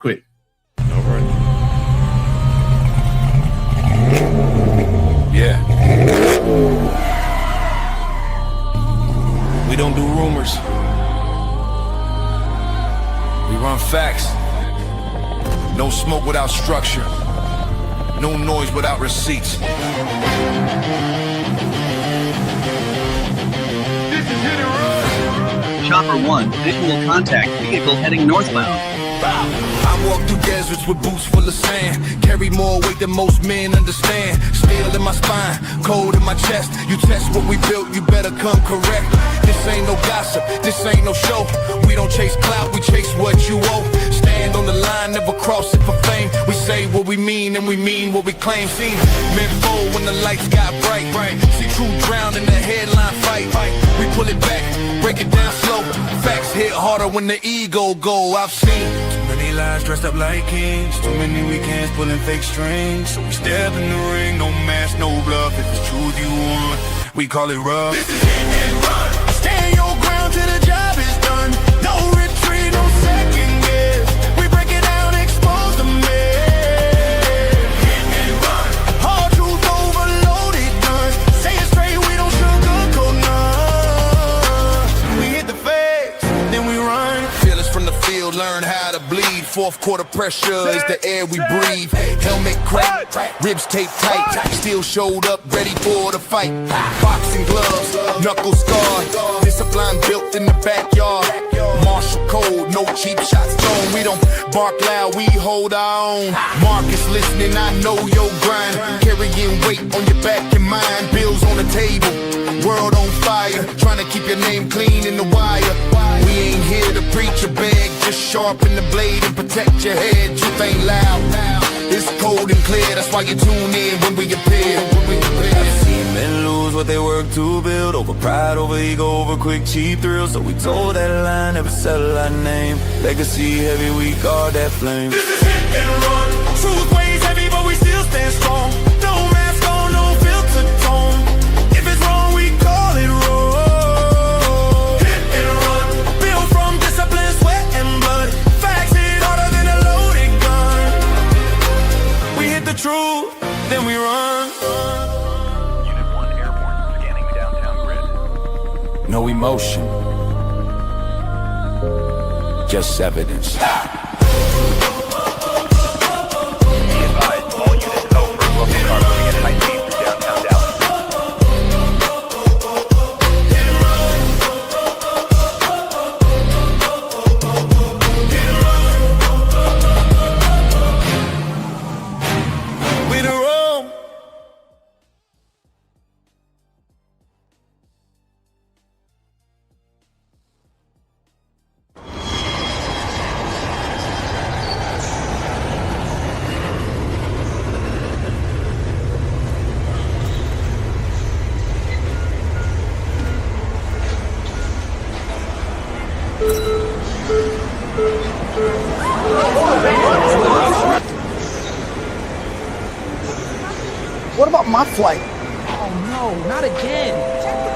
Quick. All right. Yeah. We don't do rumors. We run facts. No smoke without structure. No noise without receipts. This is hit and run. Chopper 1, visual contact, vehicle heading northbound. I walk through deserts with boots full of sand. Carry more weight than most men understand. Steel in my spine, cold in my chest. You test what we built, you better come correct. This ain't no gossip, this ain't no show. We don't chase clout, we chase what you owe. Stand on the line, never cross it for fame. We say what we mean and we mean what we claim. Seen men fold when the lights got bright. See truth drown in the headline fight. We pull it back, break it down slow. Facts hit harder when the ego go. I've seen too many lies dressed up like kings. Too many weekends pulling fake strings. So we step in the ring, no mask, no bluff. If it's truth you want, we call it rough. This is hit and run. Stand your ground till the job is done. No retreat, no second guess. We break it down, expose the mess. Hit and run. Hard truth overloaded guns. Say it straight, we don't sugarcoat none. We hit the face, then we run. Feel us from the field, learn how to bleed. Fourth quarter pressure is the air we breathe. Helmet cracked, ribs taped tight. Still showed up, ready for the fight. Boxing gloves, knuckles scarred. Discipline built in the backyard. Martial code, no cheap shots thrown. We don't bark loud, we hold our own. Marcus listening, I know your grind. Carrying weight on your back and mind. Bills on the table, world on fire. Trying to keep your name clean in the wire. We ain't here to preach or beg. Just sharpen the blade and protect your head. Truth ain't loud. It's cold and clear, that's why you tune in when we appear. I've seen men lose what they work to build. Over pride, over ego, over quick, cheap thrills. So we told that line, never settle our name. Legacy heavy, we guard that flame. This is hit and run. Truth weighs heavy, but we still stand strong. No mask on, no filter tone. If it's wrong, we call it wrong. Hit and run. Built from discipline, sweat and blood. Facts hit harder than a loaded gun. We hit the truth, then we run. Unit 1 airborne, scanning downtown grid. No emotion, just evidence. Be advised, all units over. Local car moving at high speed through downtown Dallas. We the roam. What about my flight? Oh no, not again.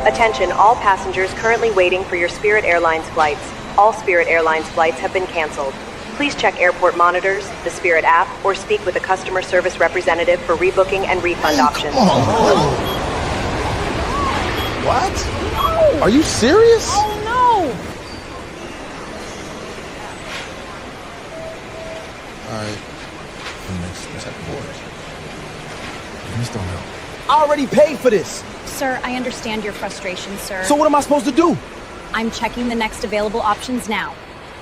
Attention, all passengers currently waiting for your Spirit Airlines flights. All Spirit Airlines flights have been canceled. Please check airport monitors, the Spirit app, or speak with a customer service representative for rebooking and refund options. Come on. What? Are you serious? Oh no! Alright. Let's have board. Please don't help. I already paid for this. Sir, I understand your frustration, sir. So what am I supposed to do? I'm checking the next available options now.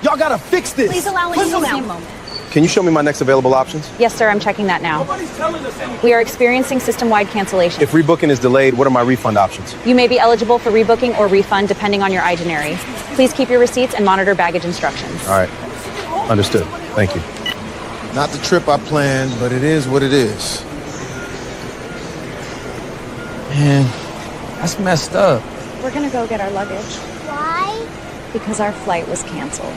Y'all gotta fix this. Please allow me a moment. Can you show me my next available options? Yes, sir, I'm checking that now. Nobody's telling us anything. We are experiencing system-wide cancellation. If rebooking is delayed, what are my refund options? You may be eligible for rebooking or refund depending on your itinerary. Please keep your receipts and monitor baggage instructions. All right. Understood. Thank you. Not the trip I planned, but it is what it is. Man, that's messed up. We're gonna go get our luggage. Why? Because our flight was canceled.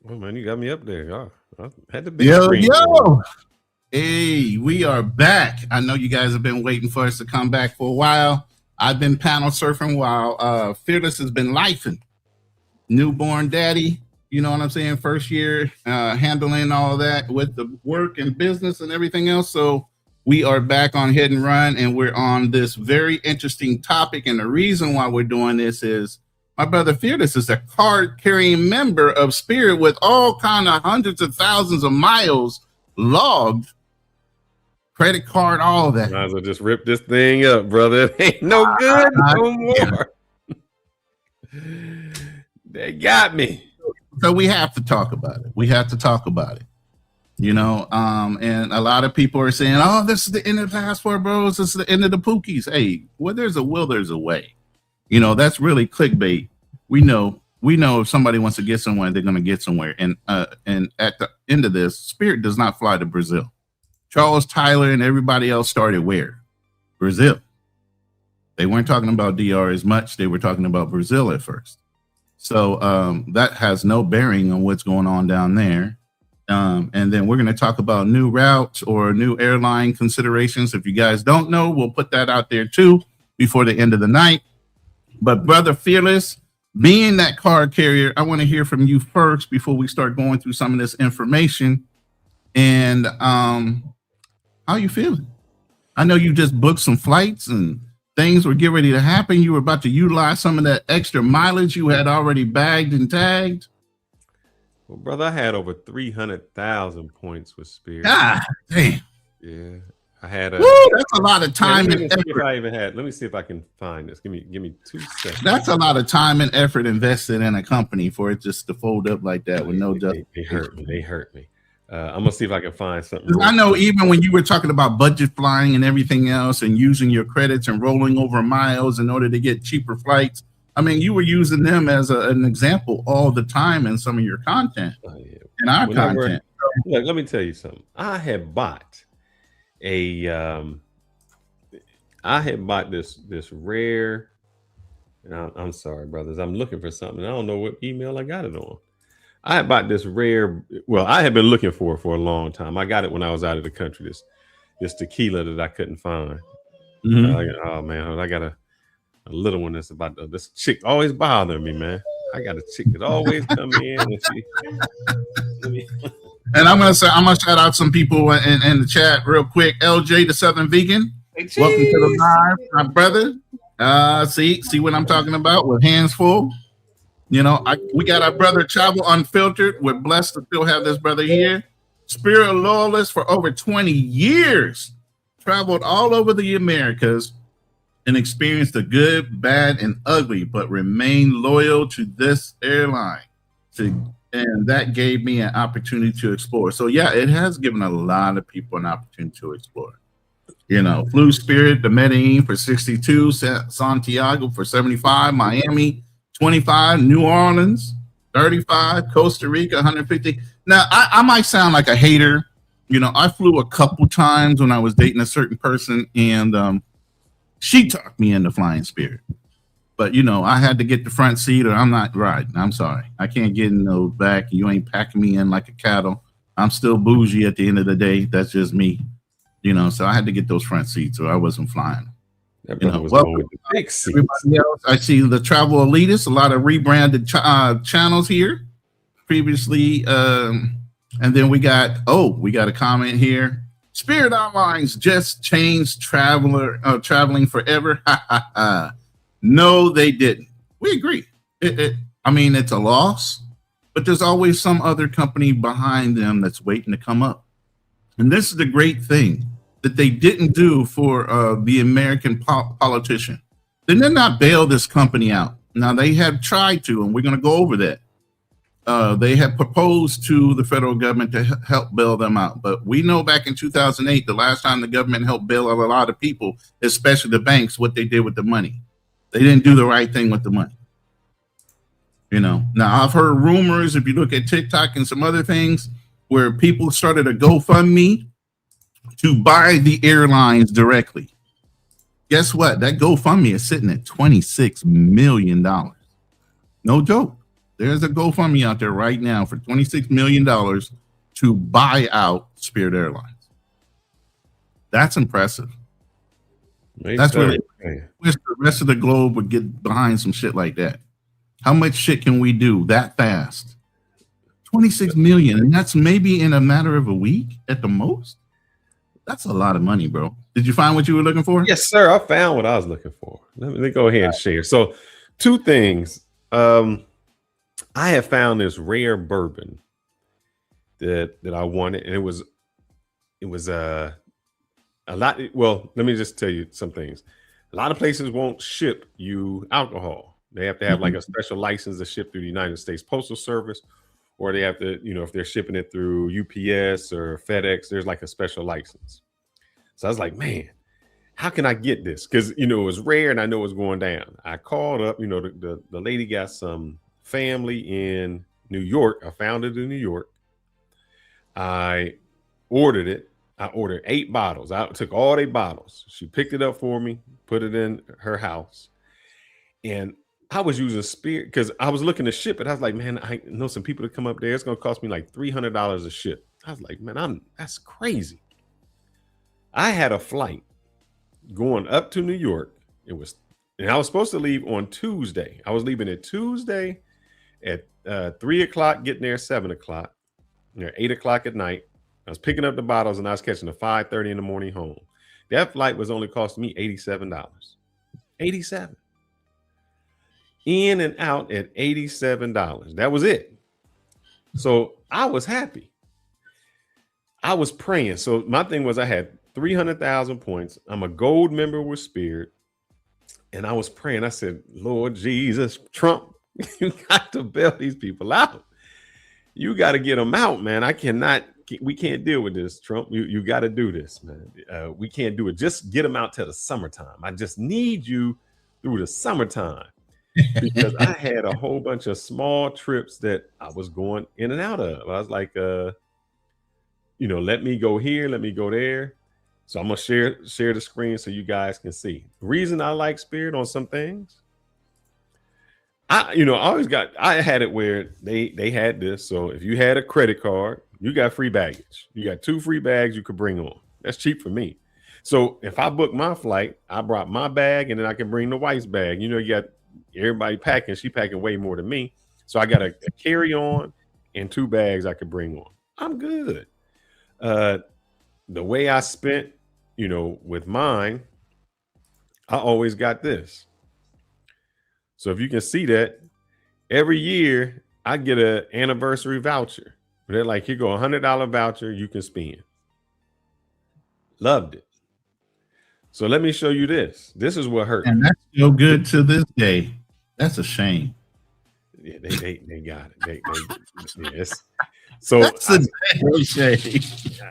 Oh man, you got me up there. I had the big Yo, screen. yo. Hey, we are back. I know you guys have been waiting for us to come back for a while. I've been panel surfing while Fearless has been lifing. Newborn daddy, you know what I'm saying? First year handling all that with the work and business and everything else. So we are back on Hit and Run, and we're on this very interesting topic. And the reason why we're doing this is my brother Fearless is a card-carrying member of Spirit with all kind of hundreds of thousands of miles logged, credit card, all of that. Might as well just rip this thing up, brother. It ain't no good no more. They got me. So we have to talk about it. We have to talk about it. You know, and a lot of people are saying, "Oh, this is the end of the passport, bros. This is the end of the pookies." Hey, where there's a will, there's a way. You know, that's really clickbait. We know if somebody wants to get somewhere, they're going to get somewhere. And at the end of this, Spirit does not fly to Brazil. Charles Tyler and everybody else started where? Brazil. They weren't talking about DR as much. They were talking about Brazil at first. So that has no bearing on what's going on down there. And then we're going to talk about new routes or new airline considerations. If you guys don't know, we'll put that out there too before the end of the night. But Brother Fearless, being that card carrier, I want to hear from you first before we start going through some of this information. And how you feeling? I know you just booked some flights and things were getting ready to happen. You were about to utilize some of that extra mileage you had already bagged and tagged. Well, brother, I had over 300,000 points with Spirit. God damn. Yeah. I had that's a lot of time and effort. Let me see if I can find this. Give me 2 seconds. That's a lot of time and effort invested in a company for it just to fold up like that with no justification. They hurt me. I'm gonna see if I can find something. I know even when you were talking about budget flying and everything else and using your credits and rolling over miles in order to get cheaper flights, I mean, you were using them as an example all the time in some of your content. In our content. Look, let me tell you something. I had bought this rare. And I'm sorry, brothers. I'm looking for something. I don't know what email I got it on. I had bought this rare. Well, I had been looking for it for a long time. I got it when I was out of the country. This tequila that I couldn't find. Mm-hmm. Oh man, I got a little one that's about this chick always bothering me, man. I got a chick that always come in and and I'm gonna shout out some people in the chat real quick. LJ the Southern Vegan, welcome to the live, my brother. See what I'm talking about with hands full. You know, we got our brother Travel Unfiltered. We're blessed to still have this brother here. Spirit Loyalist for over 20 years, traveled all over the Americas and experienced the good, bad, and ugly, but remained loyal to this airline. And that gave me an opportunity to explore. So yeah, it has given a lot of people an opportunity to explore. You know, flew Spirit to Medellin for 62, Santiago for 75, Miami 25, New Orleans 35, Costa Rica 150. Now I might sound like a hater. You know, I flew a couple times when I was dating a certain person, and she talked me into flying Spirit. But, you know, I had to get the front seat or I'm not riding. I'm sorry. I can't get in the back. You ain't packing me in like a cattle. I'm still bougie at the end of the day. That's just me. You know, so I had to get those front seats or I wasn't flying. That brother was going with the big seats. Everybody else, I see the Travel Elitist, a lot of rebranded channels here previously. And then we got a comment here. Spirit Airlines just changed traveling forever. No, they didn't. We agree. I mean, it's a loss, but there's always some other company behind them that's waiting to come up. And this is the great thing that they didn't do for the American politician. They did not bail this company out. Now, they have tried to, and we're going to go over that. They have proposed to the federal government to help bail them out. But we know back in 2008, the last time the government helped bail out a lot of people, especially the banks, what they did with the money. They didn't do the right thing with the money. You know, now I've heard rumors, if you look at TikTok and some other things, where people started a GoFundMe to buy the airlines directly. Guess what? That GoFundMe is sitting at $26 million. No joke. There's a GoFundMe out there right now for $26 million to buy out Spirit Airlines. That's impressive. That's really wish the rest of the globe would get behind some shit like that. How much shit can we do that fast? 26 million, and that's maybe in a matter of a week at the most. That's a lot of money, bro. Did you find what you were looking for? Yes, sir. I found what I was looking for. Let me go ahead and share. So, two things. I have found this rare bourbon that I wanted, and it was a lot. Well, let me just tell you some things. A lot of places won't ship you alcohol. They have to have like a special license to ship through the United States Postal Service, or they have to, if they're shipping it through UPS or FedEx, there's like a special license. So I was like, man, how can I get this? Because, it was rare and I know it's going down. I called up, the lady got some family in New York. I found it in New York. I ordered it. I ordered 8 bottles. I took all 8 bottles. She picked it up for me, put it in her house. And I was using Spirit because I was looking to ship it. I was like, man, I know some people that come up there. It's going to cost me like $300 a ship. I was like, man, that's crazy. I had a flight going up to New York. And I was supposed to leave on Tuesday. I was leaving it Tuesday at 3 o'clock, getting there at 7 o'clock, 8 o'clock at night. I was picking up the bottles and I was catching a 5:30 in the morning home. That flight was only costing me $87. $87. In and out at $87. That was it. So I was happy. I was praying. So my thing was I had 300,000 points. I'm a gold member with Spirit. And I was praying. I said, Lord Jesus, Trump, you got to bail these people out. You got to get them out, man. We can't deal with this, Trump. You got to do this, man. We can't do it. Just get them out till the summertime. I just need you through the summertime. Because I had a whole bunch of small trips that I was going in and out of. I was like, let me go here, let me go there. So I'm gonna share the screen so you guys can see. The reason I like Spirit on some things, I had it where they had this. So if you had a credit card, you got free baggage. You got 2 free bags you could bring on. That's cheap for me. So if I book my flight, I brought my bag and then I can bring the wife's bag. You got everybody packing. She packing way more than me. So I got a carry-on and 2 bags I could bring on. I'm good. The way I spent, with mine, I always got this. So if you can see that, every year I get an anniversary voucher. They're like, here go $100 voucher you can spend. Loved it. So let me show you this. This is what hurt. And that's still good to this day. That's a shame. Yeah, they got it. Yes. So that's a shame.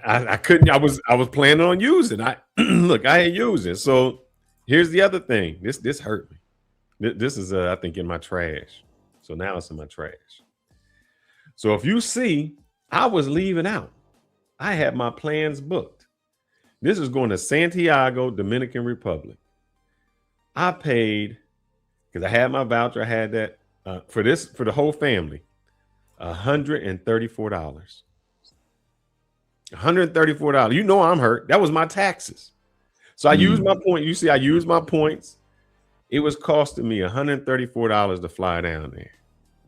I couldn't. I was planning on using. I ain't using. So here's the other thing. This hurt me. This is I think in my trash. So now it's in my trash. So if you see, I was leaving out. I had my plans booked. This is going to Santiago, Dominican Republic. I paid, because I had my voucher, I had that for the whole family, $134. $134. You know I'm hurt. That was my taxes. So I used my point. You see, I used my points. It was costing me $134 to fly down there.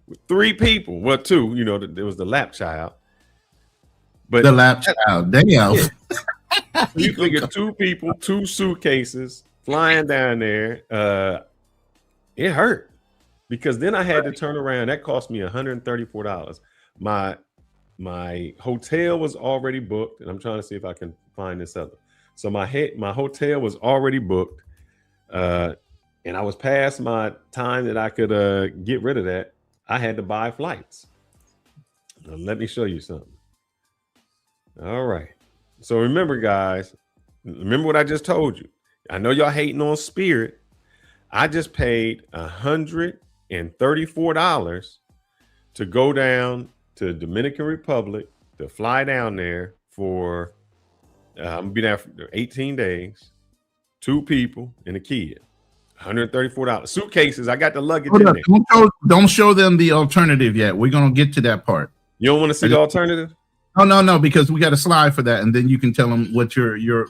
With 3 people. Well, 2, there was the lap child. But the lap child, damn. Yeah. You figure 2 people, 2 suitcases flying down there. It hurt because then I had to turn around. That cost me $134. My hotel was already booked, and I'm trying to see if I can find this other. So my hotel was already booked, and I was past my time that I could get rid of that. I had to buy flights. Now, let me show you something. All right. So remember, guys, remember what I just told you. I know y'all hating on Spirit. I just paid $134 to go down to Dominican Republic to fly down there for I'm gonna be there for 18 days, 2 people and a kid. $134. Suitcases. I got the luggage Hold in up. there. Don't show them the alternative yet. We're gonna get to that part. You don't want to see the alternative? Oh no, because we got a slide for that, and then you can tell them what your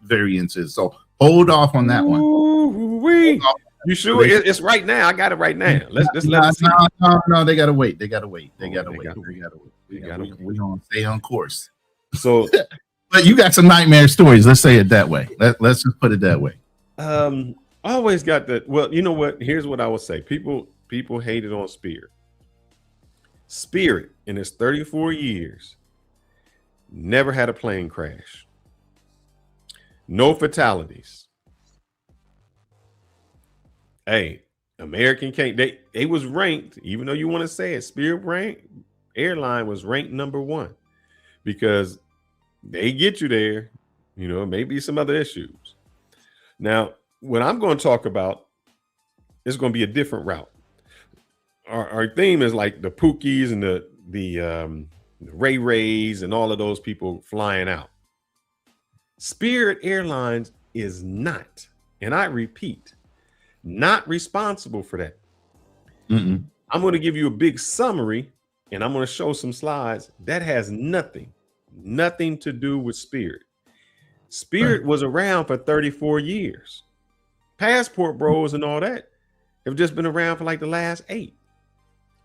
variance is. So hold off on that one. Ooh-wee. You sure? It's right now. I got it right now. Let's let them see. No, they gotta wait. They gotta wait. We're gonna stay on course. So, but you got some nightmare stories. Let's say it that way. Let's just put it that way. I always got that. Well, you know what? Here's what I would say. People hated on Spirit. Spirit in its 34 years never had a plane crash. No fatalities. Hey, American can't. They was ranked, even though you want to say it, Spirit Airline was ranked #1 because they get you there. You know, maybe some other issues. Now, what I'm going to talk about is going to be a different route. Our theme is like the Pookies and the Ray Rays and all of those people flying out. Spirit Airlines is not, and I repeat, not responsible for that. I'm going to give you a big summary, and I'm going to show some slides that has nothing to do with Spirit. Spirit was around for 34 years. Passport Bros and all that have just been around for like the last 8.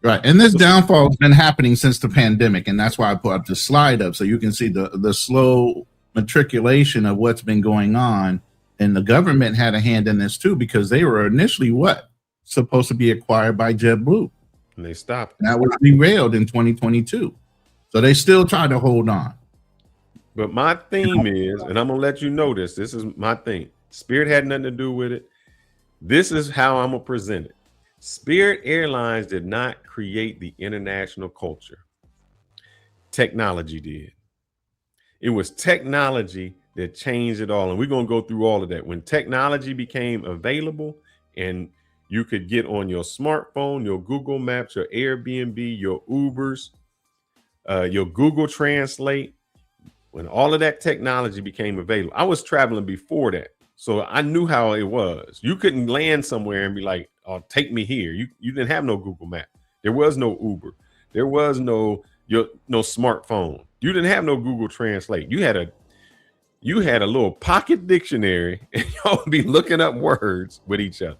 Right. And this downfall has been happening since the pandemic. And that's why I put up the slide up so you can see the slow matriculation of what's been going on. And the government had a hand in this too, because they were initially supposed to be acquired by JetBlue. And they stopped. And that was derailed in 2022. So they still try to hold on. But my theme is, and I'm going to let you know this is my thing. Spirit had nothing to do with it. This is how I'm going to present it. Spirit Airlines did not create the international culture. Technology did. It was technology that changed it all. And we're going to go through all of that. When technology became available and you could get on your smartphone, your Google Maps, your Airbnb, your Ubers, your Google Translate, when all of that technology became available. I was traveling before that, so I knew how it was. You couldn't land somewhere and be like, "Oh, take me here." You didn't have no Google Map. There was no Uber. There was no smartphone. You didn't have no Google Translate. You had a little pocket dictionary, and y'all be looking up words with each other.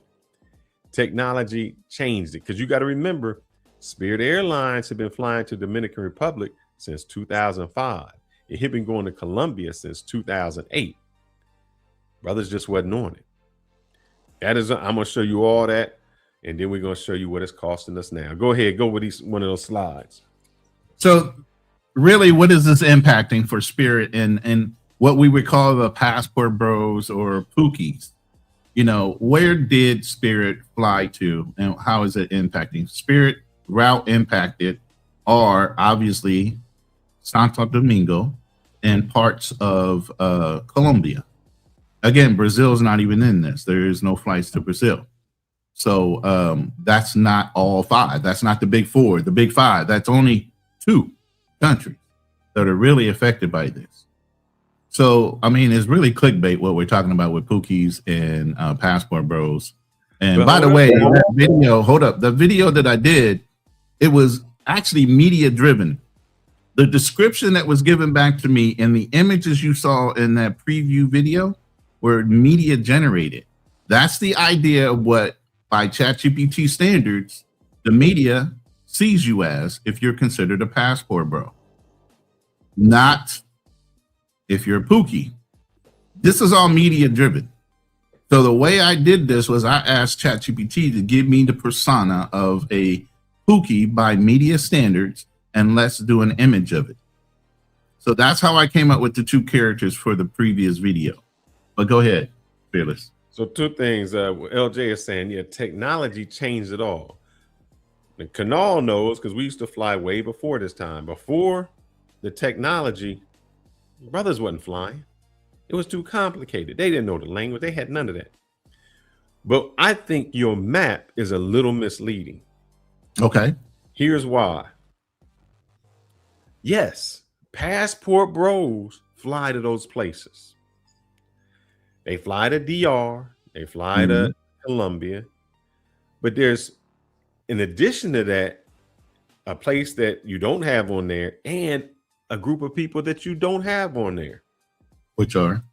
Technology changed it, because you got to remember, Spirit Airlines had been flying to Dominican Republic since 2005. It had been going to Colombia since 2008. Brothers just wasn't on it. I'm going to show you all that, and then we're going to show you what it's costing us now. Go ahead, go with one of those slides. So really, what is this impacting for Spirit and what we would call the Passport Bros or Pookies? You know, where did Spirit fly to, and how is it impacting? Spirit route impacted are obviously Santo Domingo and parts of Colombia. Again, Brazil is not even in this. There is no flights to Brazil. So that's not all 5. That's not the big 4, the big 5. That's only 2 countries that are really affected by this. So, I mean, it's really clickbait what we're talking about with Pookies and Passport Bros. And but by the way, that video, the video that I did, it was actually media driven. The description that was given back to me and the images you saw in that preview video were media generated. That's the idea of what, by ChatGPT standards, the media sees you as if you're considered a passport bro. Not if you're a Pookie. This is all media driven. So the way I did this was I asked ChatGPT to give me the persona of a Pookie by media standards, and let's do an image of it. So that's how I came up with the 2 characters for the previous video. But go ahead, Fearless. So 2 things. LJ is saying, yeah, technology changed it all. The Canal knows, because we used to fly way before this time. Before the technology, brothers wasn't flying. It was too complicated. They didn't know the language. They had none of that. But I think your map is a little misleading. Okay. Here's why. Yes, Passport Bros fly to those places. They fly to DR. They fly to Colombia. But there's, in addition to that, a place that you don't have on there and a group of people that you don't have on there. Which are?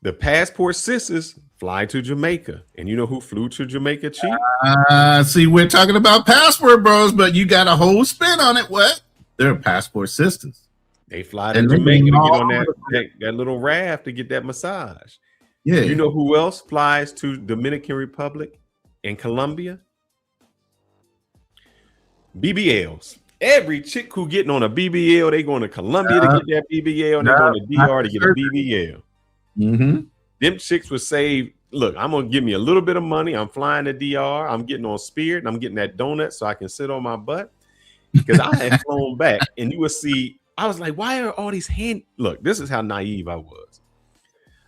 The passport sisters fly to Jamaica. And you know who flew to Jamaica cheap? See, we're talking about passport bros, but you got a whole spin on it. What? They're passport sisters. They fly to Jamaica to get on that little raft to get that massage. Yeah. You know who else flies to Dominican Republic and Colombia? BBLs. Every chick who getting on a BBL, they going to Colombia to get that BBL, and they going to DR to get a BBL. Mm-hmm. Them chicks would say, look, I'm going to give me a little bit of money. I'm flying to DR. I'm getting on Spirit, and I'm getting that donut so I can sit on my butt. Because I had flown back, and you would see, I was like, why are all these look, this is how naive I was.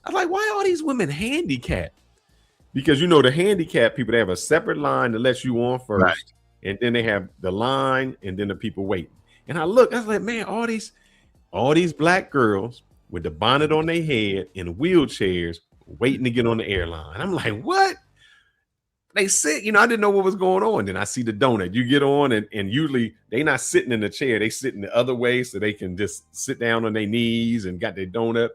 I was like, why are all these women handicapped? Because, you know, the handicapped people, they have a separate line that lets you on first. Right. And then they have the line and then the people waiting. And I was like, man, all these black girls with the bonnet on their head in wheelchairs waiting to get on the airline. I'm like, what? They sit, you know, I didn't know what was going on. Then I see the donut. You get on and usually they not sitting in the chair. They sitting the other way so they can just sit down on their knees and got their donut.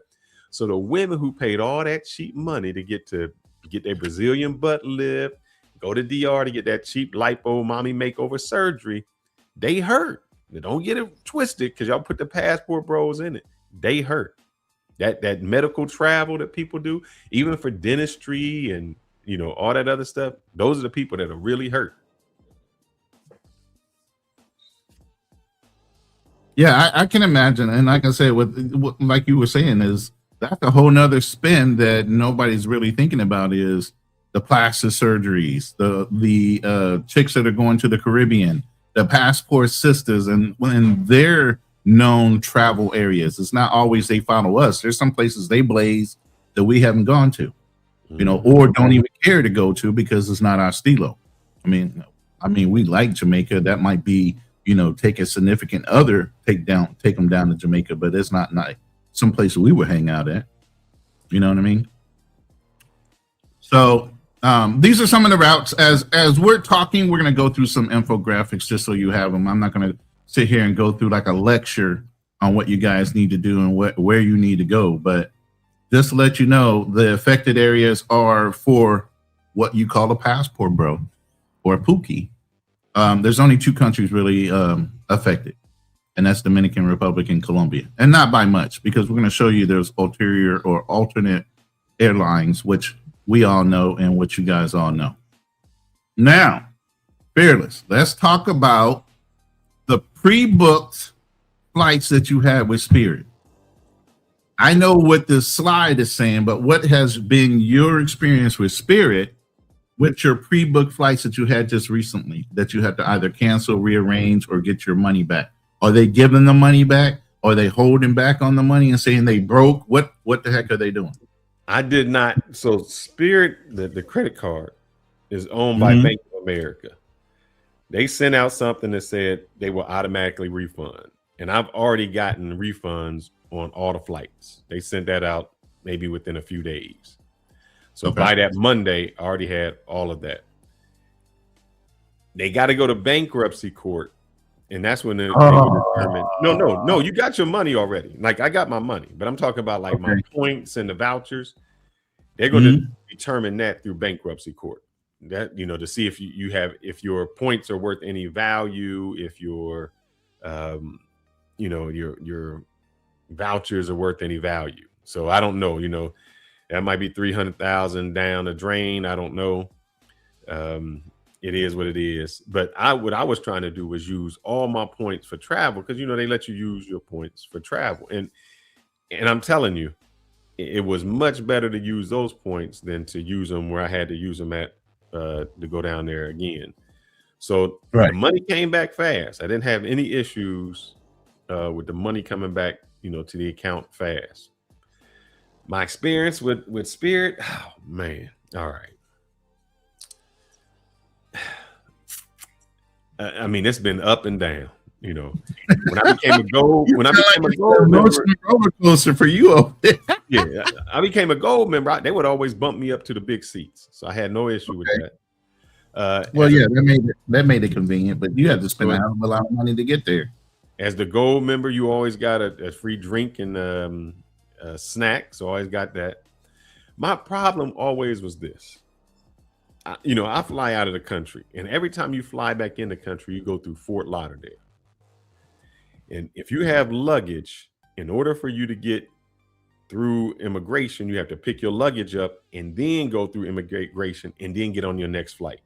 So the women who paid all that cheap money to get their Brazilian butt lift, go to DR to get that cheap lipo mommy makeover surgery, they hurt. Now, don't get it twisted because y'all put the passport bros in it. They hurt. That medical travel that people do, even for dentistry and, you know, all that other stuff, those are the people that are really hurt. Yeah, I can imagine. And like I said, what like you were saying, is that's a whole nother spin that nobody's really thinking about, is the plastic surgeries, the chicks that are going to the Caribbean, the passport sisters, and when they're known travel areas, it's not always they follow us. There's some places they blaze that we haven't gone to, you know, or don't even care to go to because it's not our stilo. I mean, we like Jamaica. That might be, you know, take a significant other, take them down to Jamaica, but it's not some place we would hang out at. You know what I mean? So these are some of the routes. As we're talking, we're going to go through some infographics just so you have them. I'm not going to sit here and go through like a lecture on what you guys need to do and where you need to go. But just to let you know, the affected areas are for what you call a passport bro or a pookie. There's only two countries really affected, and that's Dominican Republic and Colombia. And not by much, because we're going to show you there's ulterior or alternate airlines, which we all know and what you guys all know. Now, Fearless, let's talk about the pre-booked flights that you had with Spirit. I know what the slide is saying, but what has been your experience with Spirit with your pre-booked flights that you had just recently that you had to either cancel, rearrange, or get your money back? Are they giving the money back? Are they holding back on the money and saying they broke? What the heck are they doing? I did not. So Spirit, the credit card is owned by Bank of America. They sent out something that said they will automatically refund. And I've already gotten refunds on all the flights. They sent that out maybe within a few days. So by that Monday, I already had all of that. They got to go to bankruptcy court. And that's when they determine. No, you got your money already. Like, I got my money, but I'm talking about like my points and the vouchers. They're going to determine that through bankruptcy court. That, you know, to see if you have, if your points are worth any value, if your, you know, your vouchers are worth any value. So I don't know, you know, that might be 300,000 down the drain. I don't know. It is what it is. But what I was trying to do was use all my points for travel, because, you know, they let you use your points for travel. And I'm telling you, it was much better to use those points than to use them where I had to use them at to go down there again. So the money came back fast. I didn't have any issues with the money coming back, you know, to the account fast. My experience with Spirit, oh man, all right. I mean, it's been up and down. You know, when I became a gold member, roller coaster for you over there. yeah, I became a gold member. They would always bump me up to the big seats, so I had no issue with that. Well, yeah, that made it convenient, but you had to spend a hell of a lot of money to get there. As the gold member, you always got a free drink and a snack, so I always got that. My problem always was this. I fly out of the country, and every time you fly back in the country, you go through Fort Lauderdale. And if you have luggage, in order for you to get through immigration, you have to pick your luggage up and then go through immigration and then get on your next flight.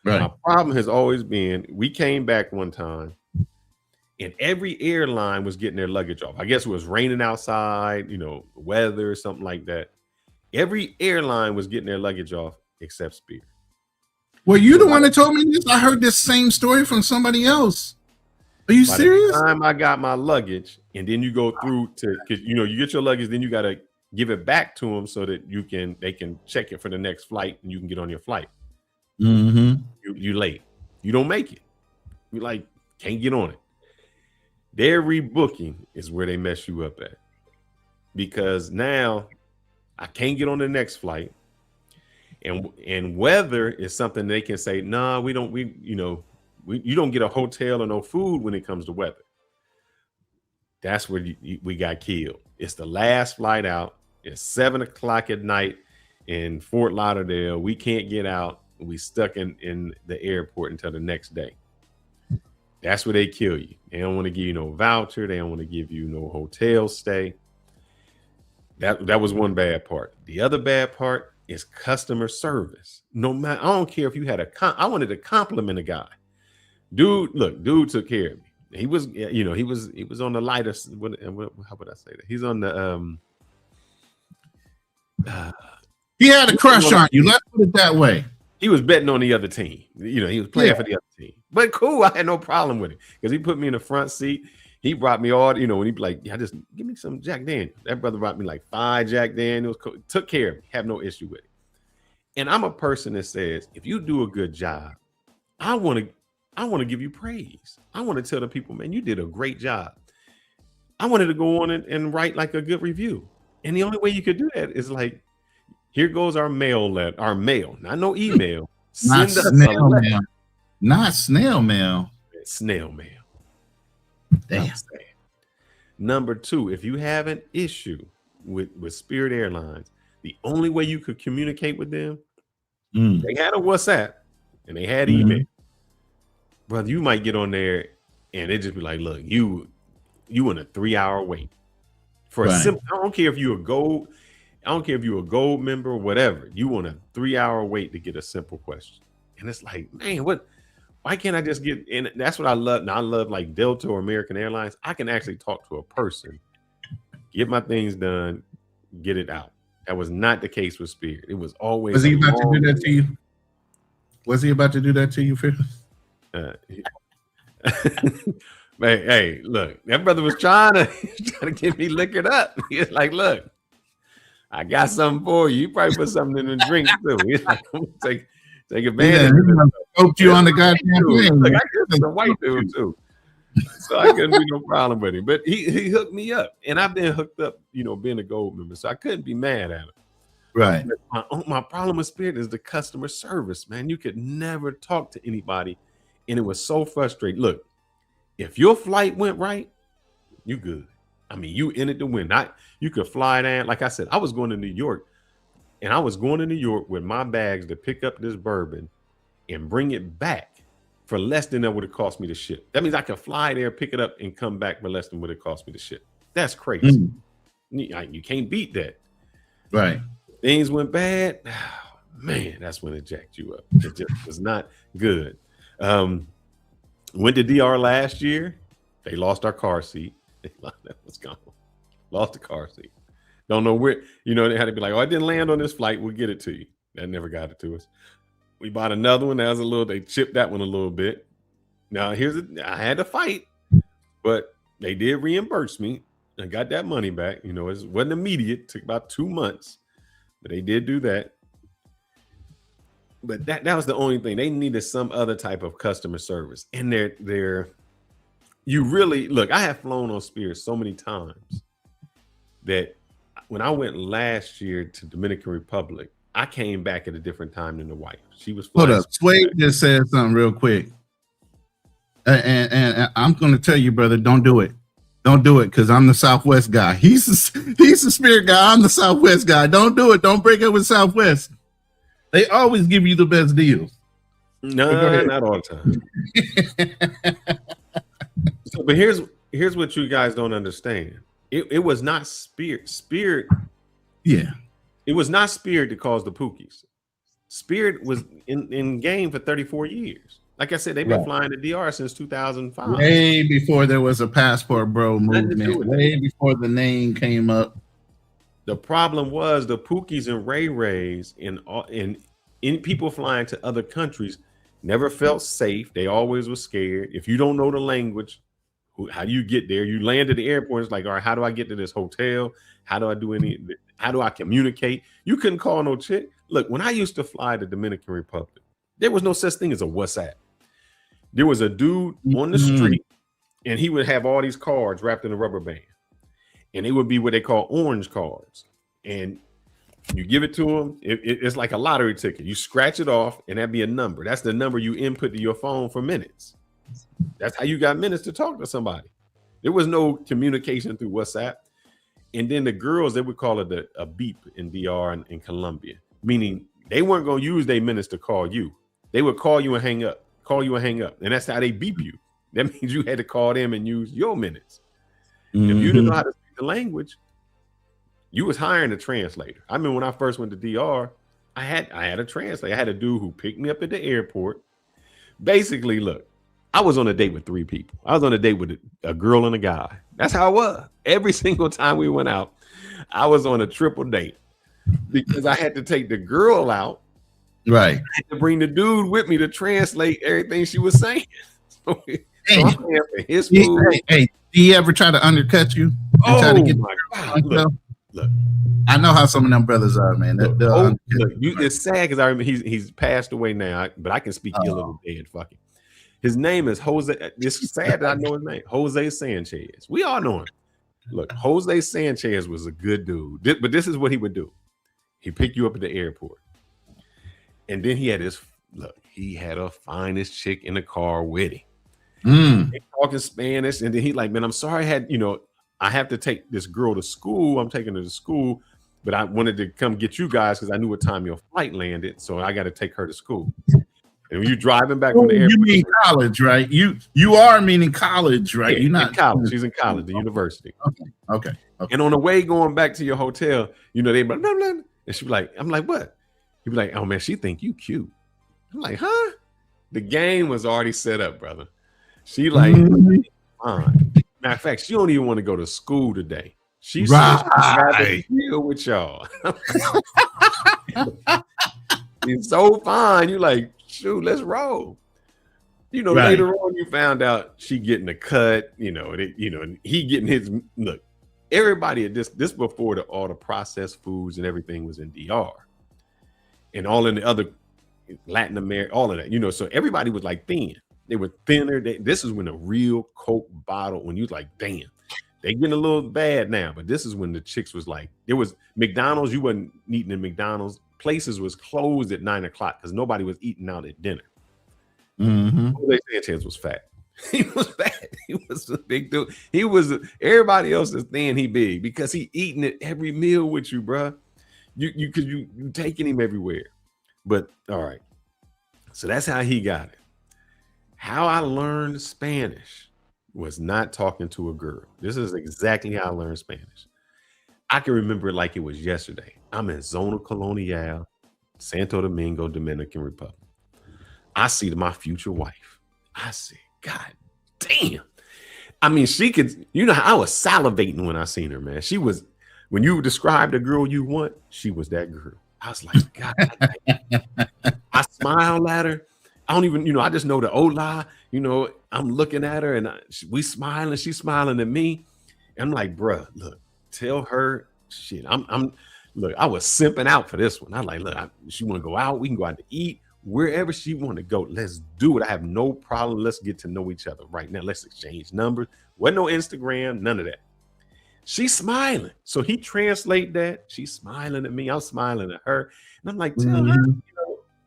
Right. My problem has always been, we came back one time and every airline was getting their luggage off. I guess it was raining outside, weather or something like that. Every airline was getting their luggage off except Spirit. Well, you the one that told me this? I heard this same story from somebody else. Are you serious? By the time I got my luggage, and then you go through to, because you get your luggage, then you got to give it back to them so that they can check it for the next flight and you can get on your flight. Mm-hmm. You late. You don't make it. You can't get on it. Their rebooking is where they mess you up at, because now I can't get on the next flight, and weather is something they can say, nah, you don't get a hotel or no food when it comes to weather. That's where we got killed. It's the last flight out. It's 7:00 at night in Fort Lauderdale. We can't get out. We stuck in the airport until the next day. That's where they kill you. They don't want to give you no voucher. They don't want to give you no hotel stay. That was one bad part. The other bad part is customer service. No matter, I don't care if you had I wanted to compliment a guy. Dude took care of me. He was, he was on the lighter. How would I say that? He's on the he had a crush on you. Let's put it that way. He was betting on the other team. He was playing for the other team. But cool, I had no problem with it because he put me in the front seat. He brought me all, when he'd be like, yeah, just give me some Jack Daniels. That brother brought me like 5 Jack Daniels, took care of me, have no issue with it. And I'm a person that says, if you do a good job, I want to give you praise. I want to tell the people, man, you did a great job. I wanted to go on and write like a good review. And the only way you could do that is like, here goes our mail, not no email. Not snail mail. Not snail mail. Snail mail. Damn. Number 2, if you have an issue with Spirit Airlines, the only way you could communicate with them, they had a WhatsApp and they had email. Brother, you might get on there and they just be like, look, you in a 3-hour wait for a simple. I don't care if you're a gold member or whatever. You want a 3-hour wait to get a simple question. And it's like, man, why can't I just get in? That's what I love. Now I love like Delta or American Airlines. I can actually talk to a person, get my things done, get it out. That was not the case with Spirit. It was always. Was he about to do that to you? Was he about to do that to you, Phil? Hey, look, that brother was trying to get me liquored up. He's like, look, I got something for you. You probably put something in the drink too. He's like, I'm gonna take advantage. Poked you on the goddamn thing. Look, I guess a white dude too. So I couldn't be no problem with him. But he hooked me up. And I've been hooked up, being a gold member. So I couldn't be mad at him. Right. My problem with Spirit is the customer service, man. You could never talk to anybody. And it was so frustrating. Look, if your flight went right, you good. I mean, you in it to win. You could fly down. Like I said, I was going to New York. And I was going to New York with my bags to pick up this bourbon and bring it back for less than that would have cost me to ship. That means I could fly there, pick it up, and come back for less than what it cost me to ship. That's crazy. You can't beat that. Right. Things went bad. Oh, man, that's when it jacked you up. It just was not good. Went to DR last year. They lost our car seat. That was gone. Lost the car seat. Don't know where, they had to be like, oh, I didn't land on this flight. We'll get it to you. That never got it to us. We bought another one. They chipped that one a little bit. Now I had to fight, but they did reimburse me. I got that money back. It wasn't immediate. It took about 2 months, but they did do that. But that was the only thing. They needed some other type of customer service. And their you really look. I have flown on Spirit so many times that when I went last year to Dominican Republic, I came back at a different time than the wife. She was flying. Hold up, Sway just said something real quick, and I'm going to tell you, brother, don't do it. Don't do it, because I'm the Southwest guy. He's the Spirit guy. I'm the Southwest guy. Don't do it. Don't break up with Southwest. They always give you the best deals. No, not all the time. So, but here's what you guys don't understand. It was not Spirit. Yeah. It was not Spirit that caused the Pookies. Spirit was in game for 34 years. Like I said, they've been flying to DR since 2005. Way before there was a passport bro movement. Way before the name came up. The problem was the Pookies and Ray Rays and people flying to other countries never felt safe. They always were scared. If you don't know the language, how do you get there? You land at the airport. It's like, all right, how do I get to this hotel? How do I communicate? You couldn't call no chick. Look, when I used to fly to Dominican Republic, there was no such thing as a WhatsApp. There was a dude on the street, and he would have all these cards wrapped in a rubber band, and it would be what they call orange cards. And you give it to him. It's like a lottery ticket. You scratch it off, and that'd be a number. That's the number you input to your phone for minutes. That's how you got minutes to talk to somebody. There was no communication through WhatsApp. And then the girls, they would call it a beep in DR and in Colombia, meaning they weren't going to use their minutes to call you. They would call you and hang up. And that's how they beep you. That means you had to call them and use your minutes. If you didn't know how to speak the language, you was hiring a translator. I mean, when I first went to DR, I had a translator. I had a dude who picked me up at the airport. Basically, look, I was on a date with 3 people. I was on a date with a girl and a guy. That's how it was. Every single time we went out, I was on a triple date because I had to take the girl out. Right. I had to bring the dude with me to translate everything she was saying. So I'm paying for his food. Hey, do you ever try to undercut you? Try to get my God. Look, I know how some of them brothers are, man. It's sad because I remember he's passed away now, but I can speak ill of the dead. Fucking. His name is Jose. It's sad that I know his name. Jose Sanchez. We all know him. Look, Jose Sanchez was a good dude. But this is what he would do. He'd pick you up at the airport. And then he had a finest chick in the car with him. They talking Spanish. And then he like, man, I'm sorry I have to take this girl to school. I'm taking her to school. But I wanted to come get you guys because I knew what time your flight landed. So I got to take her to school. And when you're driving back from the airport, you mean college, right? You are meaning college, right? Yeah, You're not in college. She's in college, the university. Okay. And on the way going back to your hotel, they be like, blah, blah. And she be like, I'm like, what? He'd be like, oh man, she think you cute. I'm like, huh? The game was already set up, brother. She like, fine. Matter of fact, she don't even want to go to school today. She's rather deal with y'all. It's so fine. You like, shoot, let's roll. Later on, you found out she getting a cut. And he getting his look. Everybody at this before all the processed foods and everything was in DR, and all in the other Latin America, all of that. So everybody was like thin. They were thinner. This is when a real Coke bottle. When you like, damn, they getting a little bad now. But this is when the chicks was like, there was McDonald's. You wasn't eating in McDonald's. Places was closed at 9 o'clock because nobody was eating out at dinner. Jose Sanchez was fat. He was fat. He was a big dude. Everybody else is thin. He big because he eating it every meal with you, bro. You taking him everywhere. But all right, so that's how he got it. How I learned Spanish was not talking to a girl. This is exactly how I learned Spanish. I can remember it like it was yesterday. I'm in Zona Colonial, Santo Domingo, Dominican Republic. I see my future wife. I say, God damn. I mean, she could, I was salivating when I seen her, man. She was, when you described the girl you want, she was that girl. I was like, God damn. I smiled at her. I don't even, I just know the hola. I'm looking at her and we smiling. She's smiling at me. And I'm like, bruh, look, tell her shit. Look, I was simping out for this one. I like, look, she want to go out. We can go out to eat. wherever she want to go, let's do it. I have no problem. Let's get to know each other right now. Let's exchange numbers. Wasn't no Instagram, none of that. She's smiling. So he translate that. She's smiling at me. I'm smiling at her. And I'm like, tell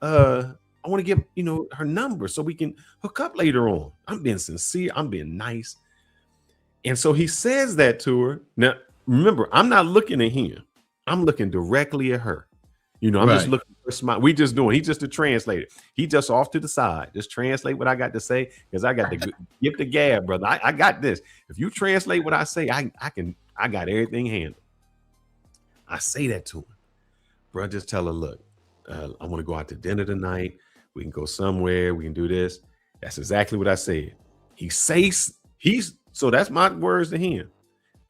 her, I want to get, her number so we can hook up later on. I'm being sincere. I'm being nice. And so he says that to her. Now, remember, I'm not looking at him. I'm looking directly at her. I'm just looking for a smile. He's just a translator. He just off to the side. Just translate what I got to say because I got the gift of gab, brother. I got this. If you translate what I say, I got everything handled. I say that to him. Bro, just tell her, look, I want to go out to dinner tonight. We can go somewhere. We can do this. That's exactly what I said. So that's my words to him.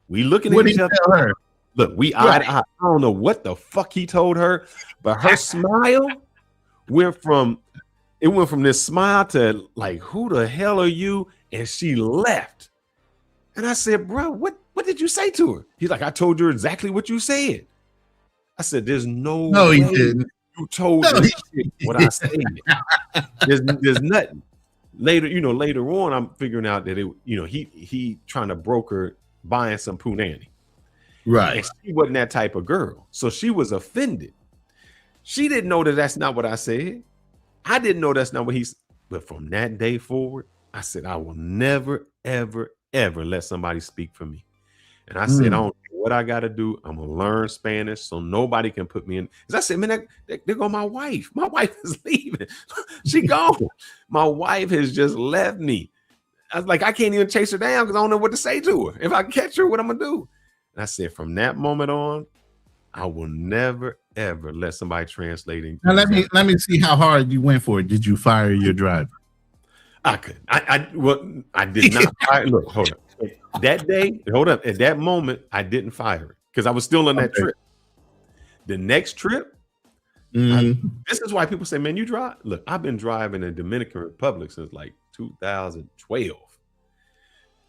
We looking at each other. Look, we eye to eye. I don't know what the fuck he told her, but her smile went from this smile to like, who the hell are you? And she left. And I said, bro, what did you say to her? He's like, I told her exactly what you said. I said, there's no way he didn't. You told her what I said. There's nothing. Later on, I'm figuring out that he trying to broker buying some punani. Right. And she wasn't that type of girl. So she was offended. She didn't know that that's not what I said. I didn't know that's not what he's. But from that day forward, I said, I will never, ever, ever let somebody speak for me. And I said, I don't know what I got to do. I'm going to learn Spanish so nobody can put me in. Because I said, man, there go my wife. My wife is leaving. She gone. My wife has just left me. I was like, I can't even chase her down because I don't know what to say to her. If I catch her, what I'm going to do? And I said, from that moment on, I will never, ever let somebody translating. Now let me see how hard you went for it. Did you fire your driver? I could. I did not fire. Look, hold up. That day, hold up. At that moment, I didn't fire it because I was still on that trip. The next trip, this is why people say, man, you drive. Look, I've been driving in Dominican Republic since like 2012.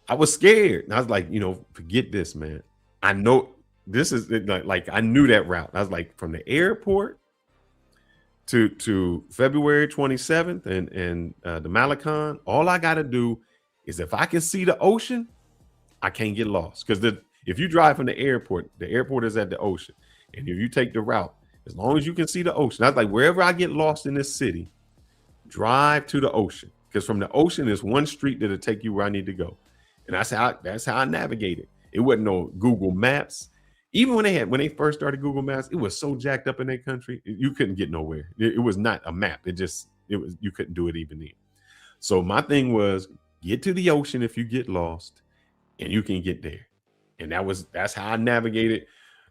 I was scared. And I was like, forget this, man. I know this is like I knew that route. I was like, from the airport to February 27th and the Malecon, all I got to do is if I can see the ocean, I can't get lost. Because if you drive from the airport is at the ocean. And if you take the route, as long as you can see the ocean, I was like, wherever I get lost in this city, drive to the ocean. Because from the ocean is one street that'll take you where I need to go. And that's how I navigated. It wasn't no Google Maps. Even when they first started Google Maps, it was so jacked up in their country, you couldn't get nowhere. It was not a map. You couldn't do it even then. So my thing was get to the ocean if you get lost, and you can get there. And that's how I navigated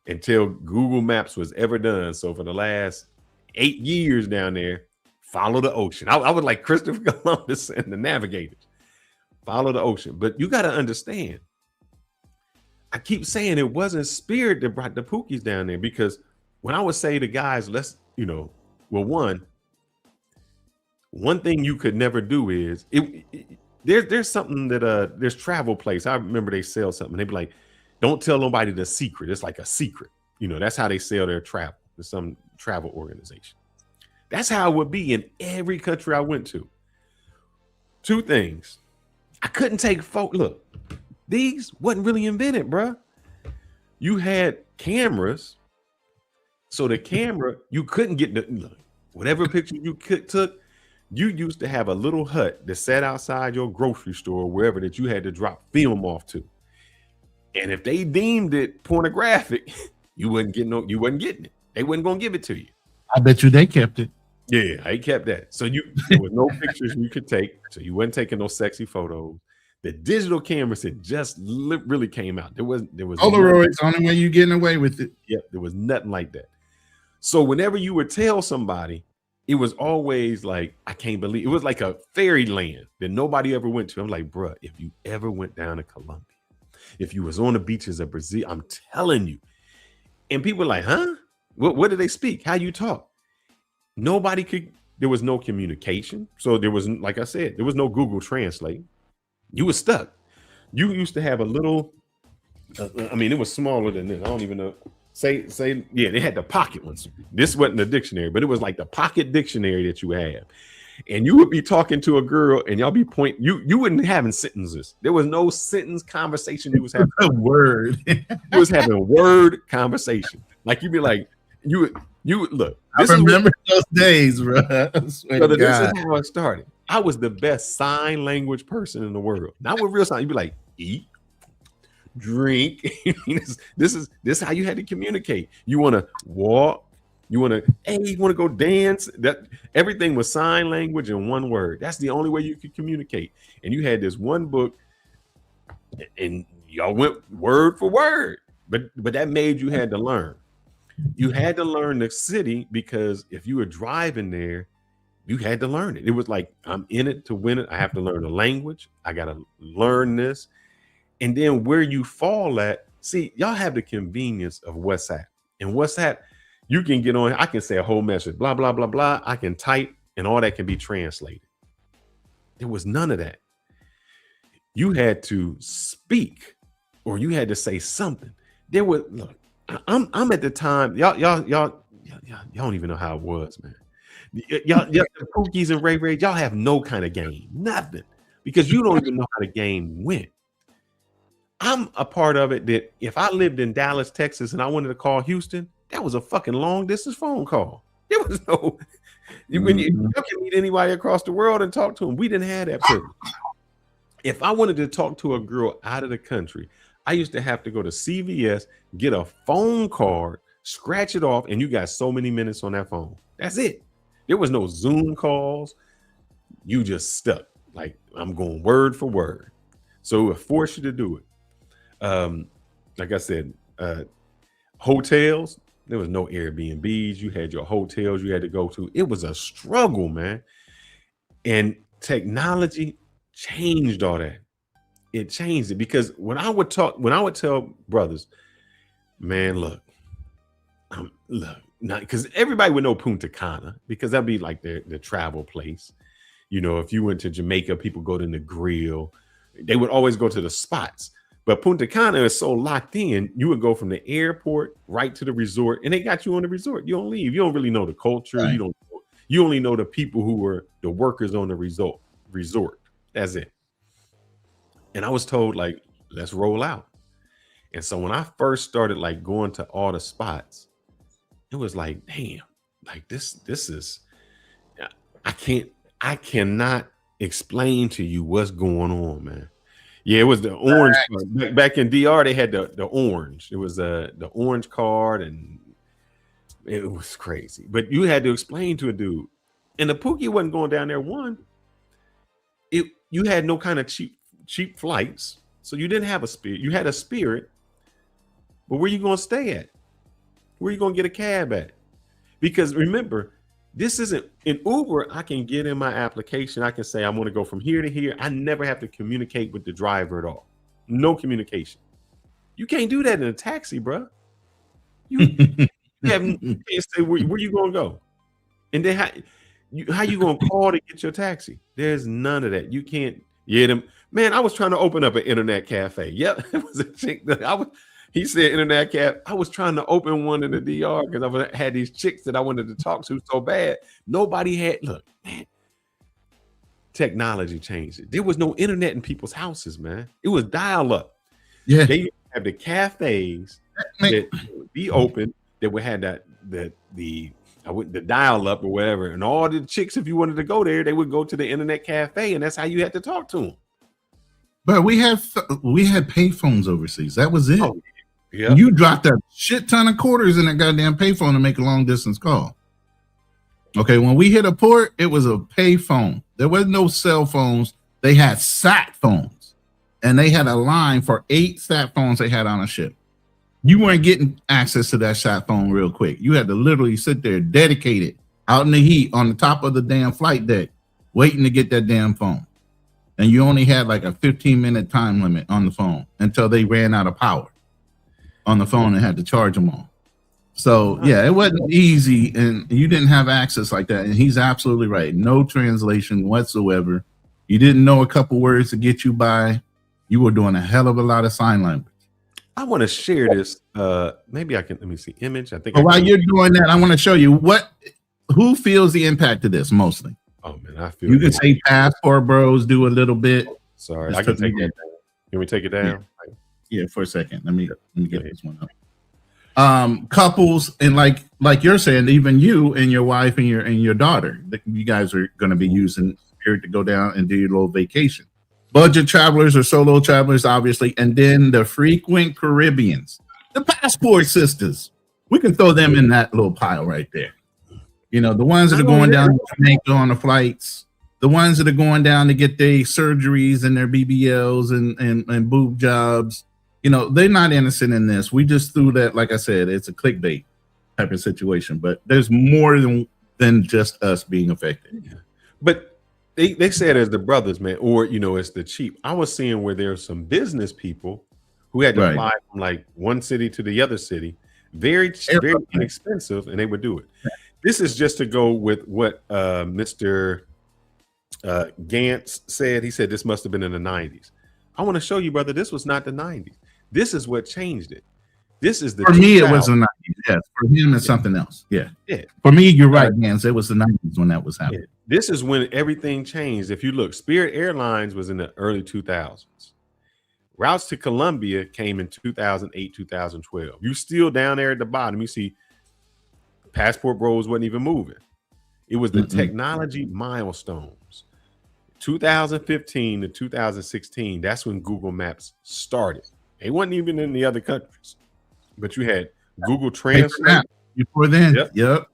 until Google Maps was ever done. So for the last 8 years down there, follow the ocean. I was like Christopher Columbus and the navigators. Follow the ocean. But you got to understand, I keep saying it wasn't Spirit that brought the Pookies down there, because when I would say to guys, let's, one thing you could never do is there's something that there's travel place. I remember they sell something. They'd be like, don't tell nobody the secret. It's like a secret. That's how they sell their travel. There's some travel organization. That's how it would be in every country I went to. Two things. I couldn't take photos. Look, these wasn't really invented, bruh. You had cameras. So the camera, you couldn't get whatever picture you took, you used to have a little hut that sat outside your grocery store, wherever, that you had to drop film off to. And if they deemed it pornographic, you wasn't getting it. They wasn't gonna give it to you. I bet you they kept it. Yeah, I kept that. So there was no pictures you could take. So you wasn't taking no sexy photos. The digital cameras had just really came out. There was Polaroids, only way you getting away with it. Yep, there was nothing like that. So whenever you would tell somebody, it was always like, I can't believe it was like a fairyland that nobody ever went to. I'm like, bruh, if you ever went down to Colombia, if you was on the beaches of Brazil, I'm telling you. And people were like, huh? What do they speak? How you talk? There was no communication. So there was, like I said, there was no Google Translate. You were stuck. You used to have a little, it was smaller than this. I don't even know. yeah, they had the pocket ones. This wasn't a dictionary, but it was like the pocket dictionary that you have. And you would be talking to a girl and y'all be you wouldn't having sentences. There was no sentence conversation you was having. A word. You was having word conversation. Like you'd be like, you look. I remember those days, bro. This is how it started. I was the best sign language person in the world. Not with real sign. You'd be like, eat, drink. This is how you had to communicate. You want to walk. You want to go dance. That everything was sign language in one word. That's the only way you could communicate. And you had this one book, and y'all went word for word. But that made you had to learn. You had to learn the city because if you were driving there, you had to learn it. It was like, I'm in it to win it. I have to learn the language. I got to learn this. And then where you fall at, see, y'all have the convenience of WhatsApp. And WhatsApp, you can get on, I can say a whole message, blah, blah, blah, blah. I can type and all that can be translated. There was none of that. You had to speak or you had to say something. There was, look, I'm at the time, y'all don't even know how it was, man. Y'all the Pookies and Ray Ray, y'all have no kind of game, nothing, because you don't even know how the game went. I'm a part of it that if I lived in Dallas, Texas, and I wanted to call Houston, that was a fucking long distance phone call. There was no, when you can meet anybody across the world and talk to them. We didn't have that privilege. If I wanted to talk to a girl out of the country, I used to have to go to CVS, get a phone card, scratch it off, and you got so many minutes on that phone. That's it. There was no Zoom calls. You just stuck. Like, I'm going word for word. So it would force you to do it. Like I said, hotels, there was no Airbnbs. You had your hotels you had to go to. It was a struggle, man. And technology changed all that. It changed it because when I would tell brothers, man, look, not because everybody would know Punta Cana because that'd be like the travel place. You know, if you went to Jamaica, people go to the grill. They would always go to the spots. But Punta Cana is so locked in, you would go from the airport right to the resort, and they got you on the resort. You don't leave. You don't really know the culture. Right. You only know the people who were the workers on the resort. That's it. And I was told, like, let's roll out. And so when I first started like going to all the spots, it was like, damn, like this is, I cannot explain to you what's going on, man. Yeah, it was the orange card. Back in DR, they had the orange. It was the orange card, and it was crazy. But you had to explain to a dude. And the Pookie wasn't going down there. You had no kind of cheap flights, so you didn't have a Spirit. You had a Spirit, but where you going to stay at? Where you going to get a cab at? Because remember, this isn't in Uber. I can get in my application. I can say I want to go from here to here. I never have to communicate with the driver at all. No communication. You can't do that in a taxi, bro. You can't say where you going to go, and then how you going to call to get your taxi? There's none of that. You can't. Yeah, man. I was trying to open up an internet cafe. Yep, it was a chick that he said internet cafe. I was trying to open one in the DR because I had these chicks that I wanted to talk to so bad. Nobody had. Look, man. Technology changed it. There was no internet in people's houses, man. It was dial up. Yeah, they have the cafes that would be open that would have the dial up or whatever, and all the chicks, if you wanted to go there, they would go to the internet cafe, and that's how you had to talk to them. But we had payphones overseas. That was it. Oh, yeah, you dropped a shit ton of quarters in that goddamn payphone to make a long distance call. Okay, when we hit a port, it was a payphone. There was no cell phones. They had sat phones, and they had a line for 8 sat phones they had on a ship. You weren't getting access to that sat phone real quick. You had to literally sit there dedicated out in the heat on the top of the damn flight deck waiting to get that damn phone. And you only had like a 15-minute time limit on the phone until they ran out of power on the phone and had to charge them all. So, yeah, it wasn't easy, and you didn't have access like that. And he's absolutely right. No translation whatsoever. You didn't know a couple words to get you by. You were doing a hell of a lot of sign language. I want to share this. Maybe I can. Let me see image. I think. But while you're doing that, I want to show you who feels the impact of this mostly. Oh man, I feel. You can say passport bros do a little bit. Sorry, I can take it down. Can we take it down? Yeah, for a second. Let me get this one up. Couples and like you're saying, even you and your wife and your daughter, you guys are going to be using Spirit to go down and do your little vacation. Budget travelers or solo travelers, obviously, and then the frequent Caribbeans, the passport sisters. We can throw them in that little pile right there. You know, the ones that are going down to Jamaica on the flights, the ones that are going down to get their surgeries and their BBLs and boob jobs. You know, they're not innocent in this. We just threw that, like I said, it's a clickbait type of situation. But there's more than just us being affected. Yeah. But they said as the brothers, man, or you know, it's the cheap. I was seeing where there's some business people who had to fly from like one city to the other city, very inexpensive, and they would do it. This is just to go with what Mr. Gantz said. He said this must have been in the 90s. I want to show you, brother, this was not the 90s. This is what changed it. This is the for me, it was the 90s. Yes, for him, it's something else. Yeah. For me, you're right, Gantz. It was the 90s when that was happening. Yeah. This is when everything changed. If you look, Spirit Airlines was in the early 2000s. Routes to Colombia came in 2008, 2012. You still down there at the bottom. You see Passport Bros wasn't even moving. It was the technology milestones. 2015 to 2016, that's when Google Maps started. They wasn't even in the other countries. But you had Google Translate. Before then, yep.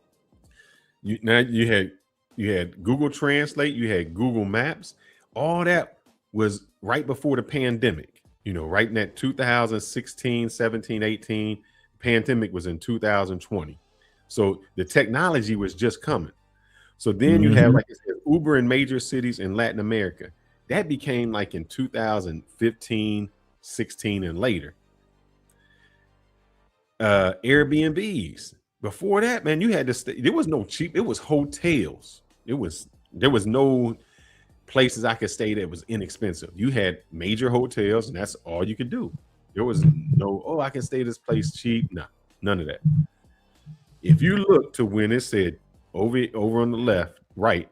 You had Google Translate, you had Google Maps. All that was right before the pandemic. You know, right in that 2016, 17, 18, pandemic was in 2020. So the technology was just coming. So then you have, like I said, Uber in major cities in Latin America. That became like in 2015, 16, and later. Airbnbs. Before that, man, you had to stay. There was no cheap. It was hotels. There was no places I could stay that was inexpensive. You had major hotels, and that's all you could do. There was no, I can stay this place cheap. No, none of that. If you look to when it said over on the left, right,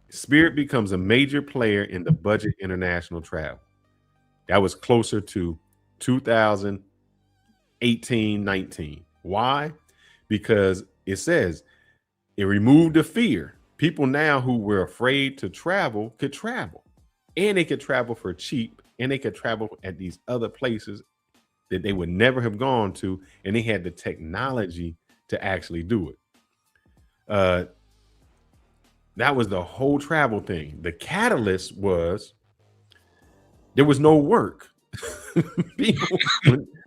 Spirit becomes a major player in the budget international travel. That was closer to 2018, 19. Why? Because it says it removed the fear. People now who were afraid to travel could travel, and they could travel for cheap, and they could travel at these other places that they would never have gone to, and they had the technology to actually do it. That was the whole travel thing. The catalyst was there was no work. People,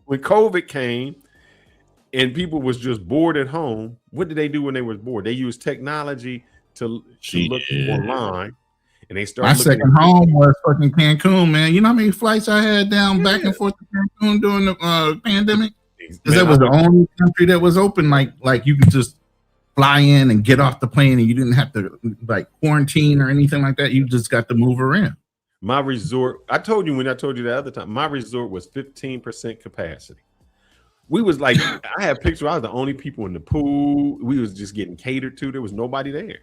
when COVID came and people was just bored at home, what did they do when they was bored? They used technology to look online, and they started. My second home was fucking Cancun, man. You know how many flights I had down back and forth to Cancun during the pandemic? Because that was the only country that was open. Like you could just fly in and get off the plane, and you didn't have to like quarantine or anything like that. You just got to move around. My resort, I told you when I told you the other time, my resort was 15% capacity. We was like, I have pictures. I was the only people in the pool. We was just getting catered to. There was nobody there.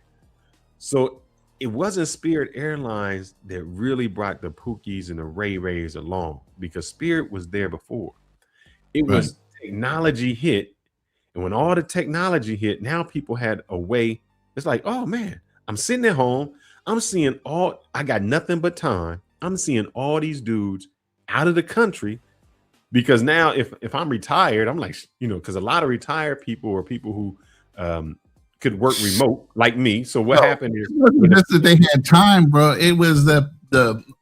So it wasn't Spirit Airlines that really brought the Pookies and the Ray Rays along, because Spirit was there before. It was technology hit. And when all the technology hit, now people had a way. It's like, oh man, I'm sitting at home. I'm seeing I got nothing but time. I'm seeing all these dudes out of the country, because now if I'm retired, I'm like, you know, because a lot of retired people are people who could work remote like me. So what happened is that they had time, bro. It was the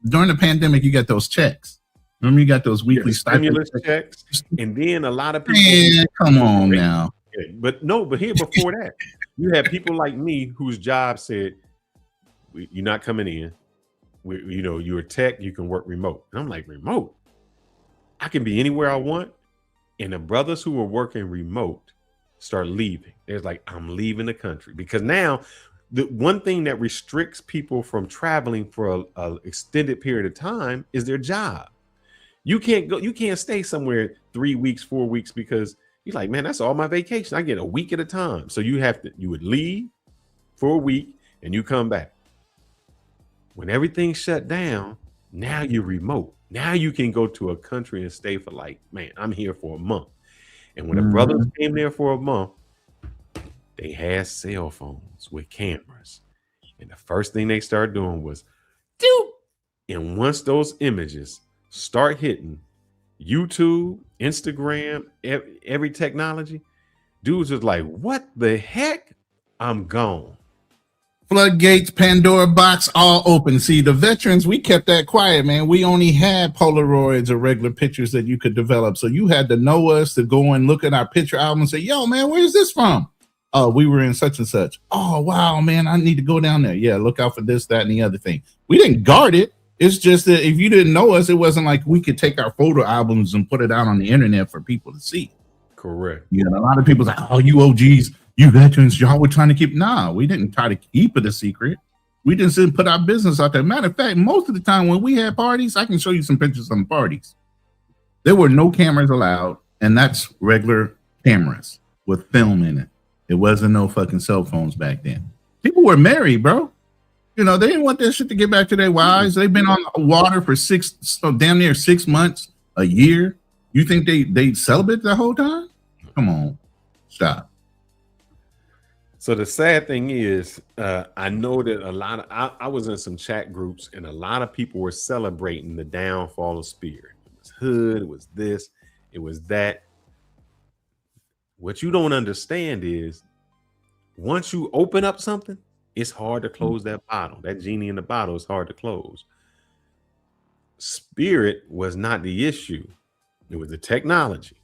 during the pandemic, you got those checks. Remember, you got those weekly stimulus checks, and then a lot of people. Man, come on now. But here before that, you had people like me whose job said, "You're not coming in. You're a tech. You can work remote." And I'm like, remote? I can be anywhere I want. And the brothers who were working remote start leaving. They're like, I'm leaving the country, because now the one thing that restricts people from traveling for a extended period of time is their job. You can't stay somewhere 3 weeks, 4 weeks, because you're like, man, that's all my vacation. I get a week at a time. So you would leave for a week and you come back. When everything shut down, now you're remote. Now you can go to a country and stay for like, man, I'm here for a month. And when the brothers came there for a month, they had cell phones with cameras. And the first thing they started doing was, and once those images start hitting YouTube, Instagram, every technology, dudes was like, what the heck? I'm gone. Floodgates, Pandora box, all open. See, the veterans, we kept that quiet, man. We only had Polaroids or regular pictures that you could develop. So you had to know us to go and look at our picture album and say, yo, man, where's this from? Oh, we were in such and such. Oh, wow, man, I need to go down there. Yeah, look out for this, that, and the other thing. We didn't guard it. It's just that if you didn't know us, it wasn't like we could take our photo albums and put it out on the internet for people to see. Correct. You know, a lot of people's like, oh, you OGs, you veterans, y'all were trying to keep. Nah, we didn't try to keep it a secret. We just didn't put our business out there. Matter of fact, most of the time when we had parties, I can show you some pictures of the parties. There were no cameras allowed, and that's regular cameras with film in it. It wasn't no fucking cell phones back then. People were married, bro. You know, they didn't want that shit to get back to their wives. They've been on the water for damn near 6 months, a year. You think they celibate the whole time? Come on, stop. So the sad thing is, I know that I was in some chat groups, and a lot of people were celebrating the downfall of Spirit. It was hood, it was this, it was that. What you don't understand is, once you open up something, it's hard to close that bottle. That genie in the bottle is hard to close. Spirit was not the issue. It was the technology.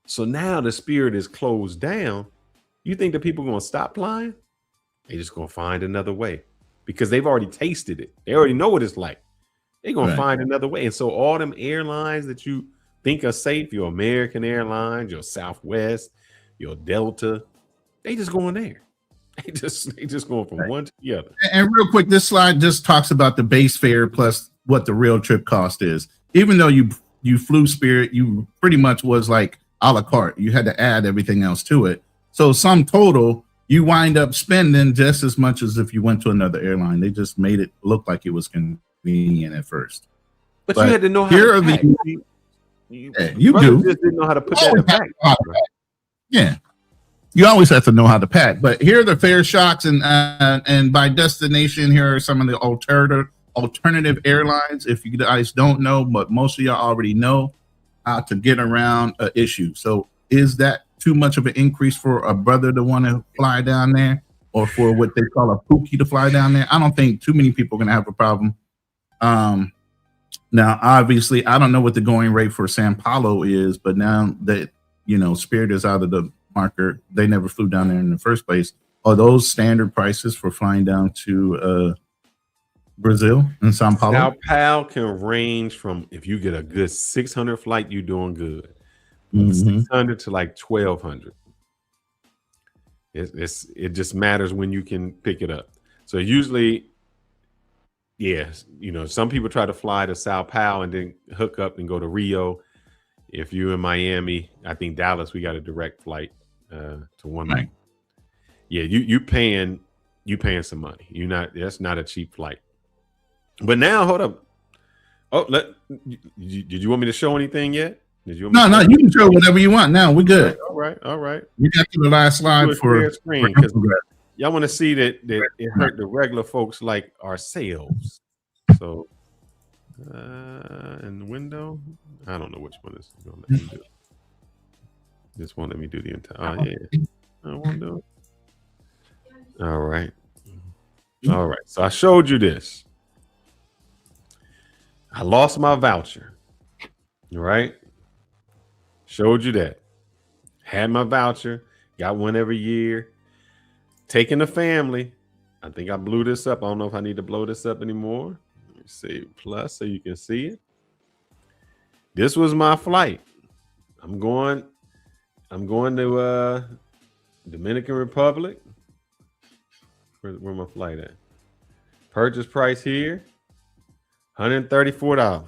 So now the Spirit is closed down. You think the people are going to stop flying? They're just going to find another way because they've already tasted it. They already know what it's like. They're going to find another way. And so all them airlines that you think are safe, your American Airlines, your Southwest, your Delta, they just going there. They just going from one to the other. And real quick, this slide just talks about the base fare plus what the real trip cost is. Even though you flew Spirit, you pretty much was like a la carte. You had to add everything else to it. So sum total, you wind up spending just as much as if you went to another airline. They just made it look like it was convenient at first. But you had to know how to pack. You do. Just didn't know how to put that in the back. Yeah. You always have to know how to pack. But here are the fare shocks, and by destination, here are some of the alternative airlines. If you guys don't know, but most of y'all already know how to get around an issue. So is that too much of an increase for a brother to want to fly down there, or for what they call a pookie to fly down there? I don't think too many people are going to have a problem. Now, obviously, I don't know what the going rate for Sao Paulo is, but now that, you know, Spirit is out of the marker, they never flew down there in the first place. Are those standard prices for flying down to Brazil and Sao Paulo? Sao Paulo can range from, if you get a good 600 flight, you're doing good. 600 to like 1200. It just matters when you can pick it up. So usually, yes, you know, some people try to fly to Sao Paulo and then hook up and go to Rio. If you're in Miami, I think Dallas, we got a direct flight to one. Right. Yeah, you paying some money. That's not a cheap flight. But now, hold up. Oh, did you want me to show anything yet? No, you can show whatever you want. Now we're good. All right. We got to the last slide for screen because y'all want to see that it hurt the regular folks like ourselves. So, in the window, I don't know which one is going to let me do. Just won't let me do the entire. Yeah, I won't do it. All right. So I showed you this. I lost my voucher. All right. Showed you that. Had my voucher. Got one every year. Taking the family. I think I blew this up. I don't know if I need to blow this up anymore. Let me see. Plus so you can see it. This was my flight. I'm going to Dominican Republic. Where my flight at? Purchase price here, $134.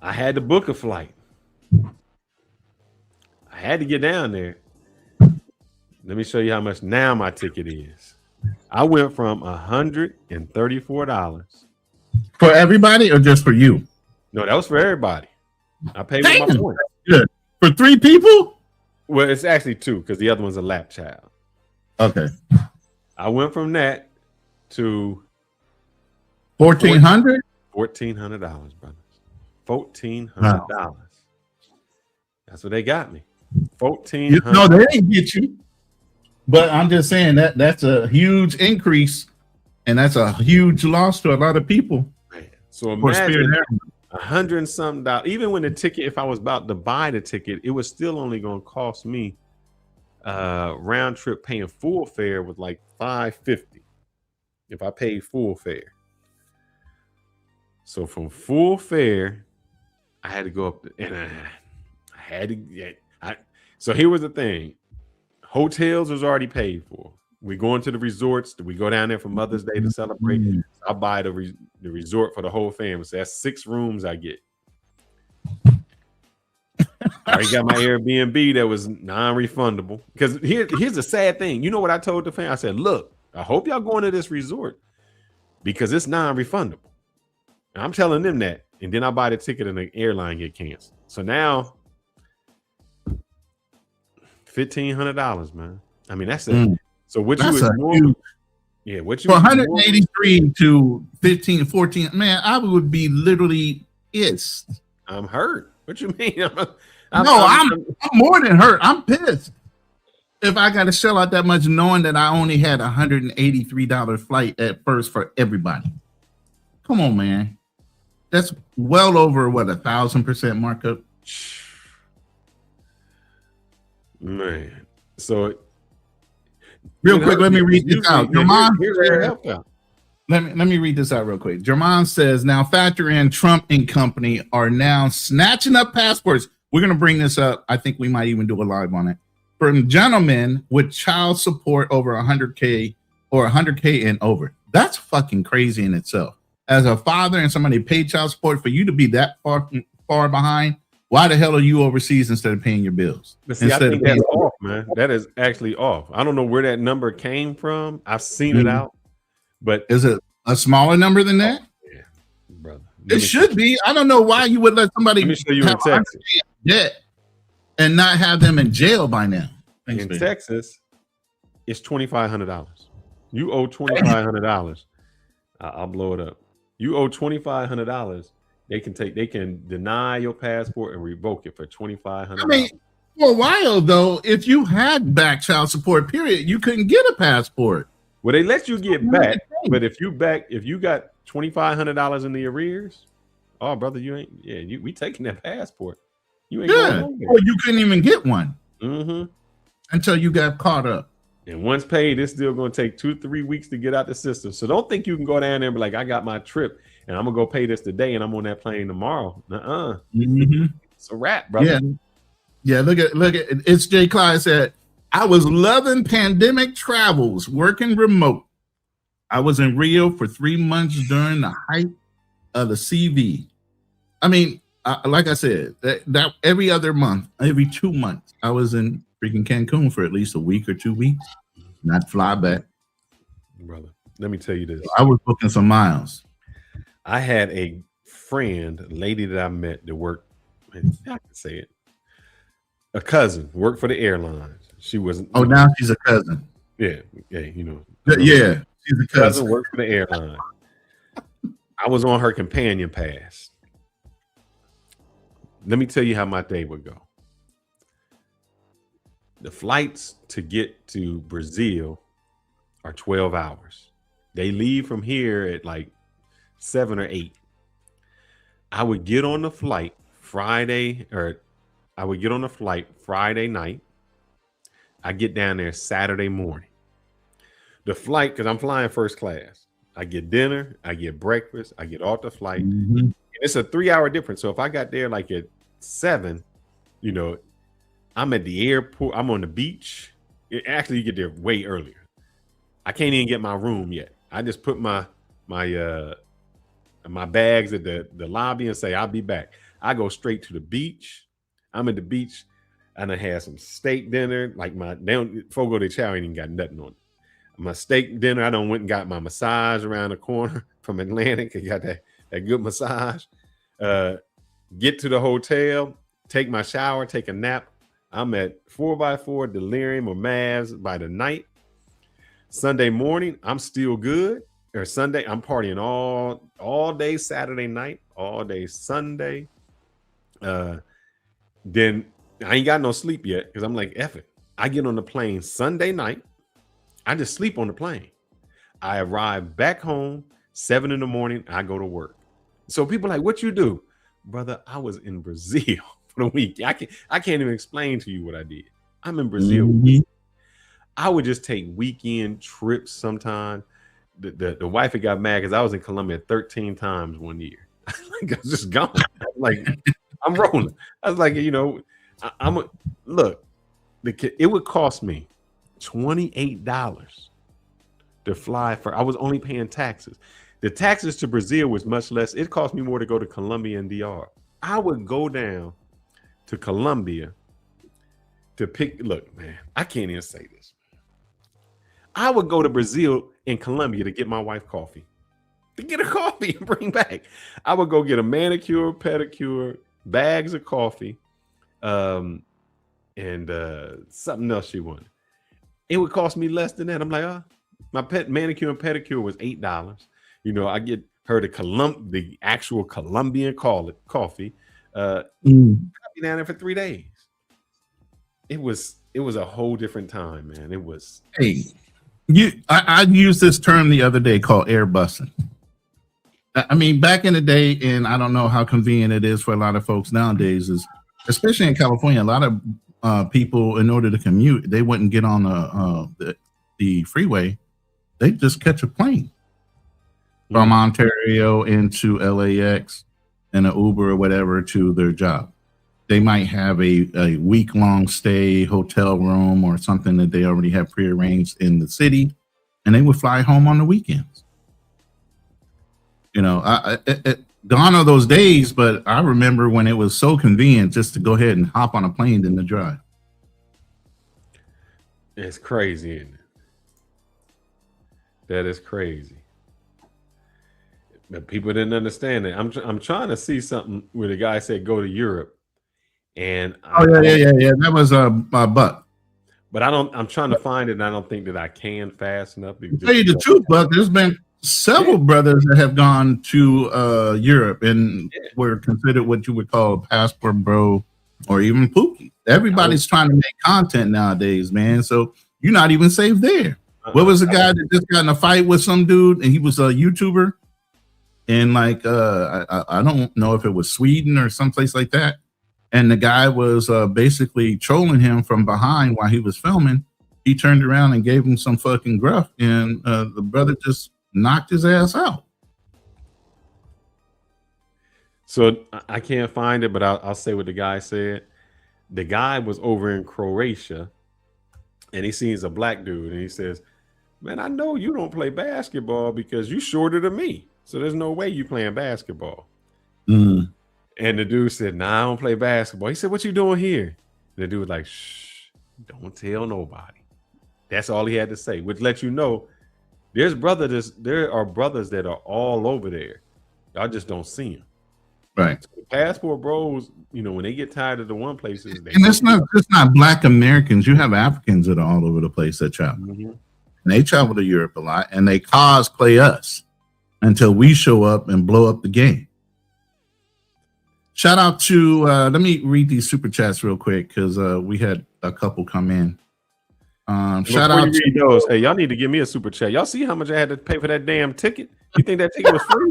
I had to book a flight. I had to get down there. Let me show you how much now my ticket is. I went from $134 for everybody or just for you. No, that was for everybody. I paid with my points. Good. For 3 people? Well, it's actually 2 because the other one's a lap child. Okay. I went from that to $1,400? $1,400, brothers. $1,400. That's what they got me. $1,400. No, they didn't get you. But I'm just saying that's a huge increase, and that's a huge loss to a lot of people. Man. So imagine $100 and something. Even when the ticket, if I was about to buy the ticket, it was still only going to cost me round trip paying full fare was like $550 if I paid full fare. So from full fare, I had to go up and I had to get. So here was the thing: hotels was already paid for. We going to the resorts. We go down there for Mother's Day to celebrate. I buy the resort for the whole family. So that's 6 rooms I get. I already got my Airbnb that was non-refundable. Because here's the sad thing. You know what I told the family? I said, look, I hope y'all going to this resort because it's non-refundable. And I'm telling them that. And then I buy the ticket and the airline get canceled. So now $1,500, man. I mean, that's it. So what you ignore, yeah, what you 183 to 15, 14, man, I would be literally pissed. I'm hurt. What you mean? I'm more than hurt. I'm pissed. If I got to shell out that much knowing that I only had $183 flight at first for everybody. Come on, man. That's well over what 1,000% markup. Man. So real quick, let me read this out. Jermon, let me read this out real quick. Jermon says, now factor in Trump and company are now snatching up passports. We're going to bring this up. I think we might even do a live on it. From gentlemen with child support over 100K or 100K and over. That's fucking crazy in itself. As a father and somebody paid child support, for you to be that far behind, why the hell are you overseas instead of paying your bills? See, I think that's off, man. That is actually off. I don't know where that number came from. I've seen it out, but is it a smaller number than that? Yeah, brother. It should be. I don't know why you would let somebody let me show you in Texas debt and not have them in jail by now. Thanks, in Texas, it's $2,500. You owe $2,500. I'll blow it up. You owe $2,500. They can deny your passport and revoke it for $2,500. I mean, for a while though, if you had back child support, period, you couldn't get a passport. Well, they let you get back, but if you got $2,500 in the arrears, oh brother, you ain't. Yeah, we taking that passport. You ain't going nowhere. Or you couldn't even get one until you got caught up. And once paid, it's still going to take 2-3 weeks to get out the system. So don't think you can go down there and be like, I got my trip and I'm gonna go pay this today and I'm on that plane tomorrow. It's a wrap, brother. Yeah. Look at it's Jay Clyde said, I was loving pandemic travels, working remote. I was in Rio for 3 months during the height of the CV. I mean, like I said, that every other month, every 2 months, I was in freaking Cancun for at least a week or 2 weeks, not fly back. Brother, let me tell you this. I was booking some miles. I had a friend, a lady that I met that worked, I can say it, a cousin, worked for the airlines. She wasn't. Oh, now she's a cousin. Yeah, you know. Yeah, she's a cousin. Worked for the airline. I was on her companion pass. Let me tell you how my day would go. The flights to get to Brazil are 12 hours. They leave from here at like 7 or 8. I would get on the flight Friday night. I get down there Saturday morning. The flight, because I'm flying first class. I get dinner, I get breakfast, I get off the flight. And it's a 3-hour difference. So if I got there like at 7, you know, I'm at the airport, I'm on the beach. Actually, you get there way earlier. I can't even get my room yet. I just put my bags at the lobby and say, I'll be back. I go straight to the beach. I'm at the beach, and I had some steak dinner. Like Fogo de Chao ain't even got nothing on it. My steak dinner, I done went and got my massage around the corner from Atlantic. I got that good massage. Get to the hotel, take my shower, take a nap. I'm at 4x4 delirium or Mavs by the night. Sunday morning, I'm still good. Or Sunday, I'm partying all day Saturday night, all day Sunday. Then I ain't got no sleep yet because I'm like, F it. I get on the plane Sunday night. I just sleep on the plane. I arrive back home 7 in the morning. I go to work. So people are like, what you do? Brother, I was in Brazil for the week. I can't even explain to you what I did. I'm in Brazil. Mm-hmm. I would just take weekend trips sometime. The wife had got mad because I was in Colombia 13 times one year. Like, I was just gone. Like, I'm rolling. I was like, you know, it would cost me $28 to fly I was only paying taxes. The taxes to Brazil was much less. It cost me more to go to Colombia and DR. I would go down to Colombia to look, man, I can't even say this. I would go to Brazil and Colombia to get my wife coffee. To get her coffee and bring back. I would go get a manicure, pedicure, bags of coffee, and something else she wanted. It would cost me less than that. I'm like, my manicure and pedicure was $8. You know, I get her the actual Colombian coffee. I'd be down there for 3 days. It was a whole different time, man. It was. Hey, I used this term the other day called airbussing. I mean, back in the day, and I don't know how convenient it is for a lot of folks nowadays, is especially in California, a lot of people, in order to commute, they wouldn't get on the freeway. They'd just catch a plane from Ontario into LAX and an Uber or whatever to their job. They might have a week-long stay, hotel room, or something that they already have prearranged in the city, and they would fly home on the weekends. You know, gone are those days, but I remember when it was so convenient just to go ahead and hop on a plane and to drive. It's crazy, isn't it? That is crazy. But people didn't understand it. I'm trying to see something where the guy said go to Europe, and yeah. That was a Buck. But I'm trying to find it, and I don't think that I can fast enough. To tell you the truth, Buck, there's been several brothers that have gone to Europe and were considered what you would call a passport bro or even Pookie. Everybody's trying to make content nowadays, man. So you're not even safe there. What was the guy that just got in a fight with some dude and he was a YouTuber? And like, I don't know if it was Sweden or someplace like that. And the guy was basically trolling him from behind while he was filming. He turned around and gave him some fucking gruff. And the brother just knocked his ass out. So I can't find it, but I'll say what the guy said. The guy was over in Croatia and he sees a black dude and he says, man, I know you don't play basketball because you shorter than me. So there's no way you playing basketball. Mm. And the dude said, nah, I don't play basketball. He said, what you doing here? And the dude was like, shh, don't tell nobody. That's all he had to say, which lets you know there are brothers that are all over there. Y'all just don't see them. Right. So the passport bros, you know, when they get tired of the one places. And it's not just not black Americans. You have Africans that are all over the place that travel. Mm-hmm. And they travel to Europe a lot and they cosplay us until we show up and blow up the game. Shout out to, let me read these super chats real quick because we had a couple come in. Shout out to those. Hey, y'all need to give me a super chat. Y'all see how much I had to pay for that damn ticket? You think that ticket was free?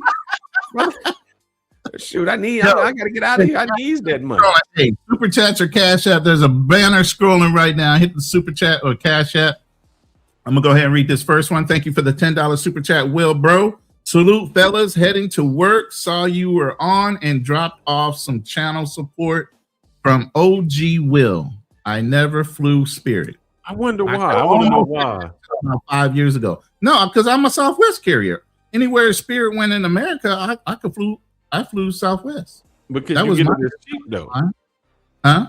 Shoot, I gotta get out of here. I need that money. Hey, super chats or cash app. There's a banner scrolling right now. Hit the super chat or cash app. I'm gonna go ahead and read this first one. Thank you for the $10 super chat, Will, bro. Salute, fellas. Heading to work. Saw you were on and dropped off some channel support from OG Will. I never flew Spirit. I wonder why. I want to know why. 5 years ago. No, because I'm a Southwest carrier. Anywhere Spirit went in America, I flew Southwest. Because That you was get my it as cheap though. huh?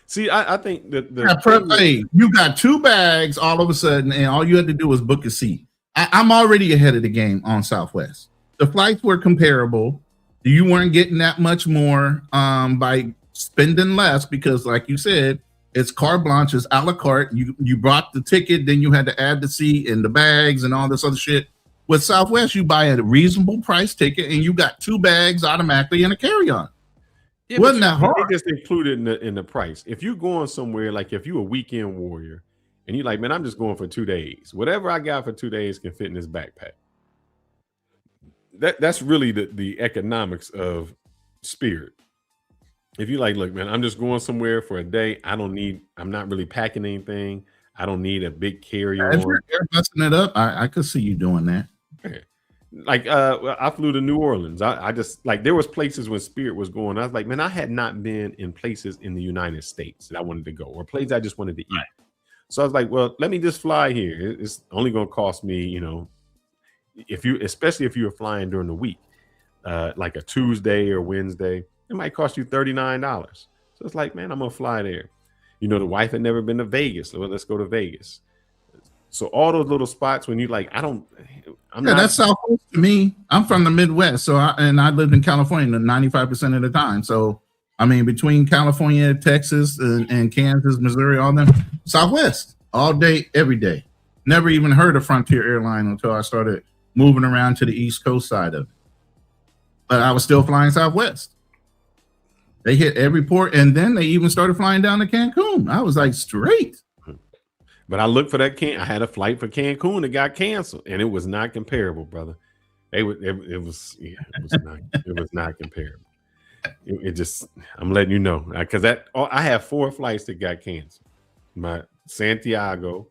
See, I think that Hey, you got 2 bags all of a sudden, and all you had to do was book a seat. I'm already ahead of the game on Southwest. The flights were comparable. You weren't getting that much more by spending less because, like you said, it's carte blanche, it's a la carte. You brought the ticket, then you had to add the seat and the bags and all this other shit. With Southwest, you buy a reasonable price ticket and you got 2 bags automatically in a carry-on. Yeah, Wasn't that hard? They just included in the price. If you're going somewhere, like if you're a weekend warrior and you're like, man, I'm just going for 2 days. Whatever I got for 2 days can fit in this backpack. That's really the economics of Spirit. If you're like, look, man, I'm just going somewhere for a day. I'm not really packing anything. I don't need a big carry-on. If you're busting it up, I could see you doing that. Okay. Like I flew to New Orleans. I just like there was places when Spirit was going. I was like, man, I had not been in places in the United States that I wanted to go or places I just wanted to eat. Right. So I was like, well, let me just fly here. It's only going to cost me, especially if you were flying during the week, like a Tuesday or Wednesday, it might cost you $39. So it's like, man, I'm gonna fly there. The wife had never been to Vegas, so let's go to Vegas. So all those little spots when you like, that's Southwest to me. I'm from the Midwest, so I lived in California 95% of the time. So I mean, between California, Texas, and Kansas, Missouri, all them Southwest all day, every day. Never even heard of Frontier Airline until I started moving around to the East Coast side of it. But I was still flying Southwest. They hit every port, and then they even started flying down to Cancun. I was like, straight. But I looked for that I had a flight for Cancun that got canceled, and it was not comparable, brother. It was not comparable. It just, I'm letting you know, because I have 4 flights that got canceled. My Santiago,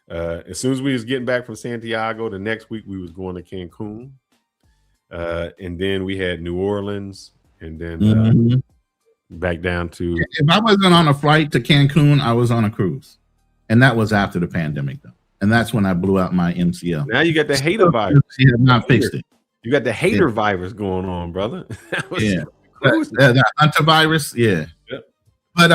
as soon as we was getting back from Santiago, the next week we was going to Cancun, and then we had New Orleans, and then back down to. If I wasn't on a flight to Cancun, I was on a cruise, and that was after the pandemic, though, and that's when I blew out my MCL. Now you got the hater virus. You have not fixed it. You got the hater virus going on, brother. The antivirus, yeah. Yep. But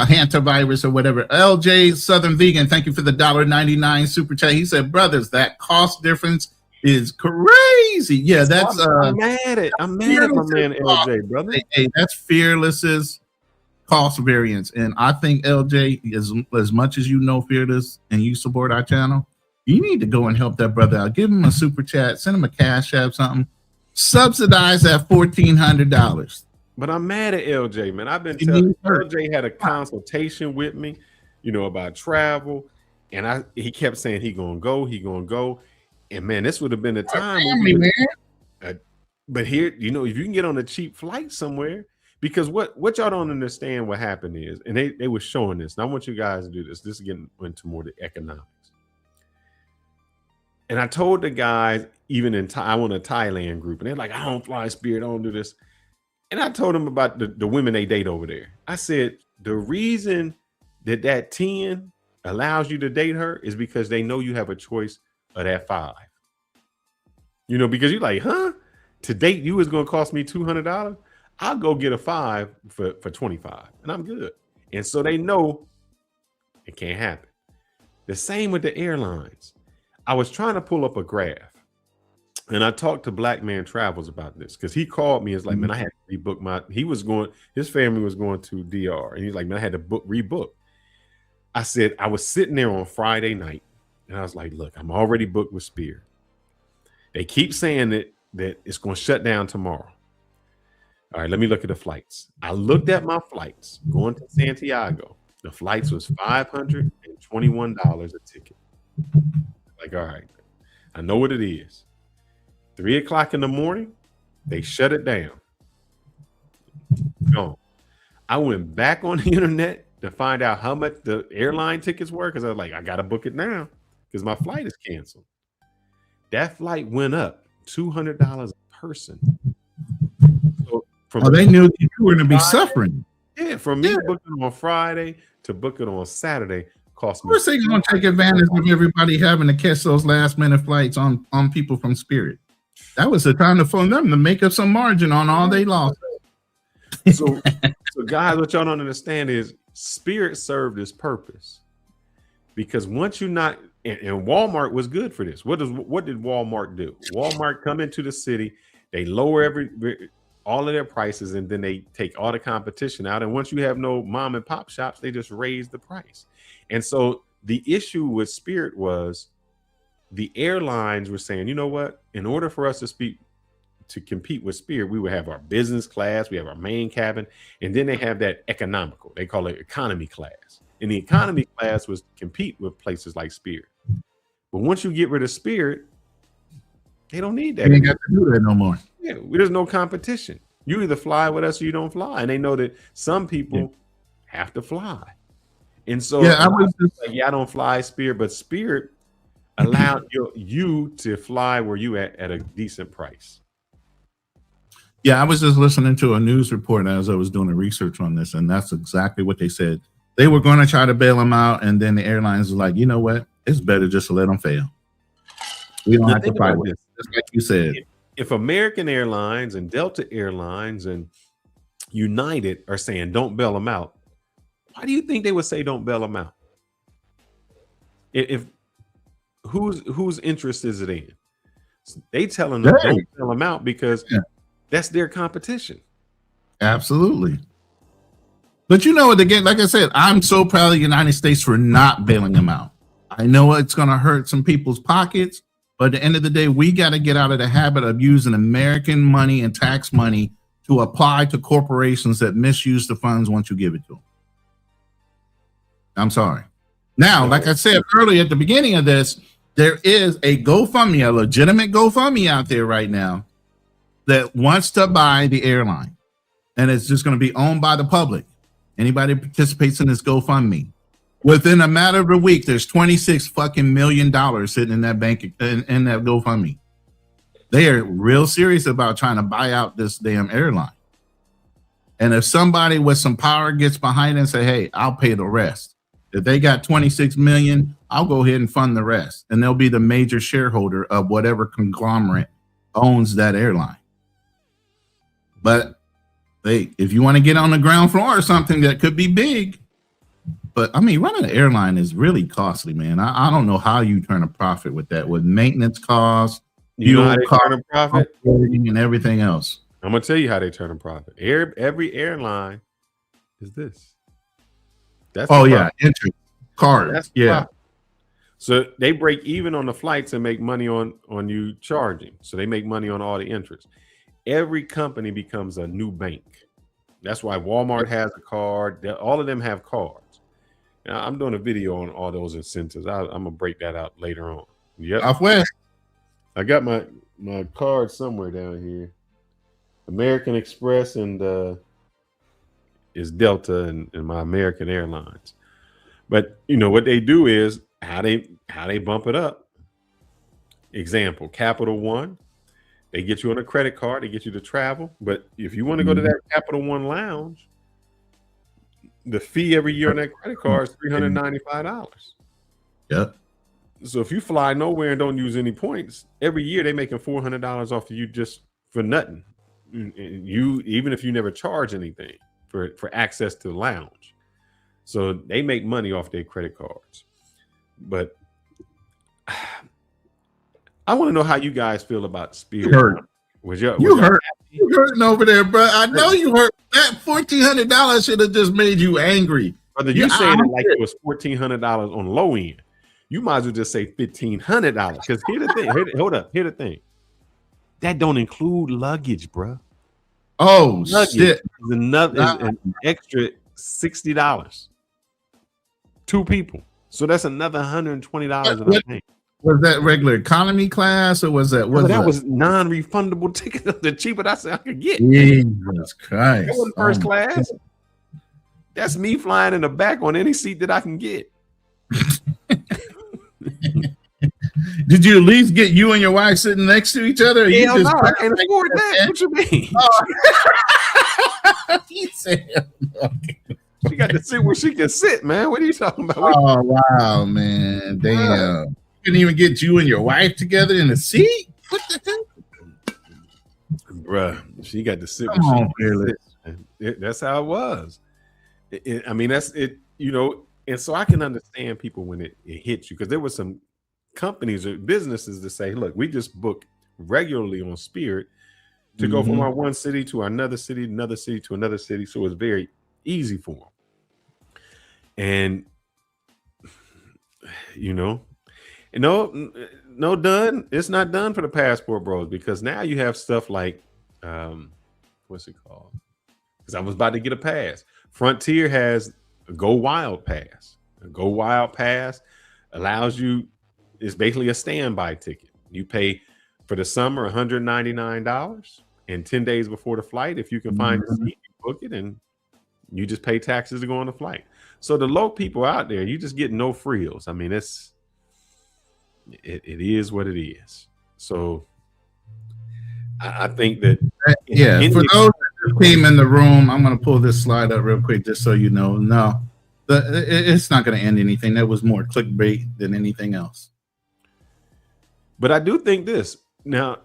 hantavirus or whatever. LJ Southern Vegan, thank you for the $1.99 super chat. He said, brothers, that cost difference is crazy. Yeah, that's I'm mad at my man LJ, brother. Hey, that's Fearless's cost variance. And I think LJ, as much as you know Fearless and you support our channel, you need to go and help that brother out. Give him a super chat, send him a cash app, something. Subsidize that $1,400. But I'm mad at LJ, man. I've been telling LJ had a consultation with me, about travel, and he kept saying he gonna go, and man, this would have been the time. But here, if you can get on a cheap flight somewhere, because what y'all don't understand what happened is, and they were showing this, and I want you guys to do this. This is getting into more the economics. And I told the guys, even I want a Thailand group, and they're like, I don't fly Spirit, I don't do this. And I told them about the women they date over there. I said, the reason that 10 allows you to date her is because they know you have a choice of that 5. Because you're like, to date you is going to cost me $200. I'll go get a 5 for 25 and I'm good. And so they know it can't happen. The same with the airlines. I was trying to pull up a graph. And I talked to Black Man Travels about this because he called me. It's like, man, I had to rebook his family was going to DR. And he's like, man, I had to rebook. I said, I was sitting there on Friday night and I was like, look, I'm already booked with Spirit. They keep saying that it's going to shut down tomorrow. All right, let me look at the flights. I looked at my flights going to Santiago. The flights was $521 a ticket. Like, all right, I know what it is. 3 o'clock in the morning, they shut it down. No, I went back on the internet to find out how much the airline tickets were because I was like, I got to book it now because my flight is canceled. That flight went up $200 a person. So they knew you were going to be suffering. Yeah, from me booking on Friday to book it on Saturday cost me. Of course, they're going to take advantage of everybody having to catch those last minute flights on people from Spirit. That was the time for them to make up some margin on all they lost. So, guys, what y'all don't understand is Spirit served its purpose. Because once you not, and Walmart was good for this. What did Walmart do? Walmart come into the city, they lower all of their prices, and then they take all the competition out. And once you have no mom and pop shops, they just raise the price. And so the issue with Spirit was the airlines were saying, you know what? In order for us to compete with Spirit, we would have our business class, we have our main cabin, and then they have that economical. They call it economy class. And the economy class was to compete with places like Spirit. But once you get rid of Spirit, they don't need that. They ain't got to do that no more. Yeah, there's no competition. You either fly with us or you don't fly. And they know that some people have to fly. And so I don't fly Spirit, but Spirit allowed you to fly where you at a decent price. Yeah, I was just listening to a news report as I was doing the research on this, and that's exactly what they said. They were going to try to bail them out, and then the airlines was like, you know what? It's better just to let them fail. We don't have to fight with it. Just like you said. If American Airlines and Delta Airlines and United are saying don't bail them out, why do you think they would say don't bail them out? If whose interest is it in? They telling them don't bail them out because that's their competition. Absolutely. But you know what, again, like I said, I'm so proud of the United States for not bailing them out. I know it's going to hurt some people's pockets, but at the end of the day, we got to get out of the habit of using American money and tax money to apply to corporations that misuse the funds once you give it to them. I'm sorry. Now, like I said earlier at the beginning of this, there is a GoFundMe, a legitimate GoFundMe out there right now that wants to buy the airline. And it's just going to be owned by the public. Anybody who participates in this GoFundMe. Within a matter of a week, there's $26 million sitting in that bank, in that GoFundMe. They are real serious about trying to buy out this damn airline. And if somebody with some power gets behind it and say, hey, I'll pay the rest. If they got 26 million, I'll go ahead and fund the rest. And they'll be the major shareholder of whatever conglomerate owns that airline. But hey, if you want to get on the ground floor or something that could be big, but I mean, running an airline is really costly, man. I don't know how you turn a profit with that, with maintenance costs, turn a profit, and everything else. I'm gonna tell you how they turn a profit. Every airline is this. That's interest card. That's profit. So they break even on the flights and make money on you charging. So they make money on all the interest. Every company becomes a new bank. That's why Walmart has a card. All of them have cards. Now, I'm doing a video on all those incentives. I'm gonna break that out later on. Yep. Southwest. I got my card somewhere down here. American Express and is Delta and my American Airlines. But you know what they do is how they bump it up. Example, Capital One. They get you on a credit card. They get you to travel. But if you want to go to that Capital One lounge, the fee every year on that credit card is $395. Yep. So if you fly nowhere and don't use any points, every year they're making $400 off of you just for nothing. You even if you never charge anything for access to the lounge. So they make money off their credit cards. But I want to know how you guys feel about Spirit. You hurting over there, bro. I know you hurt. That $1,400 should have just made you angry. Brother, you saying it like it was $1,400 on low end. You might as well just say $1,500. Because here's the thing. Hold up. Here's the thing. That don't include luggage, bro. Oh, luggage shit. Is an extra $60. 2 people. So that's another $120. Was that regular economy class or was that? That was non-refundable ticket. The cheaper I said I could get. Jesus Christ! That wasn't first class. That's me flying in the back on any seat that I can get. Did you at least get you and your wife sitting next to each other? Hell no, I can't afford that. What you mean? He said, she got to sit where she can sit, man. What are you talking about? Oh wow, man! Damn. Couldn't even get you and your wife together in a seat? What the hell? Bruh, she got to sit. That's how it was. I mean, that's it. And so I can understand people when it hits you, because there were some companies or businesses that say, "Look, we just book regularly on Spirit to go from our one city to another city to another city," so it's very easy for them. And no done. It's not done for the passport bros, because now you have stuff like what's it called? Because I was about to get a pass. Frontier has a Go Wild pass. A Go Wild pass allows you. It's basically a standby ticket. You pay for the summer $199, and 10 days before the flight, if you can find a seat, you book it, and you just pay taxes to go on the flight. So the low people out there, you just get no frills. I mean, it is what it is. So I think that for those that came in the room, I'm going to pull this slide up real quick just so you know. No, it's not going to end anything. That was more clickbait than anything else. But I do think this. Now,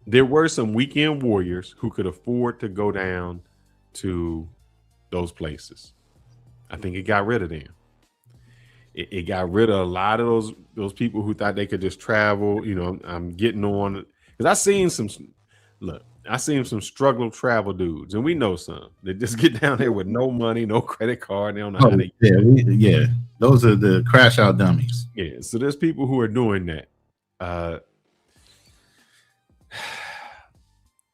there were some weekend warriors who could afford to go down to those places. I think it got rid of them. It got rid of a lot of those people who thought they could just travel. I'm getting on, because I seen some struggle travel dudes, and we know some that just get down there with no money, no credit card. They don't know how they. Yeah, those are the crash out dummies. Yeah, so there's people who are doing that.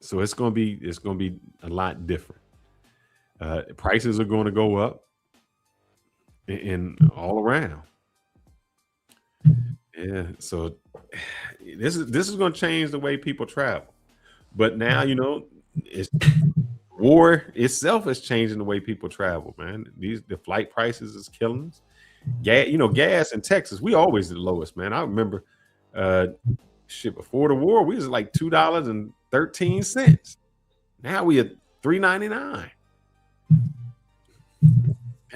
So it's gonna be a lot different. Prices are going to go up and all around. Yeah, so this is going to change the way people travel. But now it's war itself is changing the way people travel, man. The flight prices is killing us. Gas in Texas, we always the lowest, man. I remember before the war, we was like $2.13. Now we at $3.99.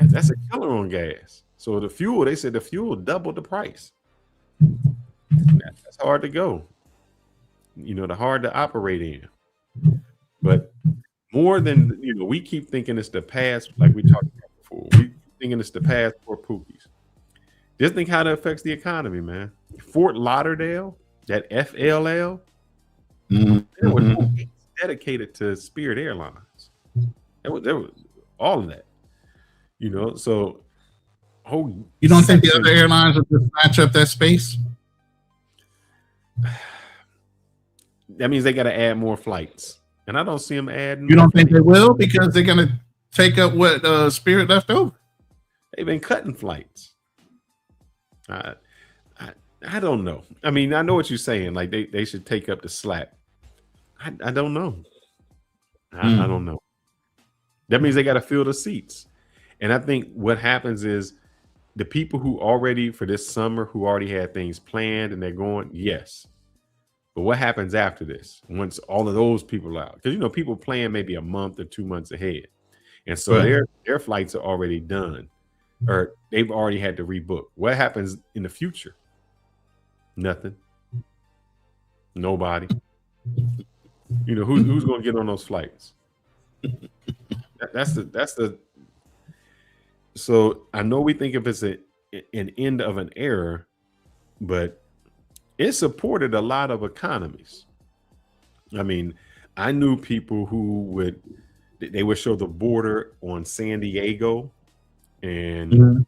That's a killer on gas. So the fuel, they said the fuel doubled the price. That's hard to go. They're hard to operate in. But more than we keep thinking it's the past, like we talked about before. We keep thinking it's the past for pookies. Just think how that affects the economy, man. Fort Lauderdale, that FLL, there were no gates dedicated to Spirit Airlines. There was all of that. So you don't think the other airlines will just match up that space? That means they got to add more flights, and I don't see them adding. You don't think they will, because they're going to take up what Spirit left over? They've been cutting flights. I don't know. I mean, I know what you're saying. Like they should take up the slack. I don't know. I don't know. That means they got to fill the seats. And I think what happens is the people who already for this summer who already had things planned and they're going, yes. But what happens after this once all of those people are out? Because people plan maybe a month or 2 months ahead, and so their flights are already done, or they've already had to rebook. What happens in the future? Nothing. Nobody. Who's going to get on those flights? That's the. So I know we think if it's an end of an era, but it supported a lot of economies. I mean, I knew people who would show the border on San Diego and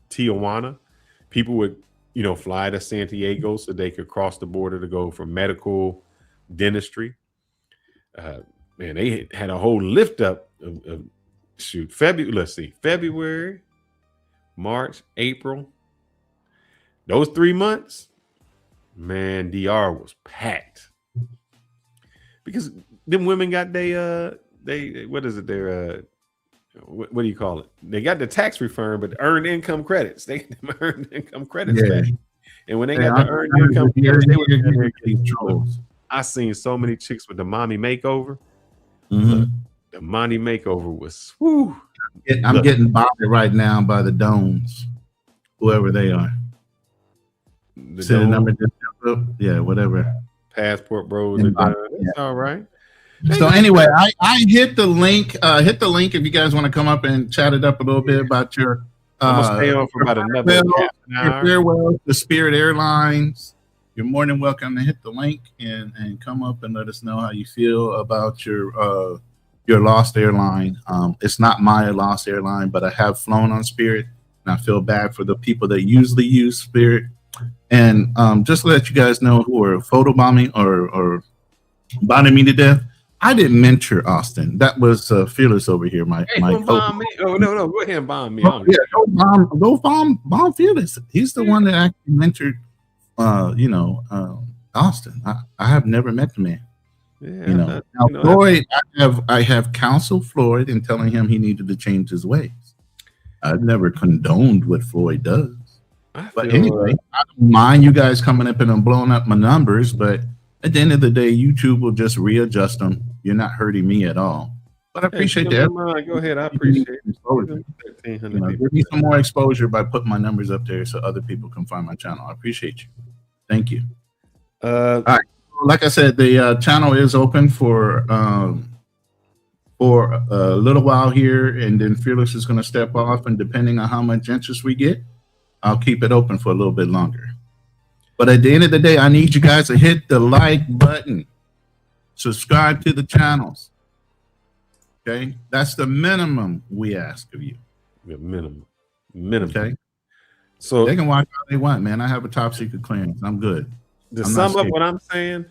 Tijuana. People would, fly to San Diego so they could cross the border to go for medical, dentistry. Man, they had a whole lift up of February, March, April. Those 3 months, man, DR was packed because them women got what do you call it? They got the tax refund, but earned income credits. They get them earned income credits back. And when they got the earned income credits, they were getting trolls. I seen so many chicks with the mommy makeover. Look, the mommy makeover was whoo. I'm getting bothered right now by the Domes, whoever they are. The number, whatever. Passport bros are done. It's all right. So anyway, I hit the link. Hit the link if you guys want to come up and chat it up a little bit about your. I'm gonna stay on for about another half an hour. Farewell to Spirit Airlines. You're more than welcome to hit the link and come up and let us know how you feel about your lost airline. It's not my lost airline, but I have flown on Spirit, and I feel bad for the people that usually use Spirit. And just to let you guys know who are photobombing or bombing me to death, I didn't mentor Austin. That was Fearless over here. My don't bomb me. Oh no, go ahead and bomb me. Oh, yeah, go bomb Fearless. He's the one that actually mentored Austin. I have never met the man. Yeah, Floyd, I have counseled Floyd in telling him he needed to change his ways. I've never condoned what Floyd does. But anyway, I don't mind you guys coming up and blowing up my numbers, but at the end of the day, YouTube will just readjust them. You're not hurting me at all. But I appreciate that. Go ahead. I appreciate it. Give me some more exposure by putting my numbers up there so other people can find my channel. I appreciate you. Thank you. All right. Like I said, the channel is open for a little while here, and then Fearless is going to step off, and depending on how much interest we get, I'll keep it open for a little bit longer. But at the end of the day, I need you guys to hit the like button, subscribe to the channels. Okay, that's the minimum we ask of you. The minimum. Okay, so they can watch all they want, man. I have a top secret clearance. I'm good. To sum up what I'm saying,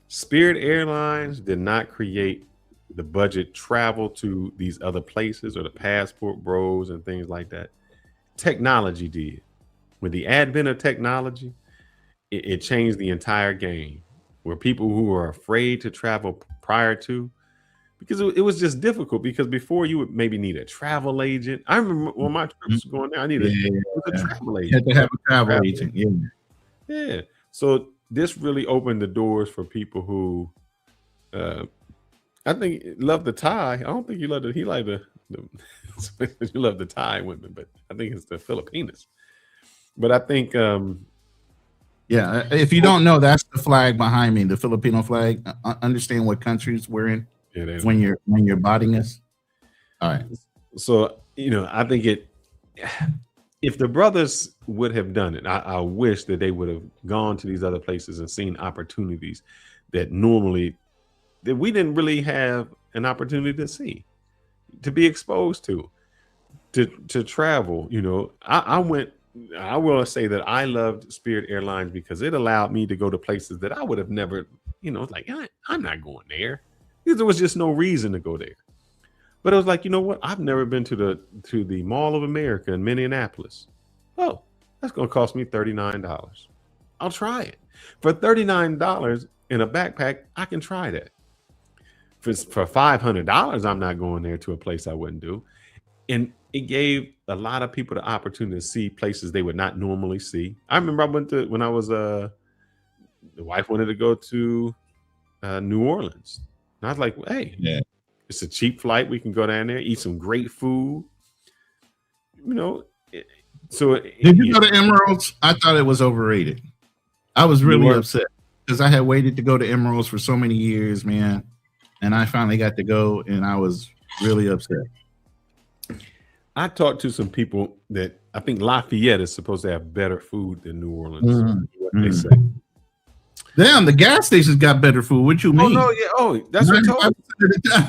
Spirit Airlines did not create the budget travel to these other places or the passport bros and things like that. Technology did. With the advent of technology, it changed the entire game. Where people who were afraid to travel prior to, because it was just difficult, because before you would maybe need a travel agent. I remember when my trips were going there, I needed a travel agent. You had to have a travel agent. Yeah. So this really opened the doors for people who I think love the Thai. I don't think he liked the you love the Thai women, but I think it's the Filipinas. But I think if you don't know, that's the flag behind me, the Filipino flag. Understand what countries we're in when you're botting us. All right. So I think if the brothers would have done it, I wish that they would have gone to these other places and seen opportunities that normally that we didn't really have an opportunity to see, to be exposed to travel. I will say that I loved Spirit Airlines because it allowed me to go to places that I would have never, like, I'm not going there, because there was just no reason to go there. But it was like, you know what? I've never been to the Mall of America in Minneapolis. Oh, that's going to cost me $39. I'll try it. For $39 in a backpack, I can try that. For $500, I'm not going there to a place I wouldn't do. And it gave a lot of people the opportunity to see places they would not normally see. I remember when I was the wife wanted to go to New Orleans. And I was like, hey, it's a cheap flight. We can go down there, eat some great food. So did you go to Emeralds? I thought it was overrated. I was really upset because I had waited to go to Emeralds for so many years, man. And I finally got to go, and I was really upset. I talked to some people that I think Lafayette is supposed to have better food than New Orleans. What they say. Damn, the gas stations got better food. What you mean? That's what I told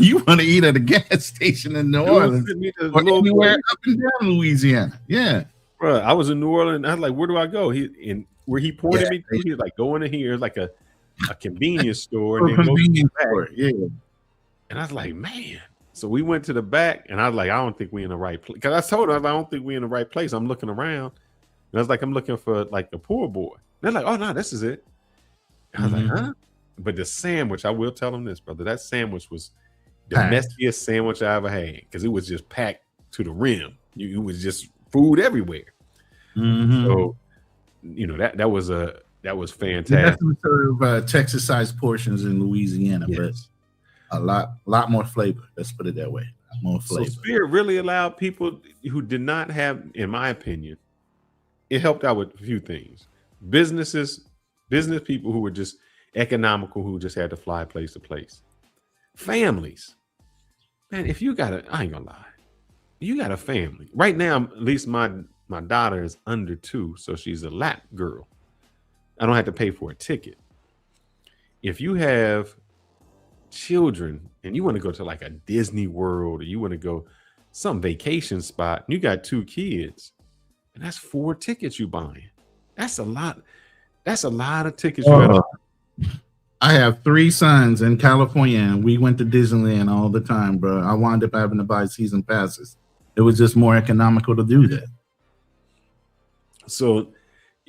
you want to eat at a gas station in New Orleans or anywhere up and down Louisiana. Yeah, bro. I was in New Orleans. I was like, where do I go? Where he pointed me to, he was like, go in here. It's like a convenience store. And convenience store. Yeah. And I was like, man. So we went to the back, and I was like, I don't think we're in the right place. Because I told her, I don't think we're in the right place. I'm looking around. And I was like, I'm looking for like a poor boy. They're like, oh, no, this is it. I was like, huh? But the sandwich, I will tell them this, brother. That sandwich was the messiest sandwich I ever had, because it was just packed to the rim. It was just food everywhere. So, that was fantastic. We serve Texas-sized portions in Louisiana, but a lot more flavor. Let's put it that way. More flavor. So Spirit really allowed people who did not have, in my opinion, it helped out with a few things. Business people who were just economical, who just had to fly place to place. Families, man. If you got I ain't gonna lie, you got a family right now. At least my daughter is under 2, so she's a lap girl. I don't have to pay for a ticket. If you have children and you want to go to like a Disney World, or you want to go some vacation spot, and you got 2 kids, and that's 4 tickets you buying. That's a lot. That's a lot of tickets. I have 3 sons in California, and we went to Disneyland all the time, bro. I wound up having to buy season passes. It was just more economical to do that. So,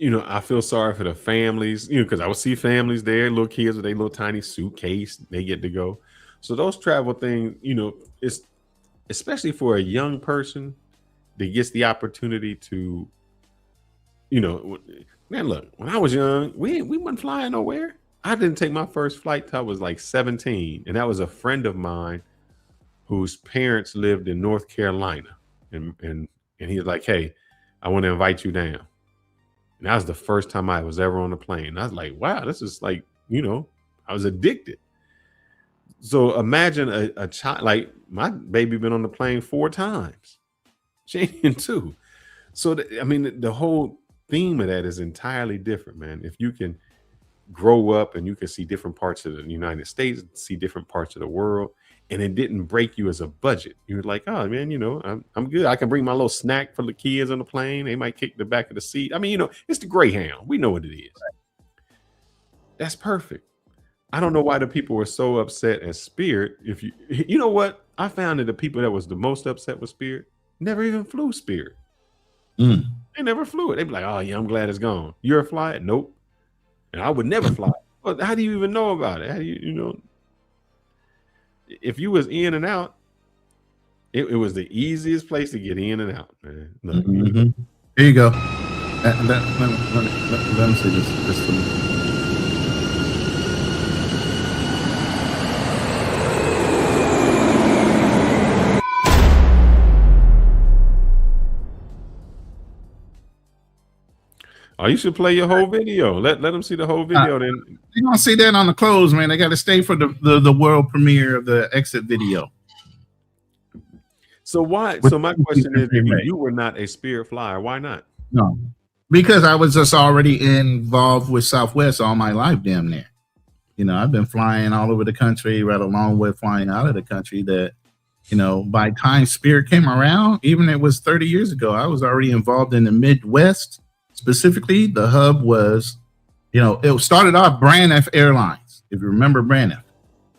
I feel sorry for the families, because I would see families there, little kids with their little tiny suitcase, they get to go. So those travel things, it's especially for a young person that gets the opportunity to, man, look, when I was young, we weren't flying nowhere. I didn't take my first flight till I was like 17. And that was a friend of mine whose parents lived in North Carolina. And he was like, hey, I want to invite you down. And that was the first time I was ever on a plane. And I was like, wow, this is like, I was addicted. So imagine a child, like my baby been on the plane 4 times. She ain't in 2. So, the whole theme of that is entirely different, man. If you can grow up and you can see different parts of the United States, see different parts of the world, and it didn't break you as a budget. You're like, oh man, I'm good. I can bring my little snack for the kids on the plane. They might kick the back of the seat. It's the Greyhound. We know what it is. That's perfect. I don't know why the people were so upset at Spirit. If you know what? I found that the people that was the most upset with Spirit never even flew Spirit. They never flew it. They'd be like, oh yeah, I'm glad it's gone. You're a fly it? Nope. And I would never fly. Well, how do you even know about it? How do you if you was in and out, it was the easiest place to get in and out, man. Look. Here you go. Let me see this. Oh, you should play your whole video. Let them see the whole video. Then you're gonna see that on the close, man. They got to stay for the world premiere of the exit video. So why? So my question is, if you were not a Spirit flyer, why not? No, because I was just already involved with Southwest all my life, damn near. I've been flying all over the country, right along with flying out of the country. That, by the time Spirit came around, even it was 30 years ago, I was already involved in the Midwest. Specifically, the hub was, it started off Braniff Airlines. If you remember Braniff.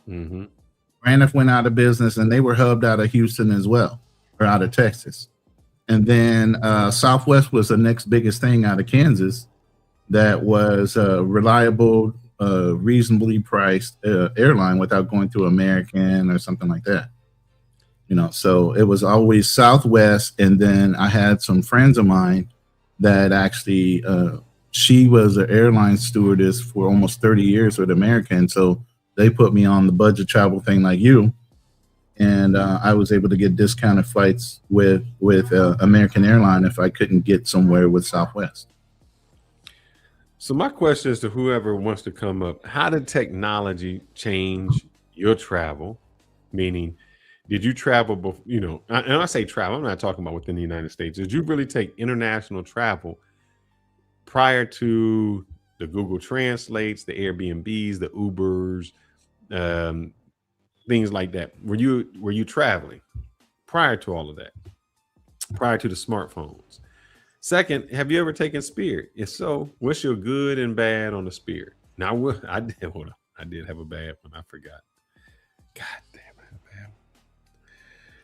Braniff went out of business, and they were hubbed out of Houston as well, or out of Texas. And then Southwest was the next biggest thing out of Kansas that was a reliable, reasonably priced airline without going through American or something like that. So it was always Southwest. And then I had some friends of mine that actually, she was an airline stewardess for almost 30 years with American. So they put me on the budget travel thing like you. And I was able to get discounted flights with American Airline if I couldn't get somewhere with Southwest. So my question is to whoever wants to come up, how did technology change your travel? Meaning, did you travel before, and I say travel, I'm not talking about within the United States. Did you really take international travel prior to the Google Translates, the Airbnbs, the Ubers, things like that? Were you traveling prior to all of that, prior to the smartphones? Second, have you ever taken Spirit? If so, what's your good and bad on the Spirit? Now, I did have a bad one. I forgot. God damn.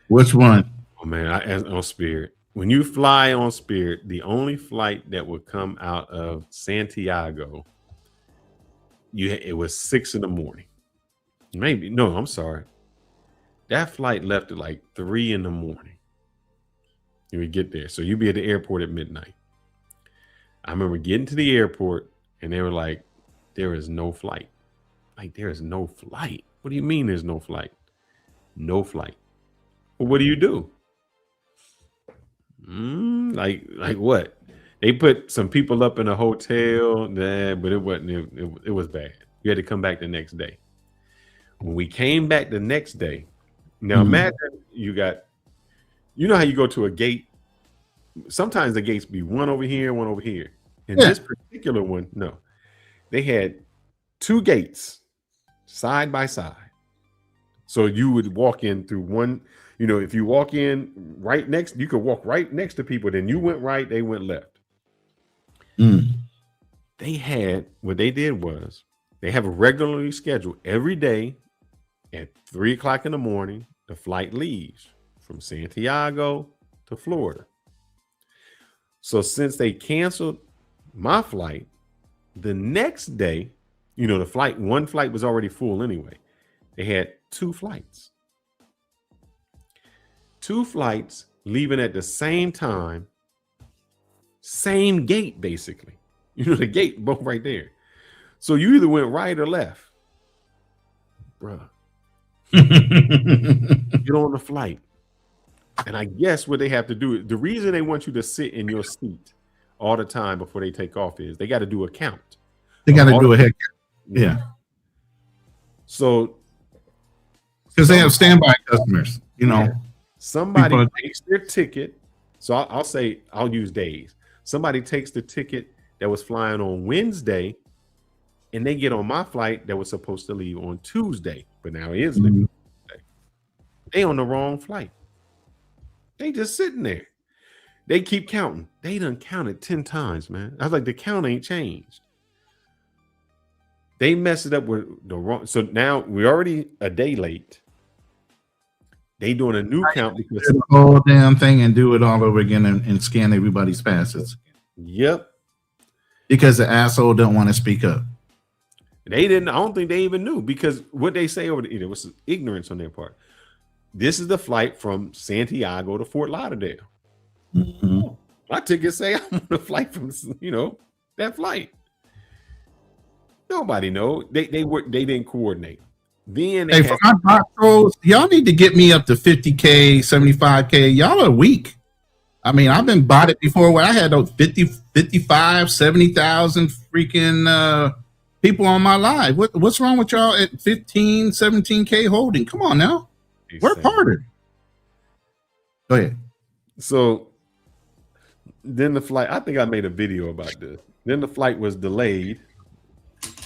Which one? Oh man, on Spirit. When you fly on Spirit, the only flight that would come out of Santiago, it was 6 a.m. Maybe no, I'm sorry. That flight left at like 3 a.m. You would get there, so you'd be at the airport at midnight. I remember getting to the airport, and they were like, "There is no flight." Like, there is no flight. What do you mean there's no flight? No flight. Well, what do you do? Like what? They put some people up in a hotel, but it wasn't. It was bad. You had to come back the next day. When we came back the next day, now imagine you know how you go to a gate. Sometimes the gates be one over here, one over here. In this particular one, no, they had 2 gates side by side. So you would walk in through one, you know, if you walk in right next, you could walk right next to people. Then you went right, they went left. They had, what they did was, they have a regularly scheduled every day at 3 o'clock in the morning. The flight leaves from Santiago to Florida. So since they canceled my flight, the next day, you know, one flight was already full anyway. They had 2 flights. 2 flights leaving at the same time, same gate, basically. You know, the gate both right there. So you either went right or left. Bruh. Get on the flight. And I guess what they have to do, the reason they want you to sit in your seat all the time before they take off is they got to do a count. They got to do a head count. Yeah. So, because they have standby customers, you know. Somebody takes their ticket. So I'll use days. Somebody takes the ticket that was flying on Wednesday, and they get on my flight that was supposed to leave on Tuesday, but now it is leaving Tuesday. They on the wrong flight. They just sitting there. They keep counting. They done counted 10 times, man. I was like, the count ain't changed. They messed it up with the wrong. So now we're already a day late. They doing a new count because the whole damn thing and do it all over again and scan everybody's passes. Yep. Because the asshole don't want to speak up. They didn't. I don't think they even knew, because what they say over there was ignorance on their part. This is the flight from Santiago to Fort Lauderdale. My ticket say I'm on a flight from, you know, that flight. Nobody know. They didn't coordinate. Then hey, for my bot trolls, y'all need to get me up to 50K, 75K. Y'all are weak. I mean, I've been botted before where I had those 50, 55, 70,000 freaking people on my live. What's wrong with y'all at 15, 17K holding? Come on now. Work harder. Go ahead. So then the flight, I think I made a video about this. Then the flight was delayed.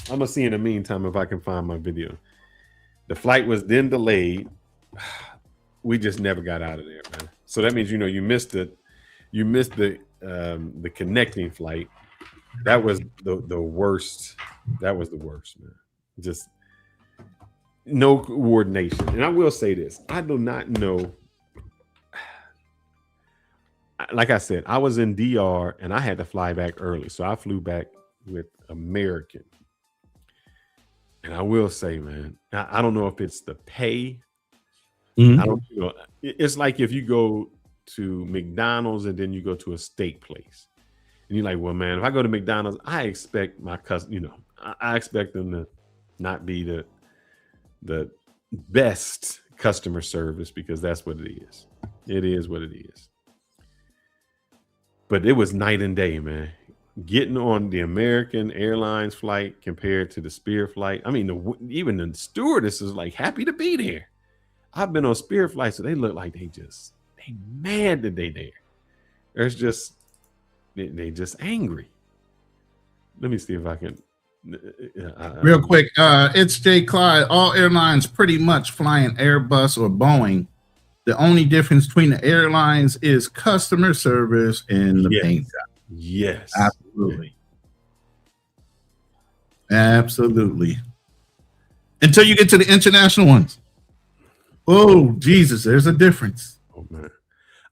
I'm going to see in the meantime if I can find my video. The flight was then delayed. We just never got out of there, man. So that means, you know, you missed the connecting flight. That was the worst. That was the worst, man. Just no coordination. And I will say this. I do not know. Like I said, I was in DR and I had to fly back early. So I flew back with American. And I will say, man, I don't know if it's the pay. I don't, you know, it's like if you go to McDonald's and then you go to a steak place. And you're like, well, man, if I go to McDonald's, I expect my customer, you know, I expect them to not be the best customer service, because that's what it is. It is what it is. But it was night and day, man. Getting on the American Airlines flight compared to the Spirit flight. I mean, even the stewardess is like happy to be there. I've been on Spirit flights, so they look like they mad that they there. There's just, they just angry. Let me see if I can. Real quick, it's Jay Clyde. All airlines pretty much flying Airbus or Boeing. The only difference between the airlines is customer service and the paint job. Yes, absolutely. Absolutely. Until you get to the international ones. Oh, Jesus, there's a difference. Oh, man.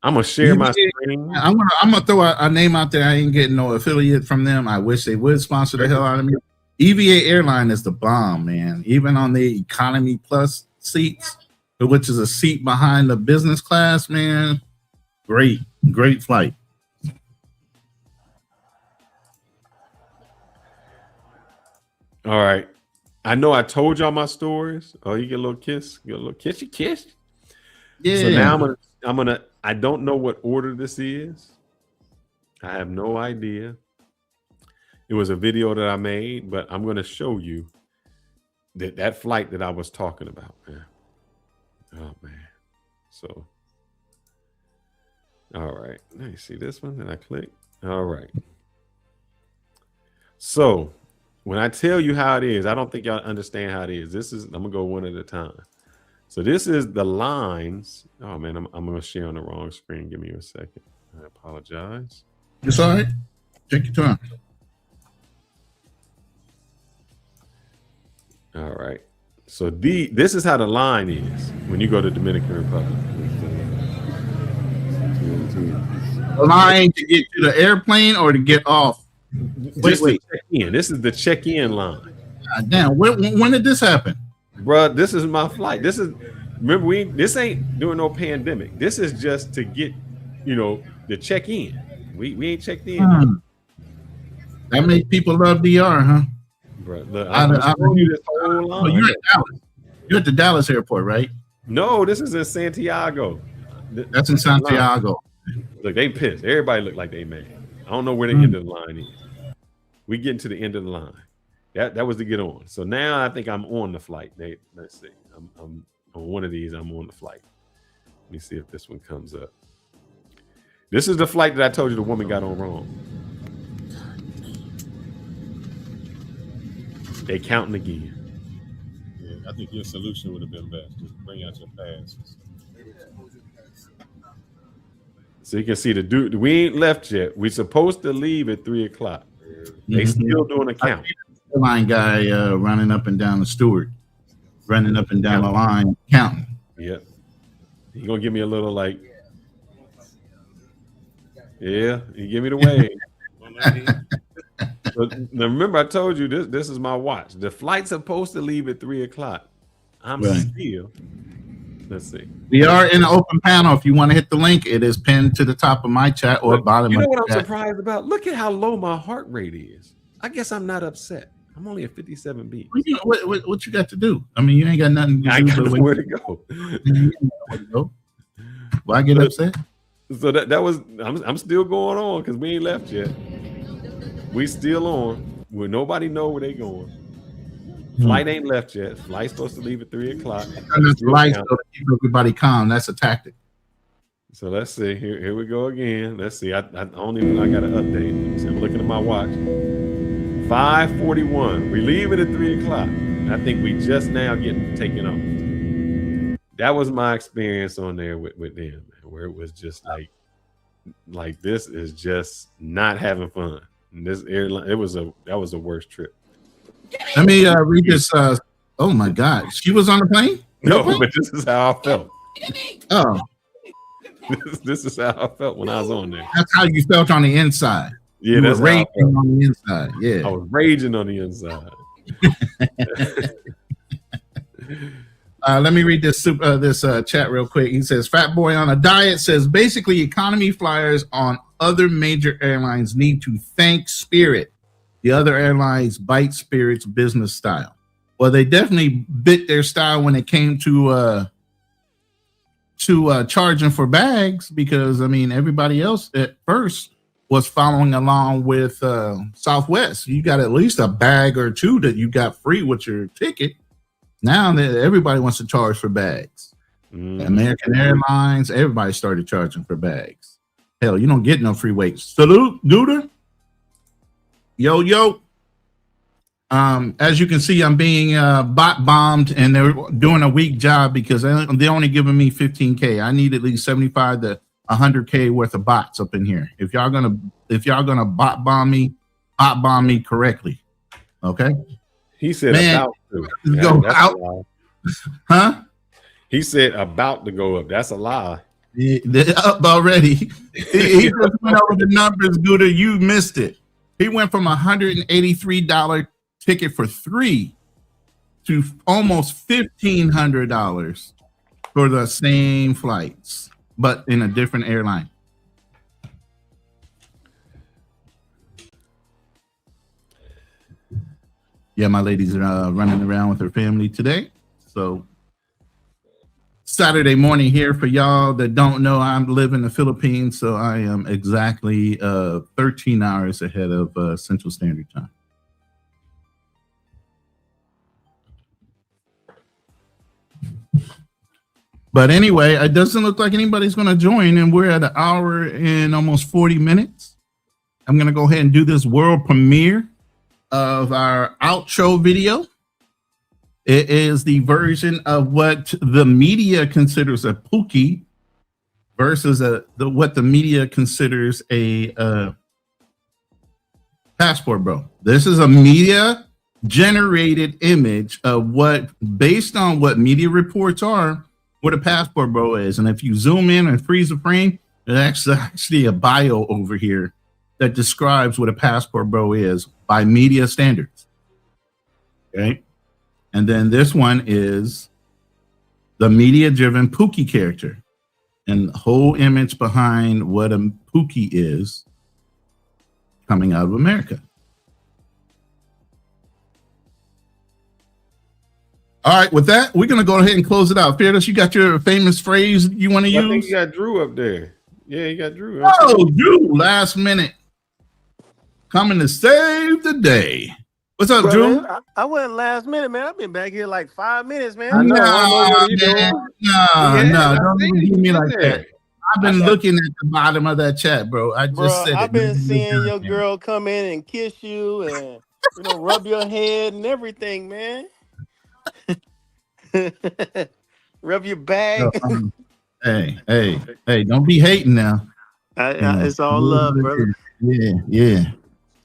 I'm going to share my screen. I'm gonna throw a name out there. I ain't getting no affiliate from them. I wish they would sponsor the hell out of me. EVA Airline is the bomb, man. Even on the economy plus seats, which is a seat behind the business class, man. Great flight. All right. I know I told y'all my stories. Oh, you get a little kiss. You get a little kissy kiss. Yeah. So now I'm gonna I don't know what order this is. I have no idea. It was a video that I made, but I'm gonna show you that flight that I was talking about, man. Oh man. So all right. Let me see this one that I clicked. All right. So when I tell you how it is, I don't think y'all understand how it is. I'm gonna go one at a time. So this is the lines. Oh man, I'm gonna share on the wrong screen. Give me a second. I apologize. It's all right. Take your time. All right. So this is how the line is when you go to Dominican Republic. The line to get to the airplane or to get off? Wait. Check in. This is the check-in line. God damn. When did this happen? Bruh, this is my flight. Remember, this ain't doing no pandemic. This is just to get, the check-in. We ain't checked in. That makes people love DR, huh? Bruh, look, I'm showing you this whole line. You're at Dallas. You're at the Dallas airport, right? No, this is in Santiago. That's in Santiago. Look, they pissed. Everybody look like they mad. I don't know where the end of the line is. We getting to the end of the line. That was to get on. So now I think I'm on the flight. Let's see. I'm on one of these. I'm on the flight. Let me see if this one comes up. This is the flight that I told you the woman got on wrong. They counting again. Yeah, I think your solution would have been best. Just bring out your passes. So you can see the dude. We ain't left yet. We're supposed to leave at 3:00. They still doing a count. The line guy running up and down the steward, running up and down the line, counting. Yep. He gonna give me a little like, yeah. He give me the wave. Now remember, I told you this is my watch. The flight's supposed to leave at 3:00. I'm still. Let's see. We are in an open panel. If you want to hit the link, it is pinned to the top of my chat or bottom. You know of what the I'm chat. surprised about? Look at how low my heart rate is. I guess I'm not upset. I'm only at 57 beats. What you got to do? I mean, you ain't got nothing to do. I got nowhere to go. Why get upset? So that was I'm still going on because we ain't left yet. We still on. Where nobody know where they going. Flight ain't left yet. Flight's supposed to leave at 3:00. And it's lights to keep everybody calm. That's a tactic. So let's see. Here we go again. Let's see. I don't even. I got to update. I'm looking at my watch. 5:41. We leave it at 3:00. I think we just now getting taken off. That was my experience on there with them, man, where it was just like this is just not having fun. And this airline, that was a worst trip. Let me read this. Oh my God, she was on the plane? No, but this is how I felt. Oh, this is how I felt when I was on there. That's how you felt on the inside. Yeah, you that's were raging on the inside. Yeah, I was raging on the inside. Let me read this chat real quick. He says, "Fat boy on a diet says basically economy flyers on other major airlines need to thank Spirit. The other airlines bite Spirit's business style." Well, they definitely bit their style when it came to charging for bags, because I mean everybody else at first was following along with Southwest. You got at least a bag or two that you got free with your ticket. Now that everybody wants to charge for bags. American Airlines, everybody started charging for bags. Hell, you don't get no free weights. Salute, Gooder. Yo. As you can see, I'm being bot bombed, and they're doing a weak job because they only giving me 15K. I need at least 75 to 100K worth of bots up in here. If y'all gonna bot bomb me correctly, okay? He said about to go out, huh? He said about to go up. That's a lie. They're up already. He just went over the numbers, Gooder. You missed it. He went from $183 ticket for 3 to almost $1,500 for the same flights, but in a different airline. Yeah, my lady's running around with her family today. So Saturday morning here for y'all that don't know, I live in the Philippines, so I am exactly 13 hours ahead of Central Standard Time. But anyway, it doesn't look like anybody's going to join, and we're at an hour and almost 40 minutes. I'm going to go ahead and do this world premiere of our outro video. It is the version of what the media considers a pookie versus what the media considers a passport bro. This is a media generated image of what, based on what media reports are, what a passport bro is. And if you zoom in and freeze the frame, there's actually a bio over here that describes what a passport bro is by media standards. Okay. And then this one is the media driven pookie character, and the whole image behind what a pookie is coming out of America. All right, with that, we're going to go ahead and close it out. Fearless, you got your famous phrase you want to use? I think you got Drew up there. Yeah, you got Drew. Oh, Drew, last minute. Coming to save the day. What's up, Drew? I went last minute, man. I've been back here like 5 minutes, man. No, don't even give me like that. I've been looking at the bottom of that chat, bro. I just said I've been seeing your girl come in and kiss you and rub your head and everything, man. Rub your bag. Hey, don't be hating now. It's all love, brother. Yeah.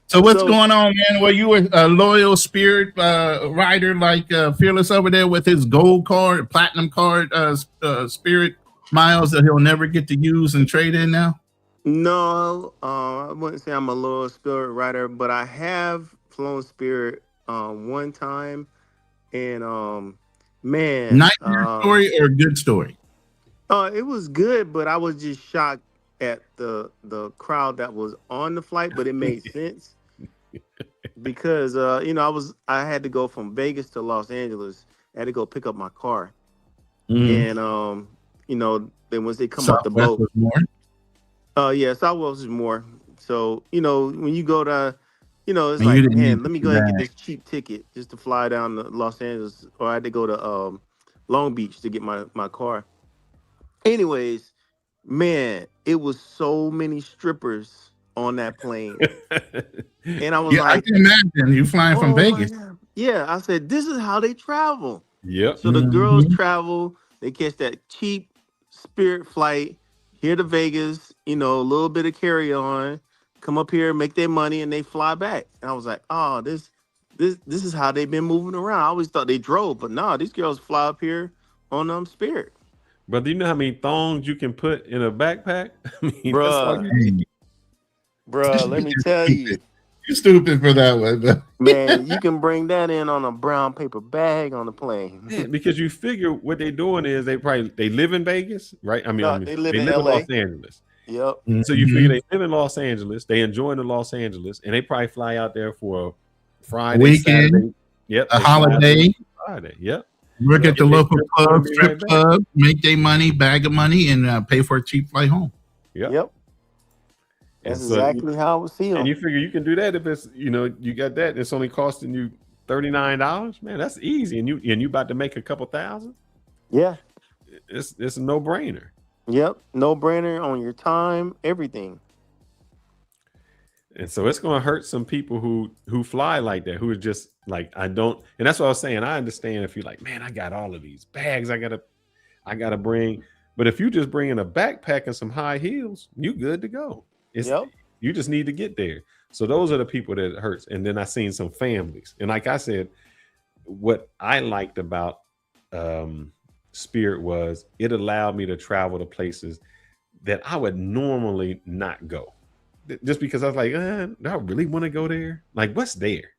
So what's going on, man? Well, you were a loyal Spirit rider like Fearless over there with his gold card, platinum card, Spirit miles that he'll never get to use and trade in now? No, I wouldn't say I'm a loyal Spirit rider, but I have flown Spirit one time. And man, nightmare story or good story? It was good, but I was just shocked at the crowd that was on the flight, but it made sense because I had to go from Vegas to Los Angeles. I had to go pick up my car, and then once they come off the boat, Southwest is more. So when you go to it's like, man, let me go ahead and get this cheap ticket just to fly down to Los Angeles, or I had to go to Long Beach to get my car. Anyways, man, it was so many strippers on that plane. And I was like, I can imagine you flying from Vegas. Yeah, I said, this is how they travel. Yep. So the girls travel, they catch that cheap Spirit flight here to Vegas, a little bit of carry-on, come up here, make their money, and they fly back. And I was like, oh, this is how they've been moving around. I always thought they drove, but no, these girls fly up here on Spirit. But do you know how many thongs you can put in a backpack? I mean, Bruh, let me tell you. You're stupid for that one. Man, you can bring that in on a brown paper bag on the plane. Yeah, because you figure what they're doing is they live in Vegas, right? I mean, they live in Los Angeles. Yep. So you figure they live in Los Angeles, they enjoy the Los Angeles, and they probably fly out there for a Friday, weekend, Saturday, a holiday. Friday, yep. Work at the local club, strip club, make their money, bag of money, and pay for a cheap flight home. Yep. That's exactly how I was feeling. And you figure you can do that if it's you got that. It's only costing you $39. Man, that's easy. And you about to make a couple thousand. Yeah, it's a no brainer. Yep, no brainer on your time, everything. And so it's going to hurt some people who fly like that, who are just like, I don't. And that's what I was saying. I understand if you're like, man, I got all of these bags I gotta bring. But if you just bring in a backpack and some high heels, you good to go. You just need to get there. So those are the people that it hurts. And then I seen some families. And like I said, what I liked about Spirit was it allowed me to travel to places that I would normally not go. Just because I was like, do I really want to go there? Like, what's there?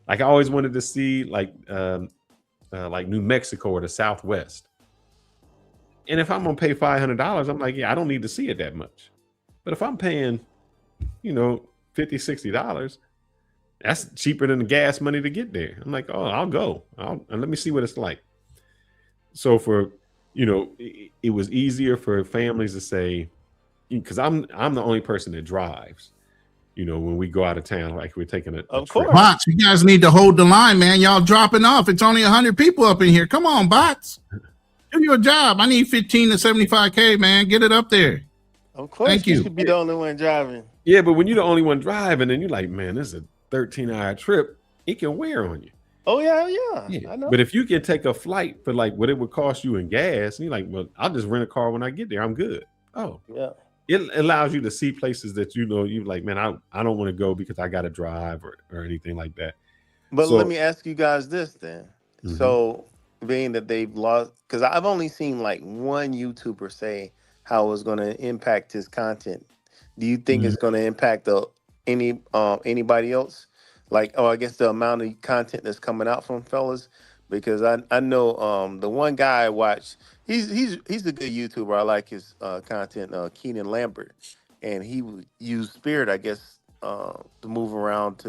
Like, I always wanted to see like New Mexico or the Southwest. And if I'm gonna pay $500, I'm like, yeah, I don't need to see it that much. But if I'm paying, $50, $60, that's cheaper than the gas money to get there. I'm like, oh, I'll go. And let me see what it's like. So for, it was easier for families to say, because I'm the only person that drives, when we go out of town, like we're taking a trip. Bots, you guys need to hold the line, man. Y'all dropping off. It's only 100 people up in here. Come on, bots. Give you a job. I need 15 to 75K, man. Get it up there. Of course, Thank you you. should be the only one driving. Yeah, but when you're the only one driving, and you're like, man, this is a 13-hour trip. It can wear on you. Oh yeah. I know. But if you can take a flight for like what it would cost you in gas, and you're like, well, I'll just rent a car when I get there. I'm good. Oh, yeah. It allows you to see places that you like, man, I don't want to go because I got to drive or anything like that. But let me ask you guys this then. Mhm. So, being that they've lost, because I've only seen like one YouTuber say how it's going to impact his content. Do you think it's going to impact anybody else? Like, I guess the amount of content that's coming out from fellas, because I know the one guy I watch, he's a good YouTuber. I like his content, Keenan Lambert, and he would use Spirit, I guess, to move around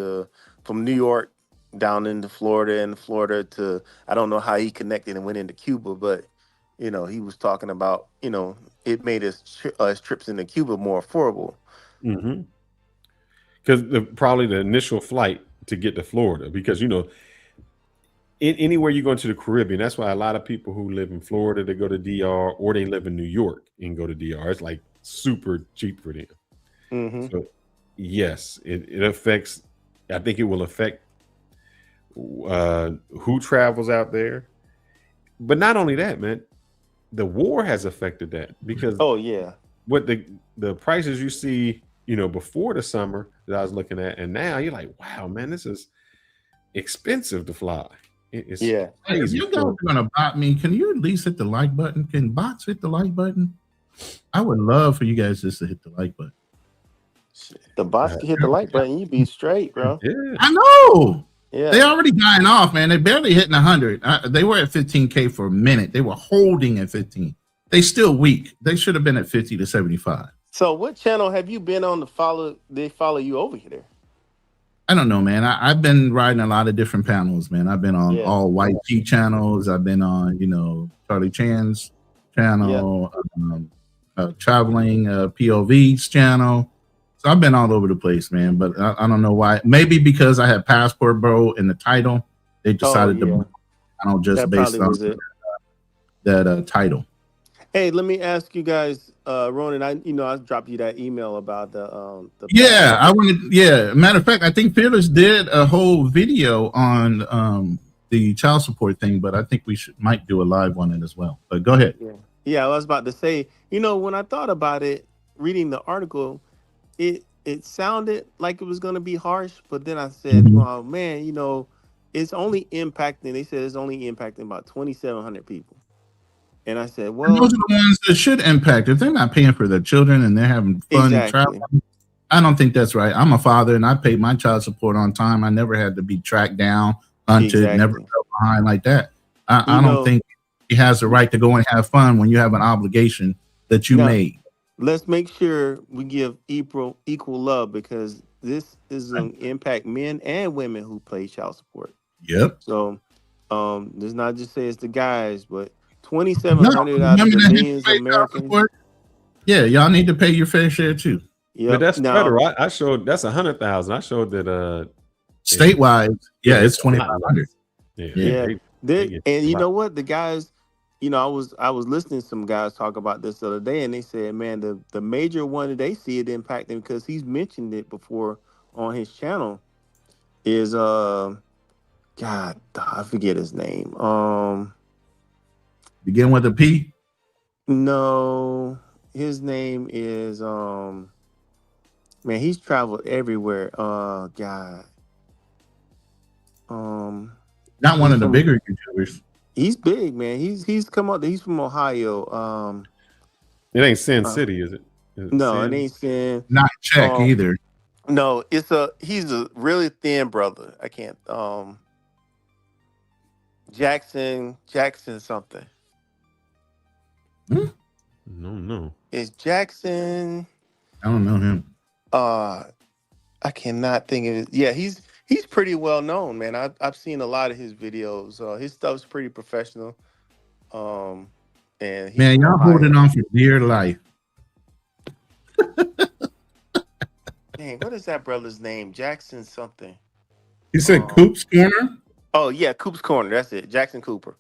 from New York down into Florida, and Florida to, I don't know how he connected and went into Cuba, but he was talking about it made his trips into Cuba more affordable. Mm-hmm. Because probably the initial flight to get to Florida, because anywhere you go into the Caribbean, that's why a lot of people who live in Florida, they go to DR, or they live in New York and go to DR. It's like super cheap for them. Mm-hmm. So yes, it affects. I think it will affect who travels out there. But not only that, man, the war has affected that, because what the prices you see, before the summer that I was looking at, and now you're like, wow, man, this is expensive to fly. It's If crazy. you guys are gonna bot me, can you at least hit the like button? Can bots hit the like button? I would love for you guys just to hit the like button. The bots can hit the like button, you be straight, bro. Yeah. I know. Yeah. They already dying off, man. They barely hitting 100. They were at 15K for a minute. They were holding at 15. They still weak. They should have been at 50 to 75. So what channel have you been on they follow you over here? I don't know, man. I've been riding a lot of different panels, man. I've been on all white G channels. I've been on, Charlie Chan's channel, traveling POV's channel. So I've been all over the place, man. But I don't know why. Maybe because I had Passport Bro in the title, they decided to. I don't just based on that title. Hey, let me ask you guys, Ronin. I dropped you that email about the I wanted. Yeah, matter of fact, I think Fearless did a whole video on the child support thing, but I think we might do a live on it as well. But go ahead. Yeah, I was about to say, when I thought about it, reading the article, it sounded like it was going to be harsh, but then I said, oh man, it's only impacting. They said it's only impacting about 2,700 people. And I said, well, and those are the ones that should impact. If they're not paying for their children and they're having fun traveling, I don't think that's right. I'm a father and I paid my child support on time. I never had to be tracked down, hunted, never fell behind like that. I don't think he has the right to go and have fun when you have an obligation that you made. Let's make sure we give equal love, because this is going to impact men and women who pay child support. Yep. So let's not just say it's the guys, but 2,700 out of the millions of Americans. Yeah, y'all need to pay your fair share too. Yeah, but that's federal. I showed that's 100,000. I showed that statewide. Yeah, it's 2,500. Yeah. And you know what? The guys, I was listening to some guys talk about this the other day, and they said, man, the major one that they see it impacting, because he's mentioned it before on his channel, is God, I forget his name. Begin with a P? No, his name is man, he's traveled everywhere. God. Not one of the bigger YouTubers. He's big, man. He's come up. He's from Ohio. It ain't Sin City, is it? No, it ain't Sin. Not Czech either. No, he's a really thin brother. I can't. Jackson something. No. It's Jackson. I don't know him. I cannot think of it. Yeah, he's pretty well known, man. I've seen a lot of his videos. His stuff's pretty professional. And man, y'all holding on for dear life. Dang, what is that brother's name? Jackson something. You said Coop's Corner? Oh yeah, Coop's Corner. That's it. Jackson Cooper.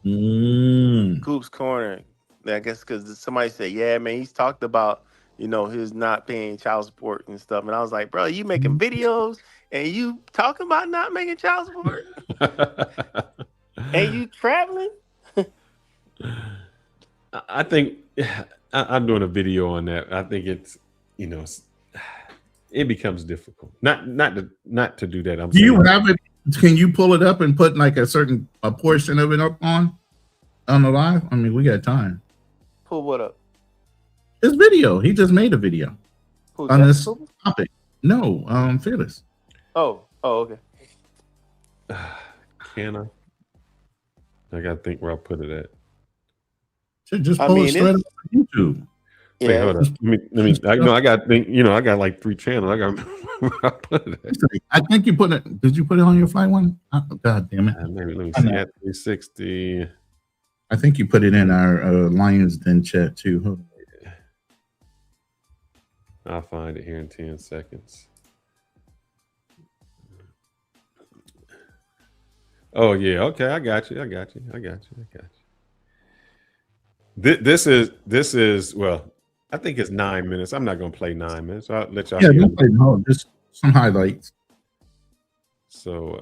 Coop's Corner. I guess because somebody said, yeah, man, he's talked about, his not paying child support and stuff. And I was like, bro, you making videos and you talking about not making child support? And you traveling? I think I'm doing a video on that. I think it's, it becomes difficult. Not to do that. Do you have it? Can you pull it up and put like a portion of it up on the live? I mean, we got time. Pull what up? His video. He just made a video on this topic. No, Fearless. Oh, okay. Can I? I gotta think where I'll put it at. Should just pull it straight up on YouTube. Yeah. Wait, hold on. Let me. I got to think. I got like 3 channels. I got. Where I put it at. I think you put it. Did you put it on your flight one? Oh, God damn it! Maybe let me see. At 360. I think you put it in our Lions Den chat too. Huh? I'll find it here in 10 seconds. Oh yeah, okay, I got you. This is well, I think it's 9 minutes. I'm not gonna play 9 minutes. I'll let y'all. Yeah, don't play no, just some highlights. So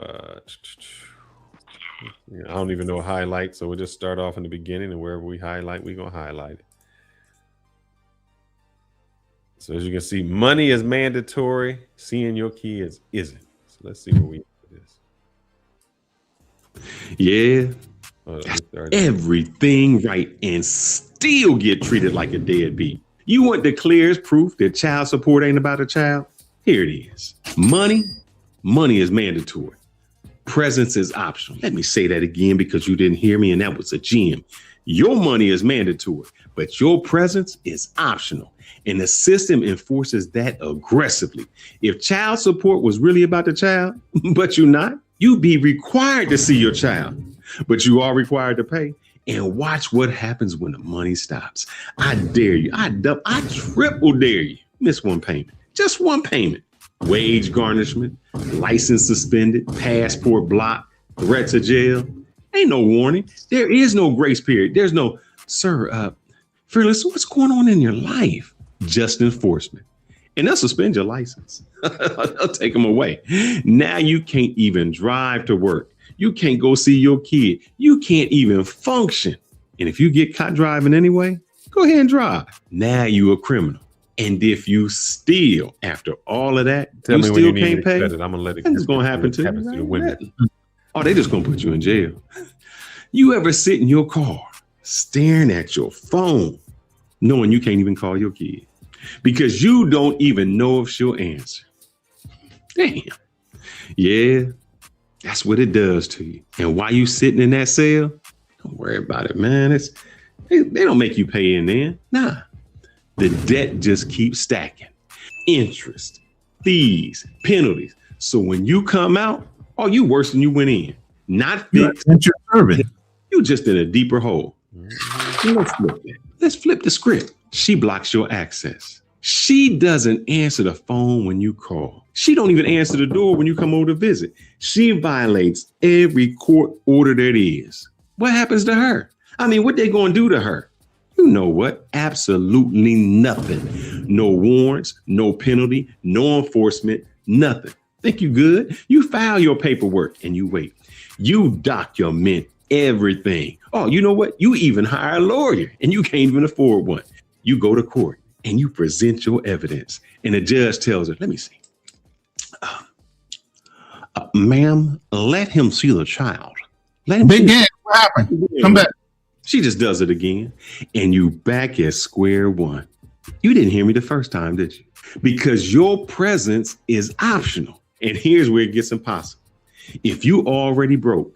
I don't even know a highlight, so we'll just start off in the beginning, and wherever we highlight, we're gonna highlight it. So as you can see, money is mandatory. Seeing your kids isn't. So let's see where we put this. Yeah. Everything right and still get treated like a deadbeat. You want the clearest proof that child support ain't about a child? Here it is. Money is mandatory. Presence is optional. Let me say that again because you didn't hear me and that was a gem. Your money is mandatory, but your presence is optional. And the system enforces that aggressively. If child support was really about the child, but you're not, you'd be required to see your child, but you are required to pay. And watch what happens when the money stops. I dare you. I triple dare you. Miss one payment. Just one payment. Wage garnishment, license suspended, passport blocked, threats of jail. Ain't no warning. There is no grace period. There's no, sir, Fearless, what's going on in your life? Just enforcement. And they'll suspend your license. They'll take them away. Now you can't even drive to work. You can't go see your kid. You can't even function. And if you get caught driving anyway, go ahead and drive. Now you a criminal. And if you steal after all of that, you still can't pay. I'm gonna let it. It's gonna happen to you. Oh, they just gonna put you in jail. You ever sit in your car staring at your phone, knowing you can't even call your kid because you don't even know if she'll answer? Damn. Yeah. That's what it does to you. And while you sitting in that cell, don't worry about it, man. They don't make you pay in there. Nah. The debt just keeps stacking. Interest, fees, penalties. So when you come out, oh, you worse than you went in. Not fixed. You just in a deeper hole. Let's flip the script. She blocks your access. She doesn't answer the phone when you call. She don't even answer the door when you come over to visit. She violates every court order there is. What happens to her? I mean, what they gonna do to her? You know what? Absolutely nothing. No warrants, no penalty, no enforcement, nothing. Think you good? You file your paperwork and you wait. You document everything. Oh, you know what? You even hire a lawyer and you can't even afford one. You go to court and you present your evidence and the judge tells her, let me see. Ma'am, let him see the child. Let him Big game. What happened? Come back. She just does it again. And you back at square one. You didn't hear me the first time, did you? Because your presence is optional. And here's where it gets impossible. If you already broke,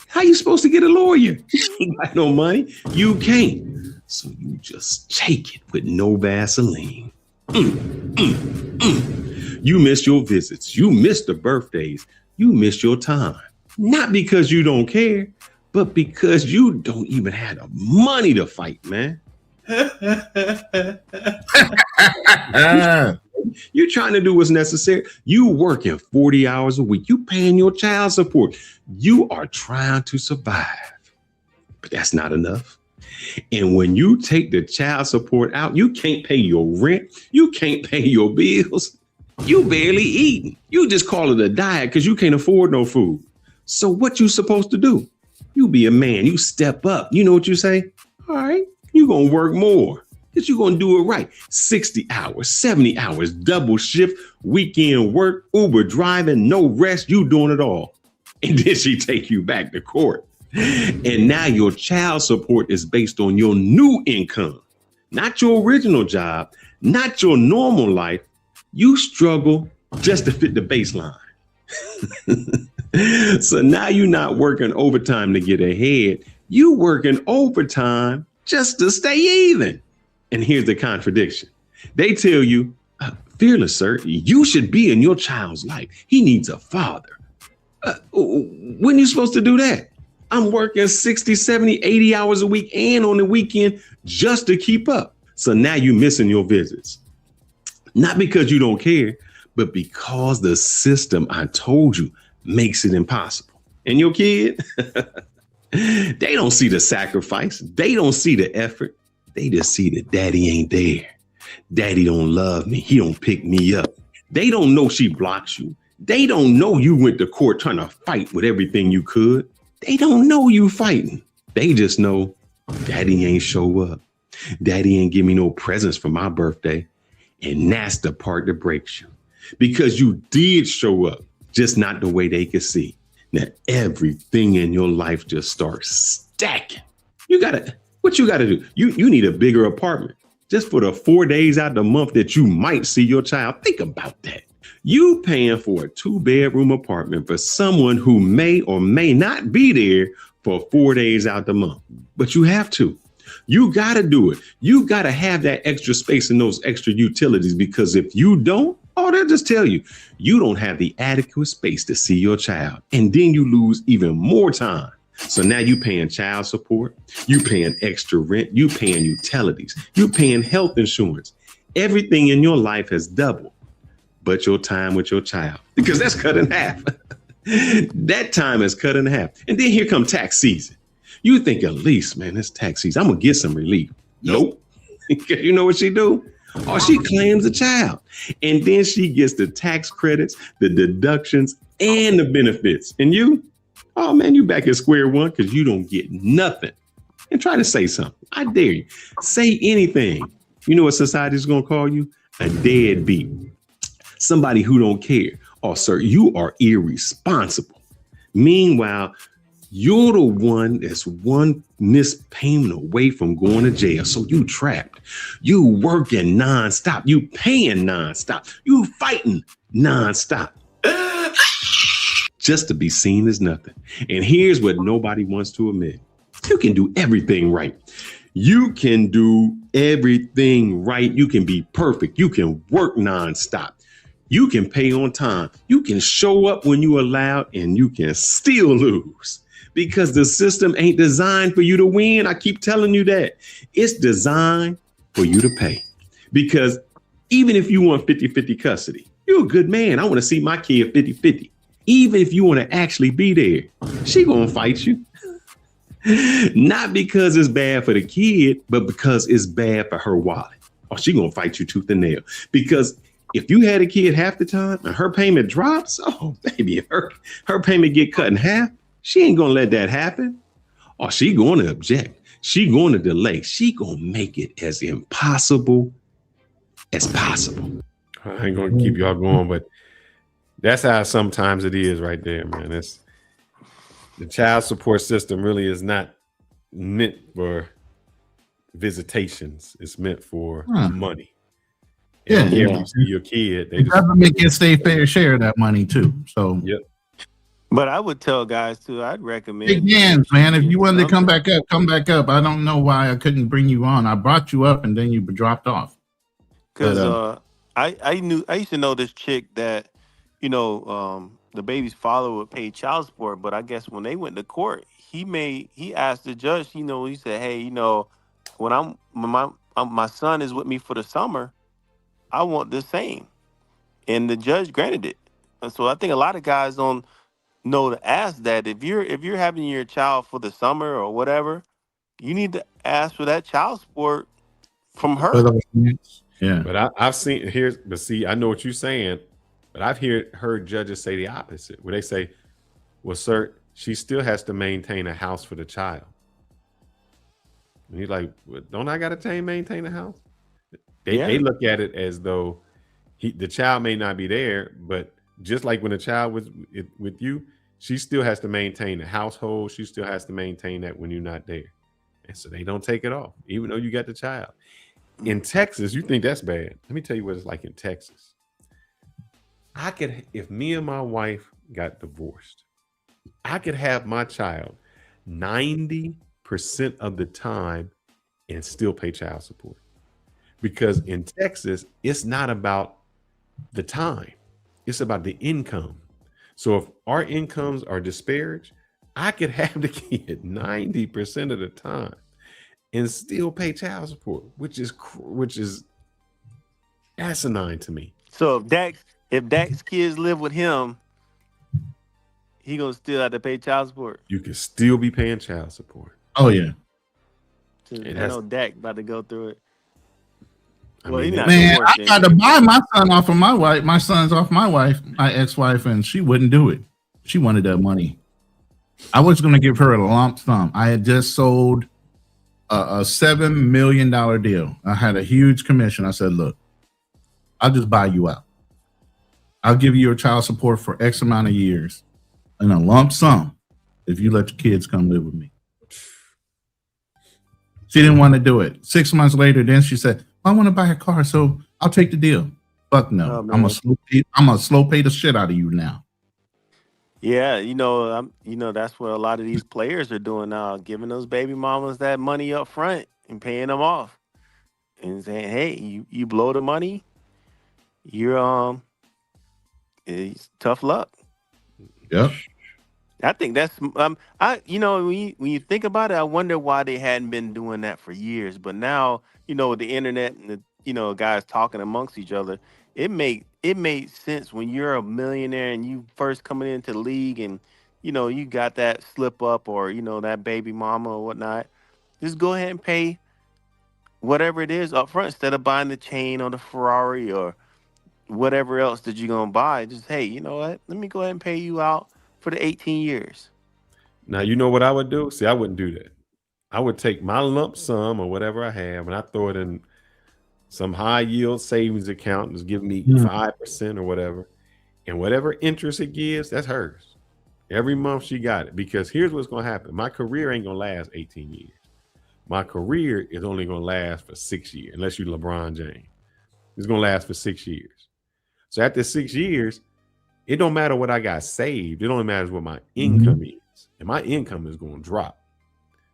how you supposed to get a lawyer? You got no money. You can't. So you just take it with no Vaseline. You miss your visits. You miss the birthdays. You miss your time. Not because you don't care, but because you don't even have the money to fight, man. You're trying to do what's necessary. You working 40 hours a week. You paying your child support. You are trying to survive. but that's not enough. And when you take the child support out, you can't pay your rent. You can't pay your bills. You barely eating. You just call it a diet because you can't afford no food. So what you supposed to do? You be a man. You step up. You know what you say? All right, you going to work more because you're going to do it right. 60 hours, 70 hours, double shift, weekend work, Uber driving, no rest. You doing it all. And then she take you back to court. And now your child support is based on your new income, not your original job, not your normal life. You struggle just to fit the baseline. So now you're not working overtime to get ahead. You working overtime just to stay even. And here's the contradiction. They tell you, fearless, sir, you should be in your child's life. He needs a father. When are you supposed to do that? I'm working 60, 70, 80 hours a week and on the weekend just to keep up. So now you're missing your visits. Not because you don't care, but because the system, I told you, makes it impossible. And your kid, they don't see the sacrifice. They don't see the effort. They just see that daddy ain't there. Daddy don't love me. He don't pick me up. They don't know she blocks you. They don't know you went to court trying to fight with everything you could. They don't know you fighting. They just know daddy ain't show up. Daddy ain't give me no presents for my birthday. And that's the part that breaks you. Because you did show up, just not the way they could see. Now, everything in your life just starts stacking. What you gotta do? You need a bigger apartment. Just for the 4 days out of the month that you might see your child. Think about that. You paying for a 2-bedroom apartment for someone who may or may not be there for 4 days out the month, but you have to. You got to do it. You got to have that extra space and those extra utilities, because if you don't, they'll just tell you, you don't have the adequate space to see your child. And then you lose even more time. So now you paying child support, you paying extra rent, you paying utilities, you paying health insurance. Everything in your life has doubled, but your time with your child, because that's cut in half. That time is cut in half. And then here come tax season. You think at least, man, it's tax season, I'm gonna get some relief. Nope. You know what she do? She claims a child. And then she gets the tax credits, the deductions, and the benefits. And you, you back at square one because you don't get nothing. And try to say something. I dare you. Say anything. You know what society's gonna call you? A deadbeat. Somebody who don't care. Sir, you are irresponsible. Meanwhile, you're the one that's one missed payment away from going to jail. So you trapped. You working nonstop. You paying nonstop. You fighting nonstop. Just to be seen as nothing. And here's what nobody wants to admit. You can do everything right. You can do everything right. You can be perfect. You can work nonstop. You can pay on time. You can show up when you allowed, and you can still lose. Because the system ain't designed for you to win. I keep telling you that. It's designed for you to pay. Because even if you want 50-50 custody, you're a good man. I want to see my kid 50-50. Even if you want to actually be there, she gonna fight you. Not because it's bad for the kid, but because it's bad for her wallet. She gonna fight you tooth and nail. Because if you had a kid half the time and her payment drops, baby, if her payment get cut in half, she ain't gonna let that happen. She gonna object. She gonna delay. She gonna make it as impossible as possible. I ain't gonna keep y'all going, but that's how sometimes it is right there, man. It's the child support system really is not meant for visitations. It's meant for money. And you see your kid. The government gets their fair share of that money too. So yep. But I would tell guys too, I'd recommend big hands, man. If you wanted to come back up, come back up. I don't know why I couldn't bring you on. I brought you up and then you dropped off. Because I used to know this chick that, the baby's father would pay child support, but I guess when they went to court, he asked the judge, he said, hey, when my son is with me for the summer, I want the same. And the judge granted it. And so I think a lot of guys don't know to ask that. If you're having your child for the summer or whatever, you need to ask for that child support from her. Yeah. But I've seen but see, I know what you're saying, but I've heard judges say the opposite, where they say, well, sir, she still has to maintain a house for the child. And he's like, well, don't I got to maintain a house? They look at it as though the child may not be there, but just like when a child was with you, she still has to maintain the household. She still has to maintain that when you're not there. And so they don't take it off, even though you got the child. In Texas, you think that's bad. Let me tell you what it's like in Texas. If me and my wife got divorced, I could have my child 90% of the time and still pay child support. Because in Texas, it's not about the time. It's about the income. So if our incomes are disparaged, I could have the kid 90% of the time and still pay child support, which is asinine to me. So if Dak's kids live with him, he gonna still have to pay child support. You can still be paying child support. Oh yeah. I know Dak about to go through it. Well, I tried to buy my son off of my wife. My son's off my wife, my ex-wife, and she wouldn't do it. She wanted that money. I was going to give her a lump sum. I had just sold a $7 million deal. I had a huge commission. I said, look, I'll just buy you out. I'll give you your child support for X amount of years and a lump sum if you let your kids come live with me. She didn't want to do it. 6 months later, then she said, I want to buy a car, so I'll take the deal. Fuck no. I'm gonna slow pay the shit out of you now. Yeah, that's what a lot of these players are doing now, giving those baby mamas that money up front and paying them off, and saying, "Hey, you blow the money, you're it's tough luck." Yep. I think that's when you think about it, I wonder why they hadn't been doing that for years. But now, with the internet and the guys talking amongst each other, it made sense when you're a millionaire and you first coming into the league and you got that slip up or that baby mama or whatnot. Just go ahead and pay whatever it is up front instead of buying the chain or the Ferrari or whatever else that you're gonna buy. Just, hey, you know what? Let me go ahead and pay you out for the 18 years. Now, you know what I would do? See, I wouldn't do that. I would take my lump sum or whatever I have and I throw it in some high yield savings account and just give me 5% or whatever. And whatever interest it gives, that's hers. Every month she got it. Because here's what's going to happen. My career ain't going to last 18 years. My career is only going to last for 6 years, unless you're LeBron James. It's going to last for 6 years. So after 6 years, it don't matter what I got saved. It only matters what my income is. And my income is going to drop.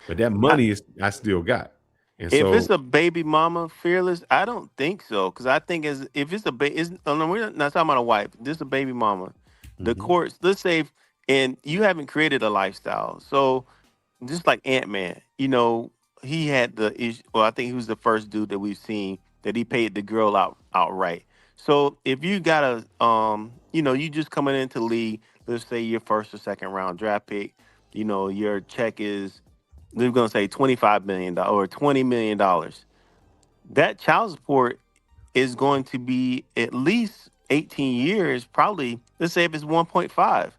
But that money I still got. And if it's a baby mama, Fearless, I don't think so. Because I think if it's we're not talking about a wife. This is a baby mama. The courts, let's say, and you haven't created a lifestyle. So just like Ant-Man, he had the issue. Well, I think he was the first dude that we've seen that he paid the girl outright. So if you got you just coming into the league, let's say your first or second round draft pick, your check is, we're going to say $25 million or $20 million. That child support is going to be at least 18 years, probably, let's say if it's 1.5.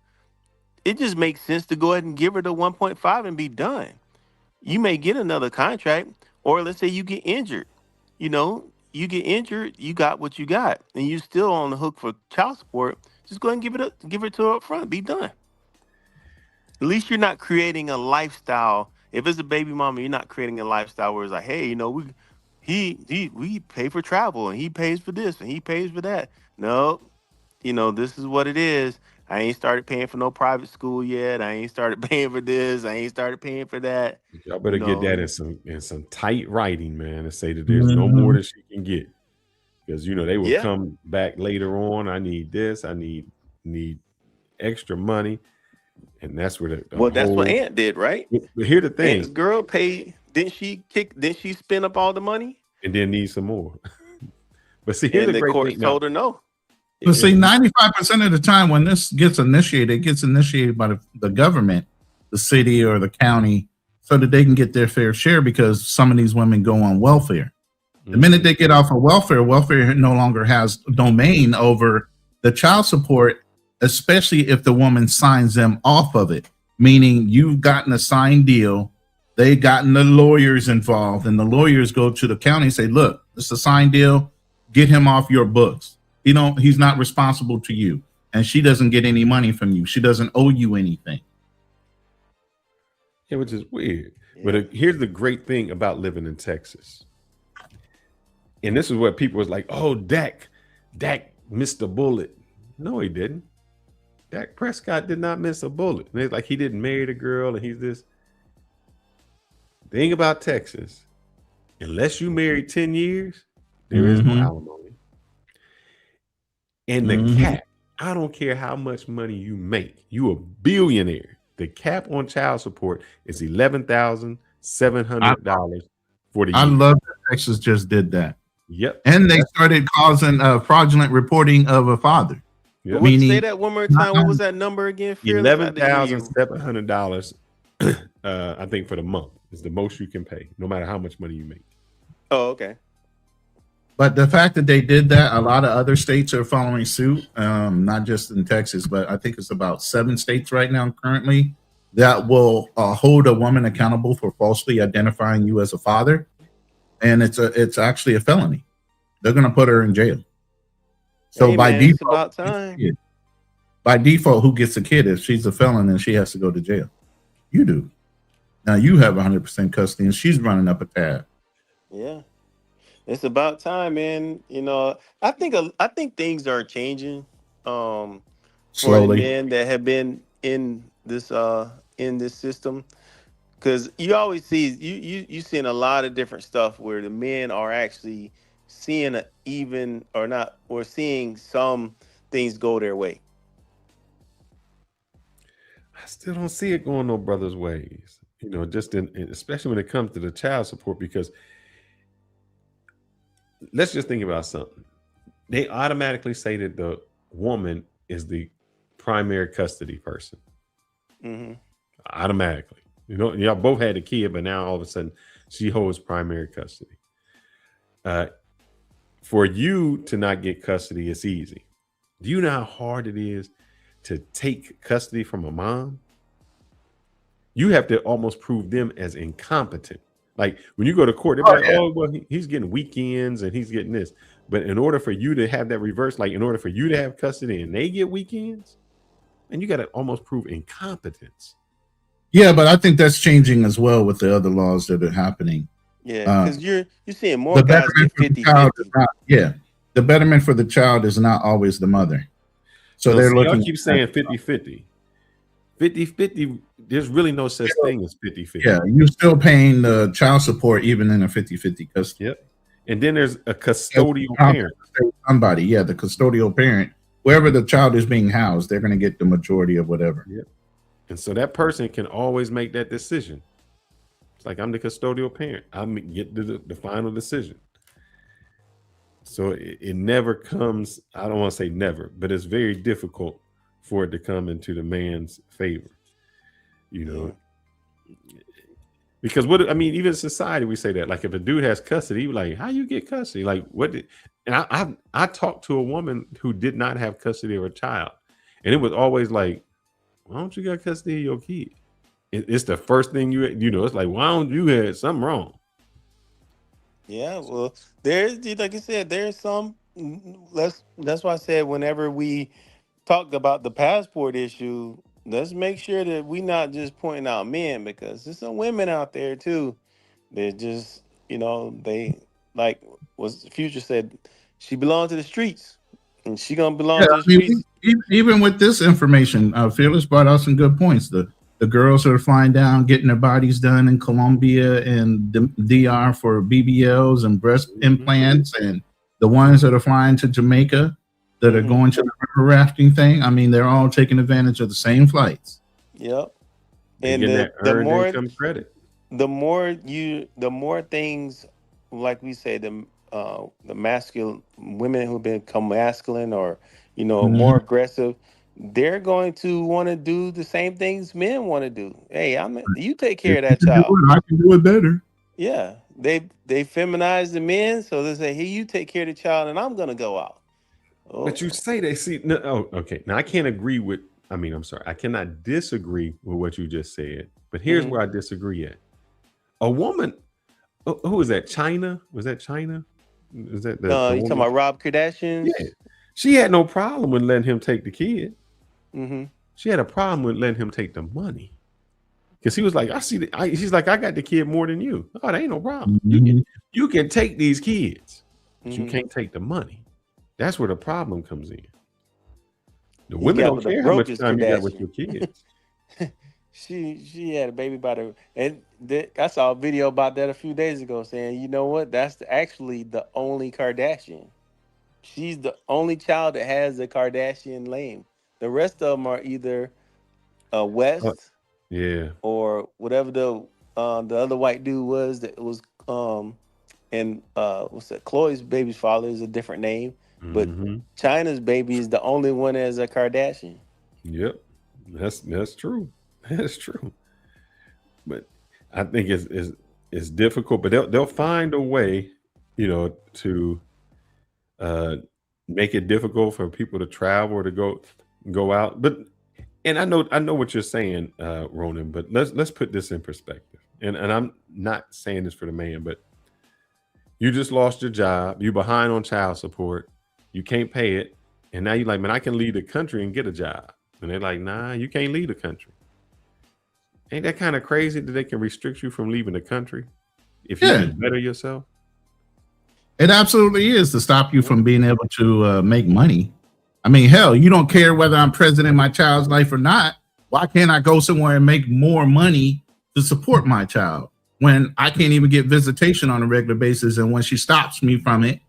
It just makes sense to go ahead and give her the 1.5 and be done. You may get another contract, or let's say you get injured. You get injured, you got what you got, and you still on the hook for child support. Just go ahead and give it to her up front. Be done. At least you're not creating a lifestyle. If it's a baby mama, you're not creating a lifestyle where it's like, hey, we pay for travel and he pays for this and he pays for that. No, this is what it is. I ain't started paying for no private school yet. I ain't started paying for this. I ain't started paying for that. Y'all better get that in some tight writing, man, and say that there's no more that she can get. Because they will come back later on. I need this. I need extra money. And that's where that's what Ant did, right? But here's the thing. Ant's girl paid, didn't she spend up all the money? And then need some more. But see, here's the court told her no. But see, 95% of the time when this gets initiated, it gets initiated by the government, the city or the county so that they can get their fair share, because some of these women go on welfare. The minute they get off of welfare, welfare no longer has domain over the child support, especially if the woman signs them off of it, meaning you've gotten a signed deal, they've gotten the lawyers involved, and the lawyers go to the county and say, look, it's a signed deal, get him off your books. He's not responsible to you, and she doesn't get any money from you. She doesn't owe you anything. Yeah, which is weird. Yeah. But here's the great thing about living in Texas. And this is what people was like, oh, Dak missed a bullet. No, he didn't. Dak Prescott did not miss a bullet. And it's like he didn't marry the girl and he's this. Thing about Texas, unless you married 10 years, there is no alimony. And the cap, I don't care how much money you make, you a billionaire. The cap on child support is $11,700 for the year. I love that Texas just did that. Yep. And they started causing fraudulent reporting of a father. Yep. Meaning, say that one more time. What was that number again? $11,700. I think for the month is the most you can pay, no matter how much money you make. Oh, okay. But the fact that they did that, a lot of other states are following suit, not just in Texas, but I think it's about 7 states right now currently that will hold a woman accountable for falsely identifying you as a father. And it's actually a felony. They're going to put her in jail. So by default, who gets the kid? If she's a felon, then she has to go to jail. You do. Now you have 100% custody, and she's running up a tab. Yeah, it's about time, man. I think things are changing. Slowly. For men that have been in this system. Because you always see you seeing a lot of different stuff where the men are actually seeing seeing some things go their way. I still don't see it going no brother's ways. Just especially when it comes to the child support, because let's just think about something. They automatically say that the woman is the primary custody person. Automatically. Y'all both had a kid, but now all of a sudden she holds primary custody. For you to not get custody, it's easy. Do you know how hard it is to take custody from a mom? You have to almost prove them as incompetent. Like when you go to court, they're like, oh, well, he's getting weekends and he's getting this. But in order for you to have that reverse, like in order for you to have custody and they get weekends, and you got to almost prove incompetence. Yeah, but I think that's changing as well with the other laws that are happening. Yeah, because you're seeing more guys get 50-50. The betterment for the child is not always the mother. So they're looking. Y'all keep saying 50-50. 50-50, there's really no such thing as 50-50. Yeah, you're still paying the child support even in a 50-50 custody. Yep. And then there's a custodial parent. Somebody, the custodial parent, wherever the child is being housed, they're going to get the majority of whatever. Yep. And so that person can always make that decision. It's like, I'm the custodial parent. I'm get the final decision. So it never comes, I don't want to say never, but it's very difficult for it to come into the man's favor, because even in society, we say that, like, if a dude has custody, like, how you get custody? Like, and I talked to a woman who did not have custody of her child, and it was always like, why don't you got custody of your kid? It's the first thing it's like, why don't you have something wrong? Yeah, well, there's, like you said, there's some. That's why I said whenever we talked about the passport issue, let's make sure that we not just pointing out men, because there's some women out there too. They're just, they, like what Future said, she belongs to the streets, and she gonna belong to the streets. Even with this information, Fearless brought out some good points. The girls that are flying down, getting their bodies done in Colombia and DR for BBLs and breast implants, and the ones that are flying to Jamaica that are going to the river rafting thing. I mean, they're all taking advantage of the same flights. Yep. And the more things, like we say, the masculine women who become masculine or more aggressive, they're going to want to do the same things men want to do. Hey, you take care of that child. I can do it better. Yeah, they feminize the men, so they say, "Hey, you take care of the child, and I'm gonna go out." Oh. But you say they see. No, okay. Now I can't agree with. I mean, I'm sorry. I cannot disagree with what you just said. But here's where I disagree at. A woman. Who was that? China? Was that China? Is that the you talking about Rob Kardashian? Yeah. She had no problem with letting him take the kid. Mm-hmm. She had a problem with letting him take the money. Because he was like, she's like, I got the kid more than you. Oh, that ain't no problem. You can take these kids, but you can't take the money. That's where the problem comes in. The women don't care how much time you got with your kids. She had a baby by the, and I saw a video about that a few days ago saying, you know what? That's actually the only Kardashian. She's the only child that has a Kardashian name. The rest of them are either West, or whatever the other white dude was that was and what's that? Chloe's baby's father is a different name, but China's baby is the only one as a Kardashian. Yep, that's true. That's true. But I think it's difficult, but they'll find a way, to make it difficult for people to travel or to go out. But and I know what you're saying, Ronin, but let's put this in perspective. And I'm not saying this for the man, but you just lost your job, you behind on child support, you can't pay it, and now you're like, man, I can leave the country and get a job. And they're like, nah, you can't leave the country. Ain't that kind of crazy that they can restrict you from leaving the country if you can better yourself? It absolutely is, to stop you from being able to make money. I mean, hell, you don't care whether I'm present in my child's life or not. Why can't I go somewhere and make more money to support my child when I can't even get visitation on a regular basis? And when she stops me from it,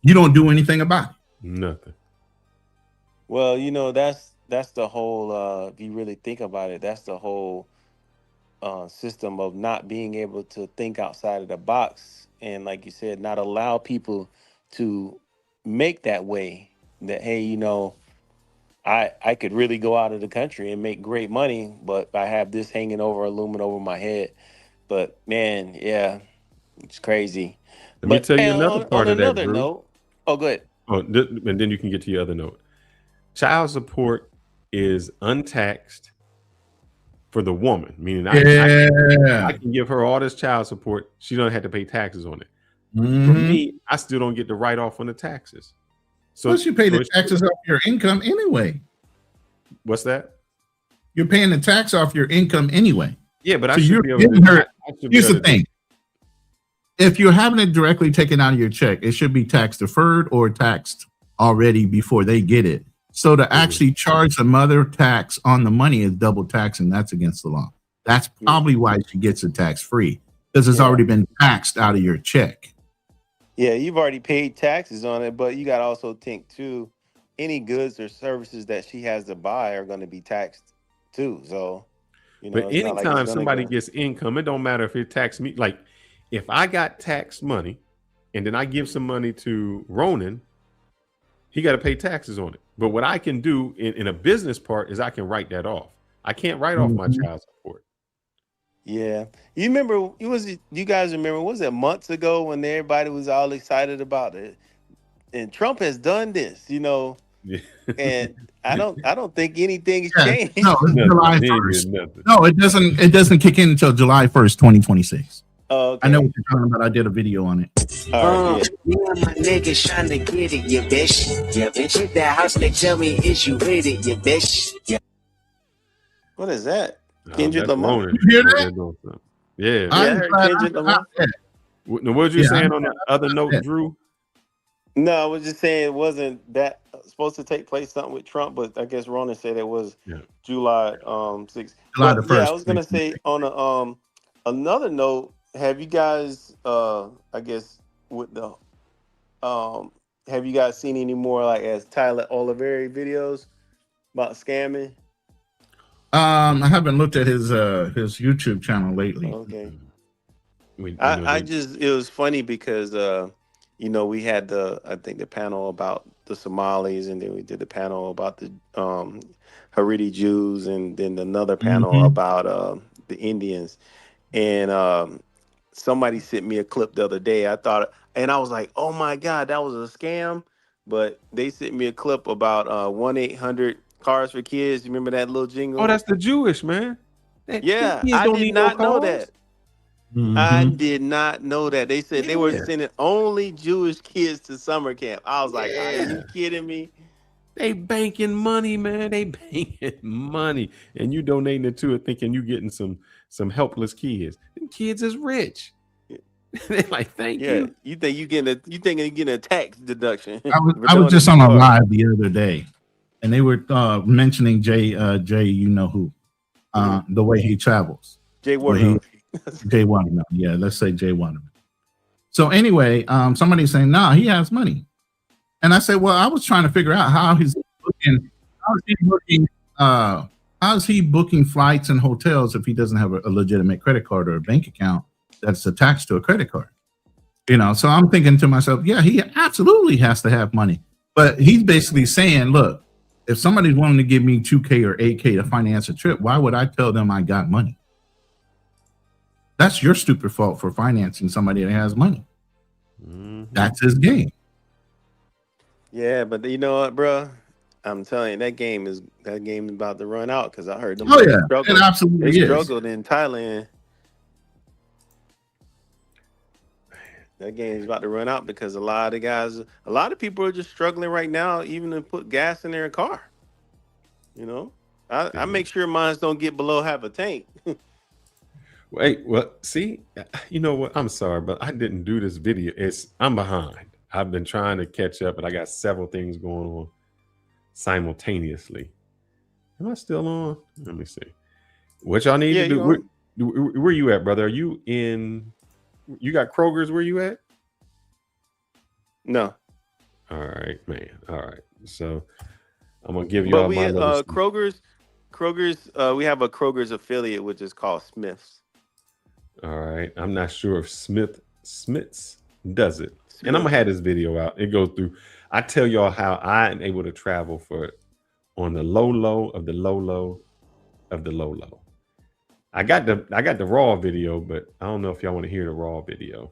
you don't do anything about it. Nothing. Well, that's the whole, if you really think about it, that's the whole system of not being able to think outside of the box. And like you said, not allow people to make that way that, hey, I could really go out of the country and make great money, but I have this looming over my head. But man, yeah, it's crazy. Let me tell you another part of that, Drew. Note, oh, go ahead. Oh, and then you can get to your other note. Child support is untaxed for the woman, meaning I can give her all this child support. She don't have to pay taxes on it. For me, I still don't get the write-off on the taxes. So you pay the taxes off your income anyway. What's that? You're paying the tax off your income anyway. Yeah, but so should be able to. Here's the thing. If you're having it directly taken out of your check, it should be tax deferred or taxed already before they get it. So to actually charge the mother tax on the money is double tax, and that's against the law. That's probably why she gets it tax free, because it's already been taxed out of your check. Yeah, you've already paid taxes on it, but you got to also think too, any goods or services that she has to buy are going to be taxed too. So, but anytime somebody gets income, it don't matter if it tax me. Like if I got tax money and then I give some money to Ronin, he got to pay taxes on it. But what I can do in a business part is I can write that off. I can't write off my child support. Yeah. You remember, you guys remember, was it months ago when everybody was all excited about it? And Trump has done this, and I don't think anything's changed. No, it's July 1st. No, it doesn't kick in until July 1st, 2026. Oh, okay. I know what you're talking about. I did a video on it. All right, Me and my niggas trying to get it, you bitch. Yeah, bitch. Hit that house, they tell me, is you with it, you bitch. Yeah. What is that? Kendrick Lamar. You hear that? Yeah. I heard Kendrick Lamar. What was you saying on the other note, Drew? No, I was just saying it wasn't that supposed to take place something with Trump, but I guess Ronin said it was July 6th. July the 1st. Yeah, I was gonna say on another note, have you guys I guess with the have you guys seen any more like as Tyler Oliveri videos about scamming? I haven't looked at his YouTube channel lately. Okay. It was funny because you know, we had I think the panel about the Somalis, and then we did the panel about the Haredi Jews, and then another panel about the Indians. And somebody sent me a clip the other day. And I was like, oh my God, that was a scam. But they sent me a clip about 1-800 Cars for Kids. You remember that little jingle? Oh, that's the Jewish, man. Yeah, I did not know that. I did not know that. They said they were sending only Jewish kids to summer camp. I was like, are you kidding me? They banking money, man. They banking money. And you donating it to it thinking you getting some helpless kids. Them kids is rich. They're like, thank you. You think you're getting a tax deduction. I was just on a live the other day, and they were mentioning Jay, you know who, the way he travels. Jay Watermelon. Jay Watermelon. Yeah, let's say Jay Watermelon. So anyway, somebody's saying, nah, he has money. And I said, well, I was trying to figure out how is he booking flights and hotels if he doesn't have a legitimate credit card or a bank account that's attached to a credit card. You know, so I'm thinking to myself, yeah, he absolutely has to have money. But he's basically saying, look, if somebody's willing to give me $2K or $8K to finance a trip, why would I tell them I got money? That's your stupid fault for financing somebody that has money. That's his game. Yeah, but you know what, bro? I'm telling you, that game is about to run out, because I heard them. Oh yeah, it absolutely they is. struggled in Thailand. That game is about to run out because a lot of people are just struggling right now, even to put gas in their car. You know, I make sure mine don't get below half a tank. Wait, well, see, you know what? I'm sorry, but I didn't do this video. I'm behind. I've been trying to catch up, but I got several things going on simultaneously. Am I still on? Let me see. What y'all need to do? Where you at, brother? Are you in? You got Kroger's where you at? No. All right, man. All right. So I'm gonna give you all my Kroger's. We have a Kroger's affiliate, which is called Smith's. All right. I'm not sure if Smith's does it. And I'm gonna have this video out. It goes through. I tell y'all how I am able to travel on the low of the low of the low. I got the raw video, but I don't know if y'all want to hear the raw video.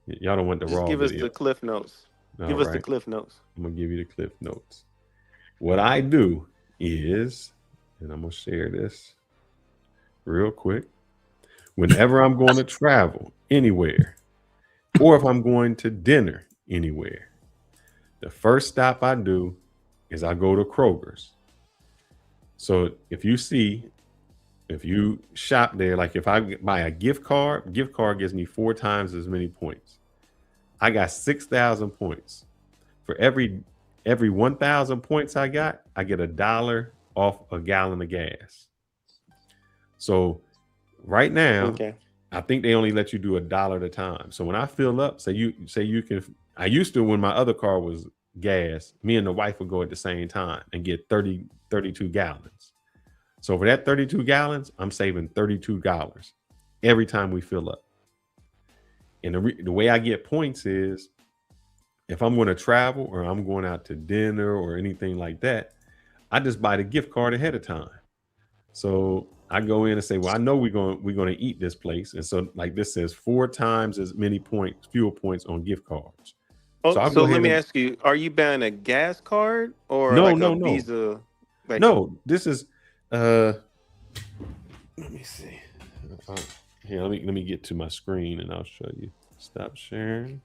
Y'all don't want the raw video. Give us the cliff notes. Give us the cliff notes. I'm gonna give you the cliff notes. What I do is, and I'm gonna share this real quick. Whenever I'm going to travel anywhere, or if I'm going to dinner anywhere, the first stop I do is I go to Kroger's. So if you shop there, like if I buy a gift card gives me 4 times as many points. I got 6,000 points. For every 1,000 points I get $1 off a gallon of gas. So right now, I think they only let you do $1 at a time. So when I fill up, say you can. I used to, when my other car was gas, me and the wife would go at the same time and get 32 gallons. So for that 32 gallons, I'm saving $32 every time we fill up. And the way I get points is, if I'm going to travel or I'm going out to dinner or anything like that, I just buy the gift card ahead of time. So I go in and say, well, I know we're going to eat this place. And so like this says 4 times as many fuel points on gift cards. Oh, so let me ask you, are you buying a gas card or a Visa? No, this is, let me see. Here, let me get to my screen and I'll show you. Stop sharing.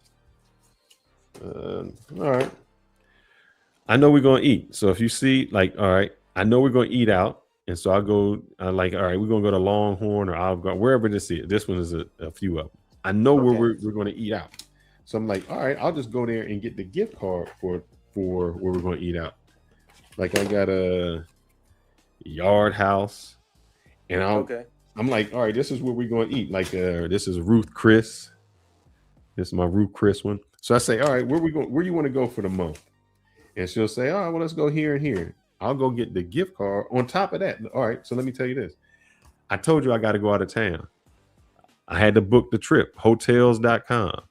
All right. I know we're going to eat. So if you see, like, all right, I know we're going to eat out. And so all right, we're going to go to Longhorn or Olive Garden, wherever this is. This one is a few of them. I know where we're going to eat out. So I'm like, all right, I'll just go there and get the gift card for where we're going to eat out. Like I got a Yard House, and I'm like, all right, this is where we're going to eat. Like this is Ruth Chris. This is my Ruth Chris one. So I say, all right, where you want to go for the month? And she'll say, all right, well, let's go here and here. I'll go get the gift card. On top of that, all right, so let me tell you this. I told you I got to go out of town. I had to book the trip, hotels.com.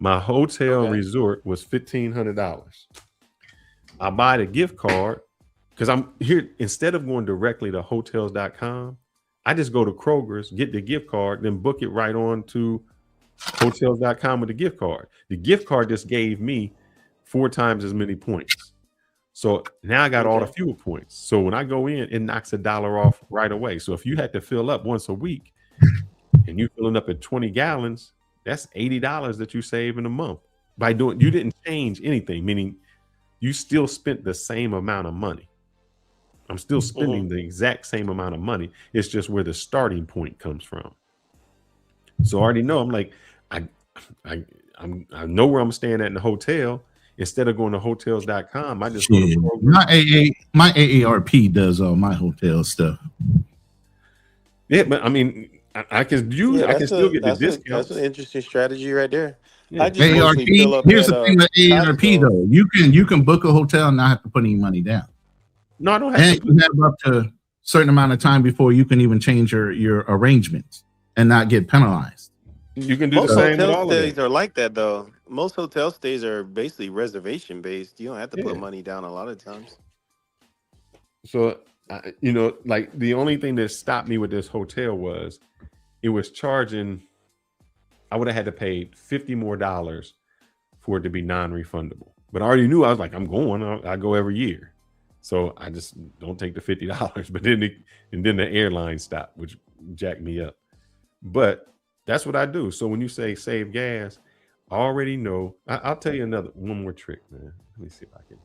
My hotel resort was $1,500. I buy the gift card because I'm here. Instead of going directly to hotels.com, I just go to Kroger's, get the gift card, then book it right on to hotels.com with the gift card. The gift card just gave me 4 times as many points. So now I got all the fuel points. So when I go in, it knocks $1 off right away. So if you had to fill up once a week and you filling up at 20 gallons, that's $80 that you save in a month by doing. You didn't change anything, meaning you still spent the same amount of money. I'm still spending the exact same amount of money. It's just where the starting point comes from. So I already know. I'm like, I know where I'm staying at in the hotel. Instead of going to hotels.com, I just go to Kroger. My AARP does all my hotel stuff. Yeah, but I mean, I can still get the discounts. That's an interesting strategy right there. Yeah. I just mostly fill up Here's at, the thing with AARP though. You can book a hotel and not have to put any money down. No, I don't have and you have up to a certain amount of time before you can even change your arrangements and not get penalized. You can do most the same with all hotel of stays it. are like that though. Most hotel stays are basically reservation based. You don't have to put money down a lot of times. So, like the only thing that stopped me with this hotel was it was charging. I would have had to pay $50 more for it to be non-refundable. But I already knew. I was like, I'm going. I go every year, so I just don't take the $50. But then the airline stopped, which jacked me up. But that's what I do. So when you say save gas, I already know. I'll tell you one more trick, man. Let me see if I can.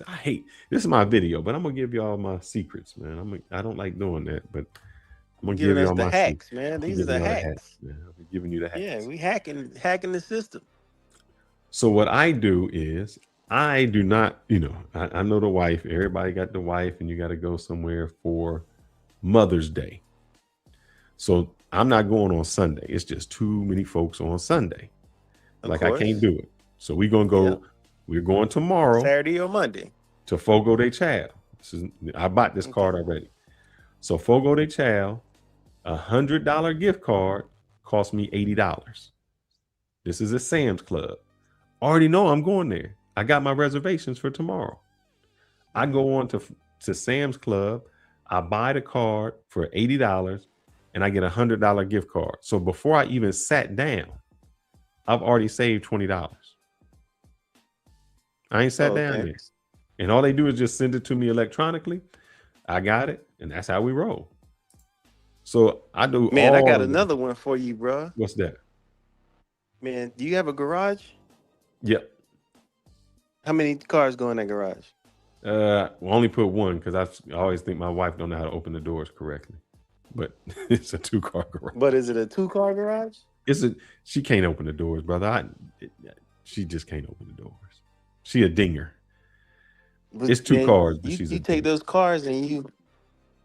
I hate this is my video, but I'm gonna give you all my secrets, man. I don't like doing that, but I'm gonna give you all my hacks, secrets. man. These are the hacks. Man. I'm giving you the hacks. Yeah, we hacking the system. So what I do is I do not, I know the wife. Everybody got the wife, and you got to go somewhere for Mother's Day. So I'm not going on Sunday. It's just too many folks on Sunday. I can't do it. So we're gonna go. Yep. We're going tomorrow, Saturday or Monday, to Fogo de Chao. I bought this card already. So Fogo de Chao, $100 gift card cost me $80. This is a Sam's Club. Already know I'm going there. I got my reservations for tomorrow. I go on to Sam's Club. I buy the card for $80, and I get a $100 gift card. So before I even sat down, I've already saved $20. I ain't sat down there. And all they do is just send it to me electronically. I got it, and that's how we roll. So I do. Man, I got another one for you, bro. What's that? Man, do you have a garage? Yep. How many cars go in that garage? We'll only put one because I always think my wife don't know how to open the doors correctly. But it's a 2-car garage. But is it a 2-car garage? She can't open the doors, brother. She just can't open the doors. She a dinger. But it's 2 cars, but you take those cars and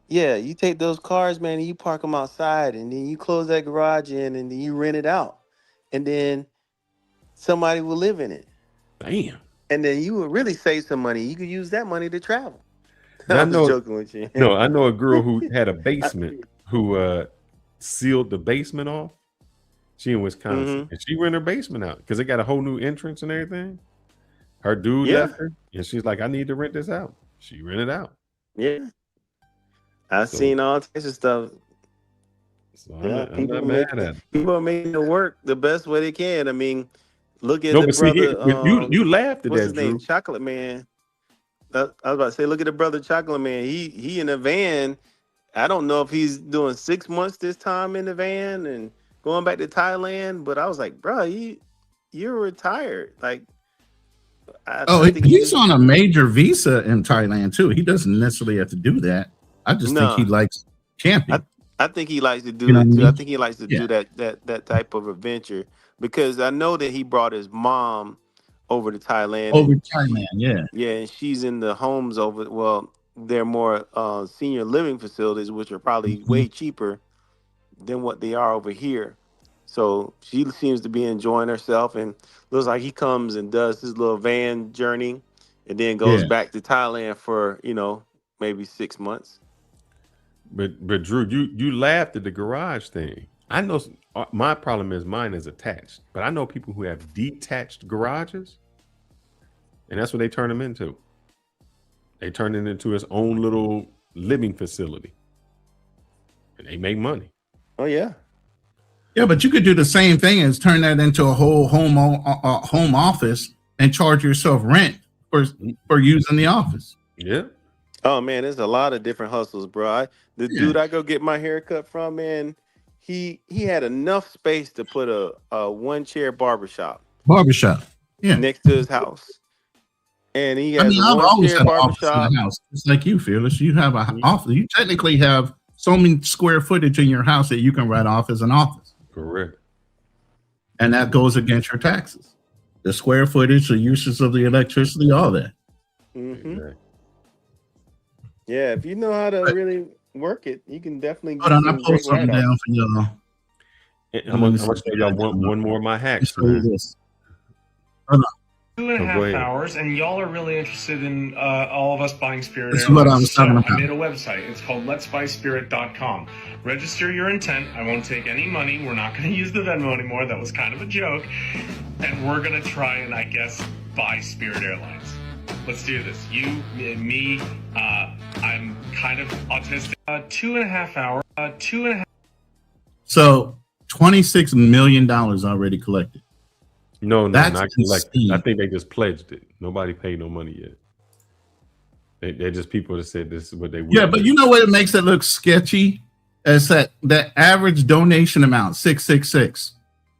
you take those cars, man, and you park them outside, and then you close that garage in, and then you rent it out, and then somebody will live in it. Damn. And then you would really save some money. You could use that money to travel. I'm just joking with you. No, I know a girl who had a basement who sealed the basement off. She in Wisconsin, and she rent her basement out because it got a whole new entrance and everything. Her dude left her, and she's like, I need to rent this out. She rented out. Yeah. I've seen all types of stuff. So I'm not mad at it. People are making it work the best way they can. I mean, look at the brother. You laughed at what's that, his name? Drew. Chocolate Man. I was about to say, look at the brother Chocolate Man. He in a van. I don't know if he's doing 6 months this time in the van and going back to Thailand, but I was like, bro, you're retired. Like, he's on a major visa in Thailand too. He doesn't necessarily have to do that. I just think he likes camping. I think he likes to do that too. I think he likes to do that type of adventure because I know that he brought his mom over to Thailand. Yeah, and she's in the homes over. Well, they're more senior living facilities, which are probably way cheaper than what they are over here. So she seems to be enjoying herself, and looks like he comes and does his little van journey, and then goes back to Thailand for maybe 6 months. But Drew, you laughed at the garage thing. I know my problem is mine is attached, but I know people who have detached garages, and that's what they turn them into. They turn it into its own little living facility, and they make money. Oh yeah. Yeah, but you could do the same thing as turn that into a whole home office and charge yourself rent for using the office. Yeah. Oh man, there's a lot of different hustles, bro. The dude I go get my haircut from, man, he had enough space to put a one chair barbershop next to his house. And he has I've always had an office barbershop. in the house. It's like you, Fearless. You have an office. You technically have so many square footage in your house that you can write off as an office. Correct. And that goes against your taxes. The square footage, the uses of the electricity, all that. Mm-hmm. Exactly. Yeah, if you know how to really work it, you can definitely get Hold on, I pulled something down for y'all. I'm gonna show y'all one more of my hacks. Hold on. 2.5 hours, and y'all are really interested in all of us buying Spirit This is Airlines. what I was talking about. I made a website. It's called letsbuyspirit.com. Register your intent. I won't take any money. We're not going to use the Venmo anymore. That was kind of a joke. And we're going to try and, I guess, buy Spirit Airlines. Let's do this. You, me, I'm kind of autistic. 2.5 hours. 2.5. So $26 million already collected. No, That's not collected. insane. I think they just pledged it. Nobody paid no money yet. They're just people that said this is what they would. Yeah, but you know what? It makes it look sketchy. Is that average donation amount 666?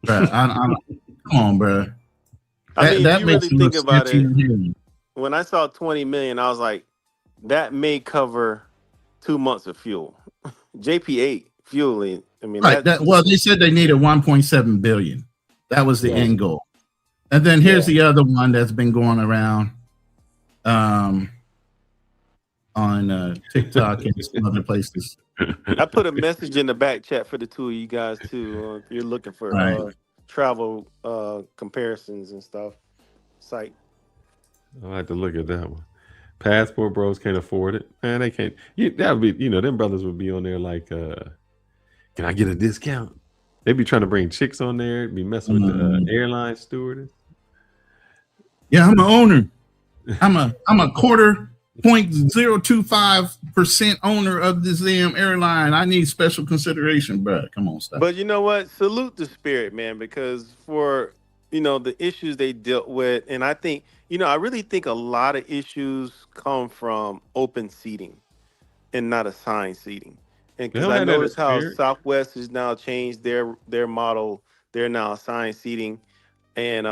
Bro, come on, bro. I mean, that if you makes really think about sketchy. it, when I saw 20 million, I was like, that may cover 2 months of fuel. JP8 fueling. I mean, Right. Well, they said they needed 1.7 billion. That was the end goal. And then here's the other one that's been going around on TikTok and some other places. I put a message in the back chat for the two of you guys too. If you're looking for travel comparisons and stuff, site. I'll have to look at that one. Passport bros can't afford it, man. They can't. That would be, them brothers would be on there like, can I get a discount? They'd be trying to bring chicks on there, be messing with the airline stewardess. Yeah, I'm an owner. I'm a 0.025% owner of this damn airline. I need special consideration, bro. Come on, stop. But you know what? Salute the Spirit, man, because for the issues they dealt with, and I think I really think a lot of issues come from open seating and not assigned seating. And because I noticed how Southwest has now changed their model, they're now assigned seating, and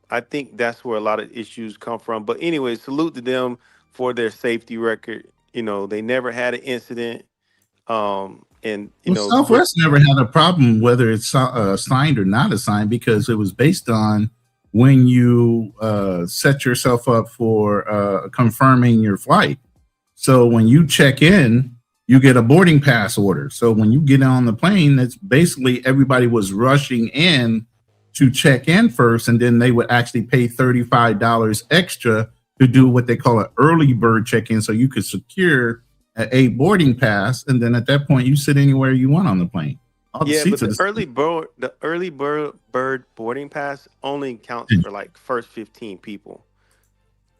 I think that's where a lot of issues come from. But anyway, salute to them for their safety record. They never had an incident, and Southwest never had a problem whether it's assigned or not assigned because it was based on when you set yourself up for confirming your flight. So when you check in, you get a boarding pass order. So when you get on the plane, it's basically everybody was rushing in to check in first, and then they would actually pay $35 extra to do what they call an early bird check-in, so you could secure a boarding pass, and then at that point, you sit anywhere you want on the plane. But the early bird boarding pass only counts for like first 15 people.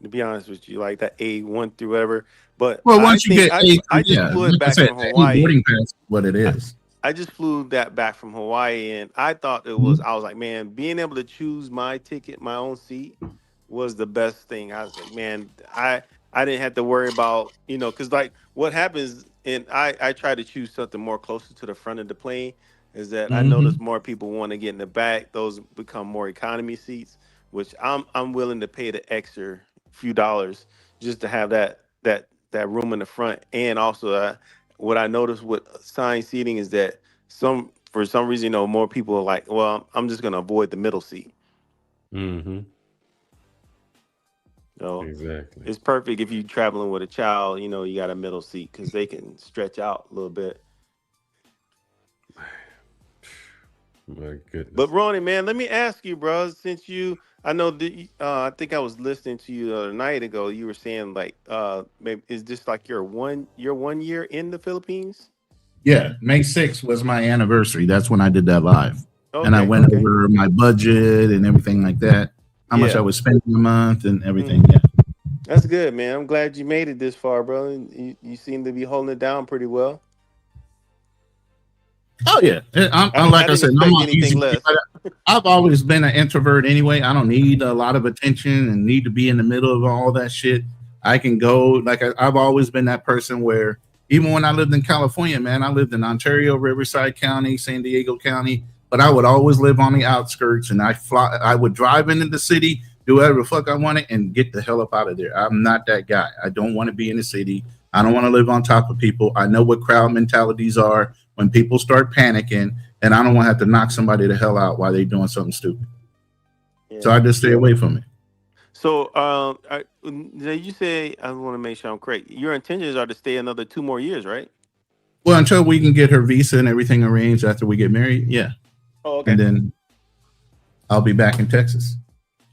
To be honest with you, like that A1 through whatever. But once you get I just flew it back from Hawaii. Boarding pass, what it is. I just flew that back from Hawaii, and I thought it was. I was like, man, being able to choose my ticket, my own seat, was the best thing. I was like, man, I didn't have to worry about because like what happens, and I try to choose something more closer to the front of the plane. Is that I notice more people want to get in the back. Those become more economy seats, which I'm willing to pay the extra few dollars just to have that room in the front. And also what I noticed with assigned seating is that for some reason more people are like, well, I'm just going to avoid the middle seat. So exactly, it's perfect if you're traveling with a child. You got a middle seat because they can stretch out a little bit. My goodness. But Ronin, man, let me ask you, bro, since I know I think I was listening to you the other night ago. You were saying like, maybe is this like your one year in the Philippines? Yeah, May 6th was my anniversary. That's when I did that live. Okay, and I went over my budget and everything like that, how much I was spending a month and everything. Yeah. That's good, man. I'm glad you made it this far, bro. You seem to be holding it down pretty well. Oh yeah, I'm like I said, I'm not easy. I've always been an introvert anyway. I don't need a lot of attention and need to be in the middle of all that shit. I can go like I've always been that person where even when I lived in California, man, I lived in Ontario, Riverside County, San Diego County, but I would always live on the outskirts and I would drive into the city, do whatever the fuck I wanted and get the hell up out of there. I'm not that guy. I don't want to be in the city. I don't want to live on top of people. I know what crowd mentalities are when people start panicking, and I don't want to have to knock somebody the hell out while they're doing something stupid. Yeah. So I just stay away from it. So you say, I want to make sure I'm correct. Your intentions are to stay another 2 more years, right? Well, until we can get her visa and everything arranged after we get married. Yeah. Oh, okay. And then I'll be back in Texas.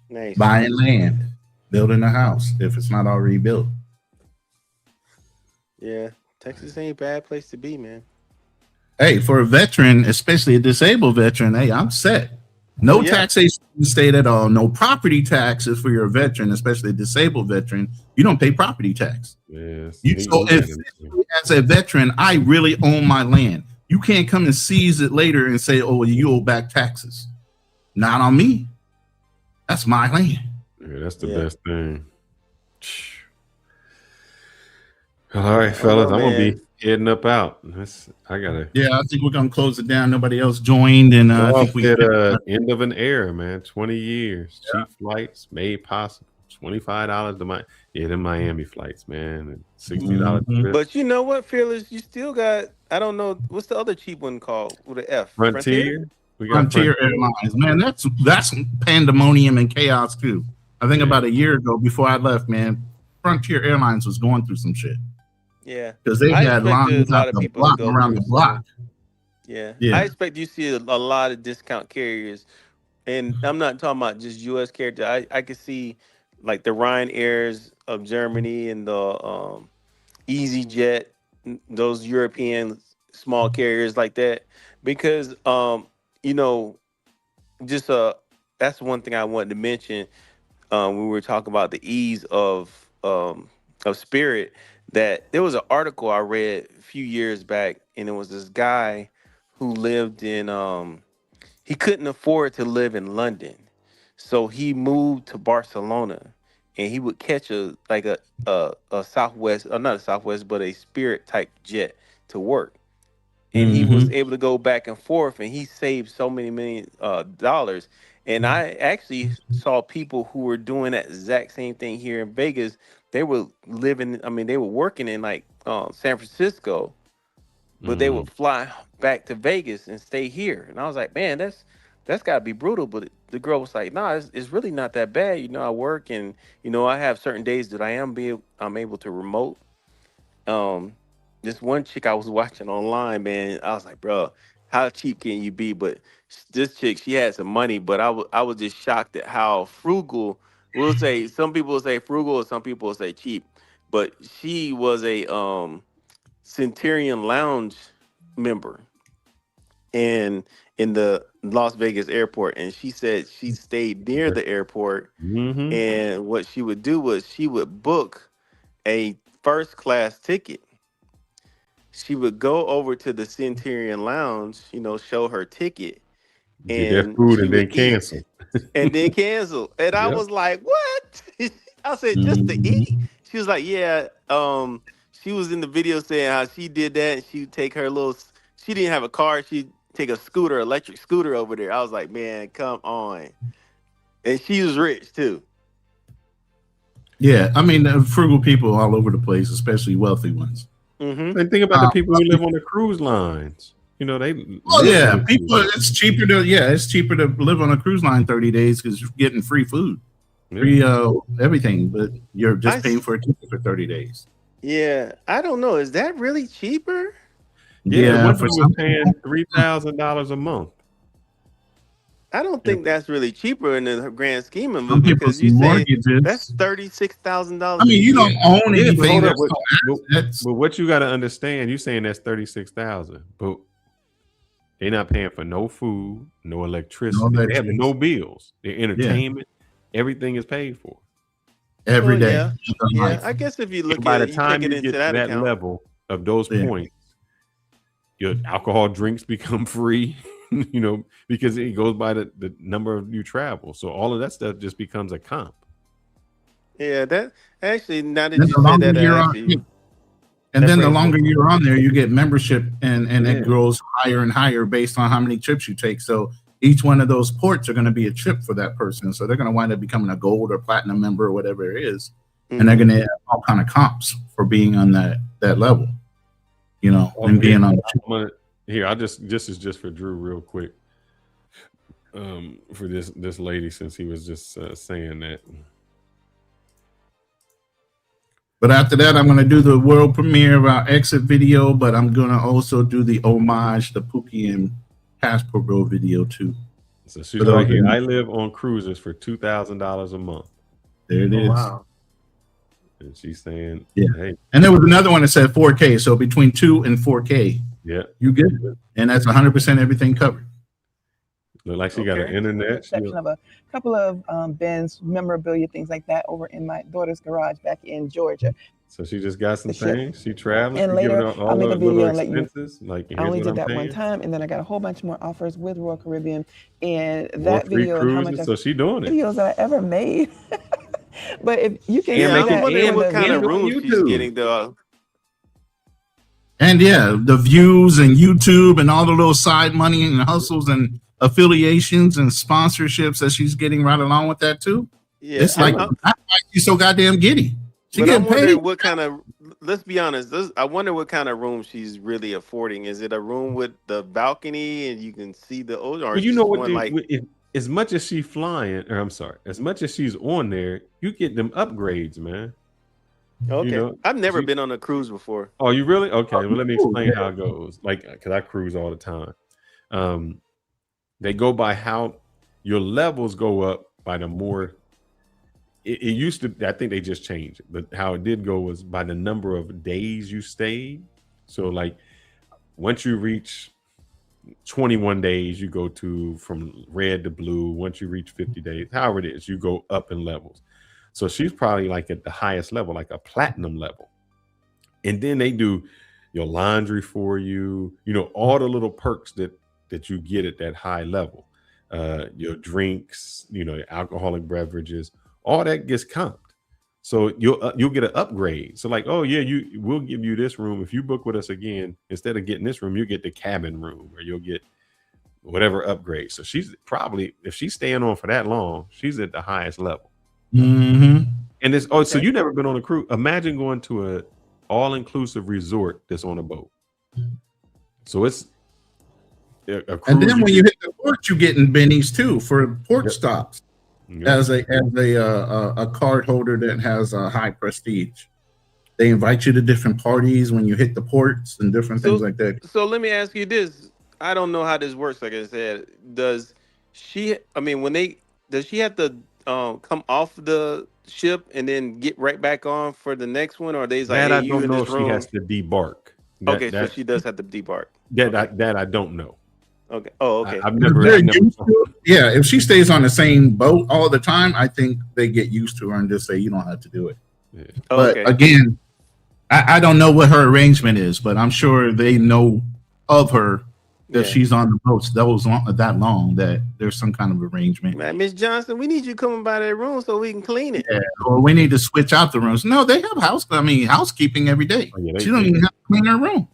Nice. Buying land, building a house if it's not already built. Yeah. Texas ain't a bad place to be, man. Hey, for a veteran, especially a disabled veteran, hey, I'm set. No taxation in the state at all. No property taxes for your veteran, especially a disabled veteran. You don't pay property tax. Yes. So as a veteran, I really own my land. You can't come and seize it later and say, oh, well, you owe back taxes. Not on me. That's my land. Yeah, that's the best thing. All right, fellas, I'm gonna be heading up out. I gotta. Yeah, I think we're gonna close it down. Nobody else joined, and I think we at end of an era, man. 20 years, cheap flights made possible. $25 to the Miami flights, man, and $60. But you know what, Fearless, you still got. I don't know what's the other cheap one called with an F. Frontier. We got Frontier Airlines, man. That's pandemonium and chaos too. I think about a year ago, before I left, man, Frontier Airlines was going through some shit. Yeah, because they had lines out the block around the block. Yeah, I expect you see a lot of discount carriers, and I'm not talking about just U.S. carriers. I could see like the Ryanairs of Germany and the EasyJet, those European small carriers like that, because you know, just that's one thing I wanted to mention when we were talking about the ease of Spirit. That there was an article I read a few years back, and it was this guy who lived in he couldn't afford to live in London, so he moved to Barcelona, and he would catch a Southwest, not a Southwest, but a Spirit type jet to work, and he was able to go back and forth, and he saved so many million dollars. And I actually saw people who were doing that exact same thing here in Vegas. They were living, they were working in like San Francisco, but they would fly back to Vegas and stay here. And I was like, man, that's gotta be brutal. But the girl was like, nah, it's really not that bad. You know, I work and, you know, I have certain days that I'm able to remote. This one chick I was watching online, man, I was like, bro, how cheap can you be? But this chick, she had some money, but I was just shocked at how frugal. We'll say some people will say frugal, or some people will say cheap. But she was a Centurion Lounge member, and in the Las Vegas airport, and she said she stayed near the airport, and what she would do was she would book a first class ticket. She would go over to the Centurion Lounge, you know, show her ticket, and get food and then cancel. And then cancel. And I was like, what? I said, just to eat? She was like, yeah. She was in the video saying how she did that, and she'd take her she didn't have a car, she'd take a electric scooter over there. I was like, man, come on. And she was rich too. Yeah, frugal people all over the place, especially wealthy ones. And think about the people who live on the cruise lines. You know, people. It's cheaper to live on a cruise line 30 days because you're getting free food, free everything, but you're just paying for a ticket for 30 days. Yeah, I don't know. Is that really cheaper? Yeah, one was paying $3,000 a month. I don't think that's really cheaper in the grand scheme of Some it because you say mortgages. that's $36,000. I mean, you don't own anything. But what you got to understand, you saying that's 36,000, but they're not paying for no food, no electricity, they have no bills, their entertainment, everything is paid for every day. Yeah, I guess if you look by at the it, time you you take it get into to that that account. level of those points, your alcohol drinks become free, you know, because it goes by the number of you travel. So all of that stuff just becomes a comp. Yeah, that actually, now that Then you the said longer that, you're on, actually, and that then the brings longer me- you're on there, you get membership, and Yeah. it grows higher and higher based on how many trips you take. So each one of those ports are going to be a trip for that person. So they're going to wind up becoming a gold or platinum member or whatever it is, and they're going to have all kind of comps for being on that level, you know, and being on. Here, this is just for Drew real quick. For this lady, since he was just saying that. But after that, I'm going to do the world premiere of our exit video, but I'm going to also do the homage, the Pookie and Passport Bro video too. So she's right here. I live on cruises for $2,000 a month. There it is. Wow. And she's saying, yeah. Hey. And there was another one that said 4K. So between 2 and 4K, yeah, you get it. And that's 100% everything covered. Look like she got an internet. Exception of a couple of Benz memorabilia, things like that, over in my daughter's garage back in Georgia. So she just got some things. She traveling. And later, I'll make a video and let you. Like, I only did that one time, and then I got a whole bunch more offers with Royal Caribbean, and that video and how much. So she doing it. Videos that I ever made. But if you can, yeah, I'm wondering what kind of room she's getting though. And yeah, the views and YouTube and all the little side money and hustles and affiliations and sponsorships that she's getting right along with that too. Yeah, it's like that's why she's so goddamn giddy. She getting paid. What kind of? Let's be honest. I wonder what kind of room she's really affording. Is it a room with the balcony and you can see the ocean? Or you know what? As much as she's flying, or I'm sorry, as much as she's on there, you get them upgrades, man. Okay, you know, I've never been on a cruise before. Oh, you really? Okay, well, let me explain how it goes. Like, because I cruise all the time. They go by how your levels go up by the more. It used to. I think they just changed it, but how it did go was by the number of days you stayed. So, like, once you reach 21 days, you go to from red to blue. Once you reach 50 days, however it is, you go up in levels. So she's probably like at the highest level, like a platinum level. And then they do your laundry for you, you know, all the little perks that you get at that high level. Your drinks, you know, your alcoholic beverages, all that gets comped. So you'll get an upgrade. So like, oh yeah, we'll give you this room. If you book with us again, instead of getting this room, you get the cabin room, or you'll get whatever upgrade. So she's probably, if she's staying on for that long, she's at the highest level. Mm-hmm. And it's so you never been on a cruise. Imagine going to a all-inclusive resort that's on a boat. So it's a cruise. And then when you hit the port, you get in bennies too for port stops. As a card holder that has a high prestige. They invite you to different parties when you hit the ports and different things like that. So let me ask you this. I don't know how this works. Like I said, does she have to come off the ship and then get right back on for the next one, or are they like, that hey, I you don't in know this if room? she has to debark. So she does have to debark. That I don't know. Okay. Oh, okay. I've never. Yeah, if she stays on the same boat all the time, I think they get used to her and just say you don't have to do it. Yeah. But again, I don't know what her arrangement is, but I'm sure they know of her that she's on the boats that long that there's some kind of arrangement. Man, Miss Johnson, we need you coming by that room so we can clean it. Yeah, or we need to switch out the rooms. No, they have housekeeping every day. Oh, yeah, she don't even have to clean her room.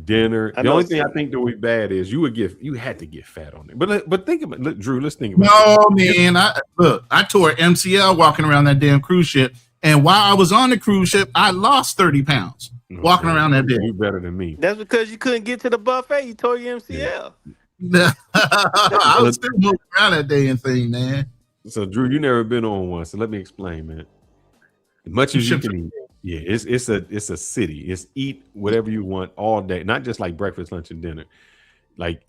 Dinner. The only thing I think that would be bad is you had to get fat on it. But think about it, Drew. Let's think about it. No, man. I tore MCL walking around that damn cruise ship, and while I was on the cruise ship, I lost 30 pounds walking around that damn. You better than me. That's because you couldn't get to the buffet. You tore your MCL. I was still moving around that damn thing, man. So Drew, you never been on one. So let me explain, man. As much as you can eat. Yeah, it's a city. It's eat whatever you want all day, not just like breakfast, lunch, and dinner. Like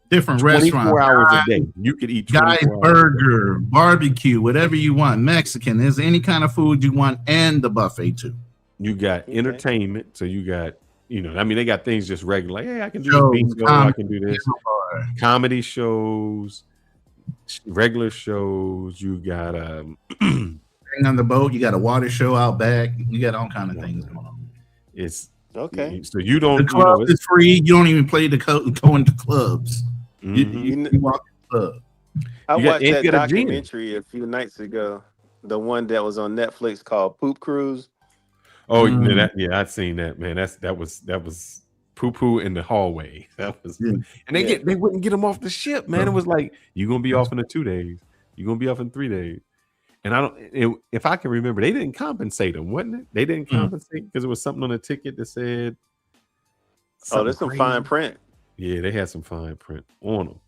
different 24 restaurants. hours a day. You could eat 24 Guy's hours. Burger, barbecue, whatever you want. Mexican. There's any kind of food you want, and the buffet too. You got entertainment, so you got, I mean, they got things just regular. Like, hey, I can do Shows, bingo, I can do this. Comedy shows, regular shows. You got on the boat. You got a water show out back. You got all kind of things going on. It's okay. So you don't. The club is free. You don't even play go into clubs. Mm-hmm. You walk the club. I watched that documentary a few nights ago. The one that was on Netflix called Poop Cruise. Oh, I've seen that, man. That was poo poo in the hallway. That was, and they wouldn't get them off the ship, man. It was like, you're gonna be off in 2 days, you're gonna be off in 3 days, and if I can remember, they didn't compensate them, wasn't it? They didn't compensate because there was something on the ticket that said, "Oh, there's some fine print." Yeah, they had some fine print on them.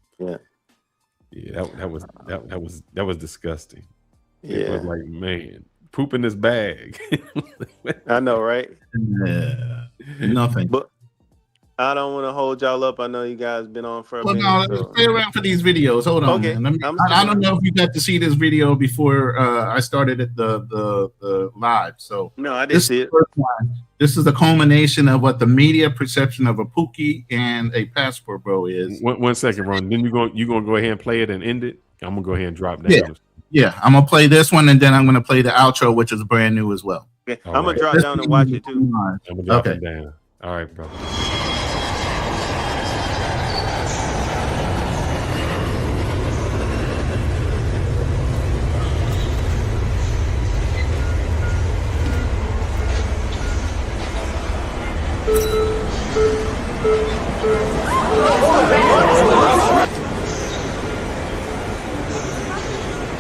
Yeah, that was disgusting. Yeah, it was like, man, poop in this bag. I know, right? Yeah, nothing. But I don't want to hold y'all up. I know you guys been on for a minute. No, stay around for these videos. Hold on. Okay. I don't know if you got to see this video before I started at the live. So no, I didn't see it. This is the culmination of what the media perception of a Pookie and a passport bro is. 1 second, Ron. Then you gonna go ahead and play it and end it. I'm gonna go ahead and drop down. Yeah, I'm gonna play this one and then I'm gonna play the outro, which is brand new as well. Okay. I'm gonna drop down and watch it too. I'm gonna drop it down. All right, bro.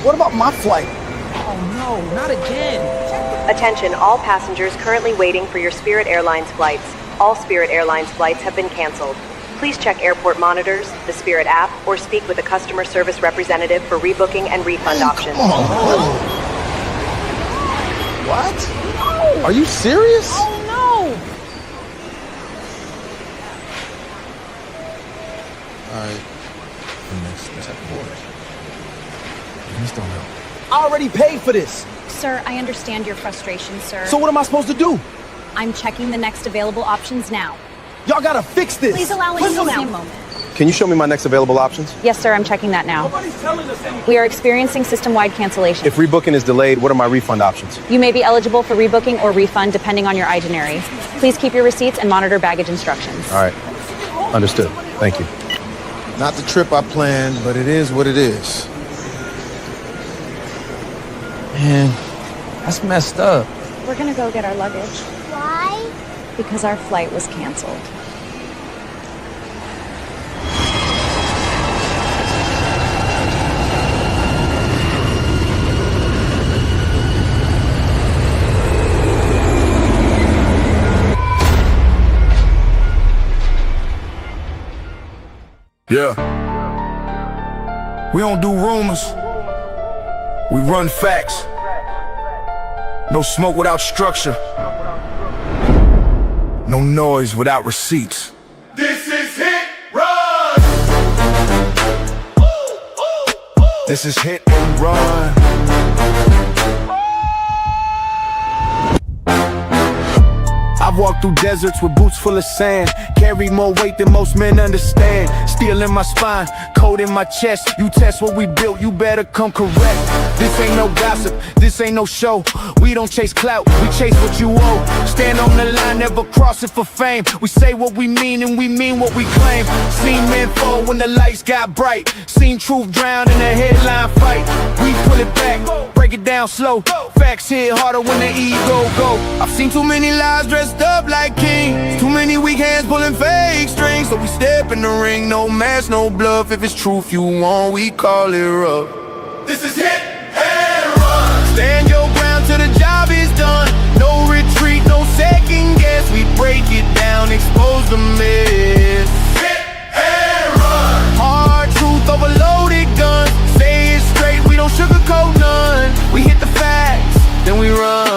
What about my flight? Oh no, not again. Attention, all passengers currently waiting for your Spirit Airlines flights. All Spirit Airlines flights have been canceled. Please check airport monitors, the Spirit app, or speak with a customer service representative for rebooking and refund options. What? No. Are you serious? Oh no! Alright. Let's have a board. Please don't help. I already paid for this. Sir, I understand your frustration, sir. So what am I supposed to do? I'm checking the next available options now. Y'all gotta fix this. Please allow me a moment. Can you show me my next available options? Yes, sir, I'm checking that now. Nobody's telling us anything. We are experiencing system-wide cancellation. If rebooking is delayed, what are my refund options? You may be eligible for rebooking or refund depending on your itinerary. Please keep your receipts and monitor baggage instructions. All right. Understood. Thank you. Not the trip I planned, but it is what it is. Man, that's messed up. We're gonna go get our luggage. Why? Because our flight was canceled. Yeah. We don't do rumors. We run facts. No smoke without structure. No noise without receipts. This is hit run. This is hit and run. I've walked through deserts with boots full of sand. Carry more weight than most men understand. Steel in my spine, cold in my chest. You test what we built, you better come correct. This ain't no gossip, this ain't no show. We don't chase clout, we chase what you owe. Stand on the line, never cross it for fame. We say what we mean and we mean what we claim. Seen men fall when the lights got bright. Seen truth drown in a headline fight. We pull it back, break it down slow. Facts hit harder when the ego go. I've seen too many lies dressed up like kings. Too many weak hands pulling fake strings. So we step in the ring, no mask, no bluff. If it's truth you want, we call it rough. This is hit and run. Stand your ground till the job is done. No retreat, no second guess. We break it down, expose the mess. Hit and run. Hard truth, overloaded guns. Say it straight, we don't sugarcoat none. We hit the facts, then we run.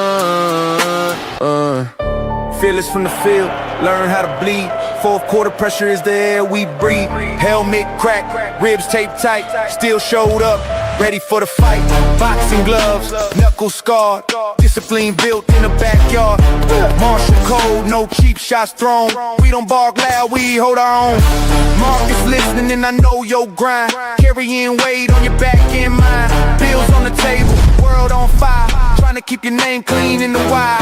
Fearless from the field, learn how to bleed. Fourth quarter pressure is the air we breathe. Helmet crack, ribs taped tight. Still showed up, ready for the fight. Boxing gloves, knuckles scarred. Discipline built in the backyard. Martial code, no cheap shots thrown. We don't bark loud, we hold our own. Marcus listening and I know your grind. Carrying weight on your back and mine. Bills on the table, world on fire. Trying to keep your name clean in the wire.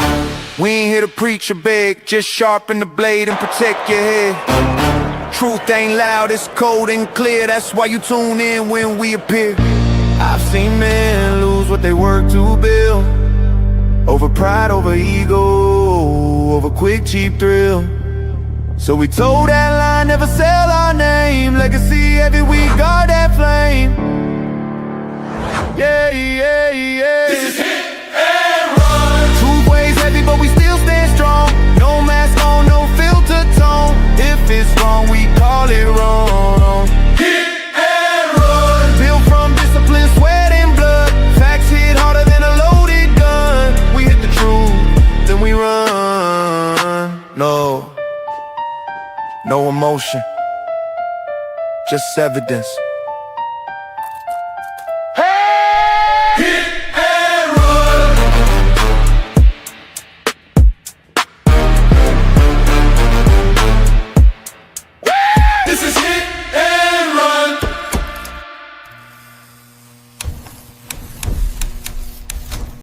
We ain't here to preach or beg, just sharpen the blade and protect your head. Truth ain't loud, it's cold and clear. That's why you tune in when we appear. I've seen men lose what they work to build. Over pride, over ego, over quick, cheap thrill. So we told that line, never sell our name. Legacy heavy, we guard that flame. Yeah, yeah, yeah. This is hit and run. Truth weighs heavy, but we still stand strong. No mask on, no filter tone. If it's wrong, we call it wrong. Hit and run. Built from discipline, sweat and blood. Facts hit harder than a loaded gun. We hit the truth, then we run. No emotion, just evidence.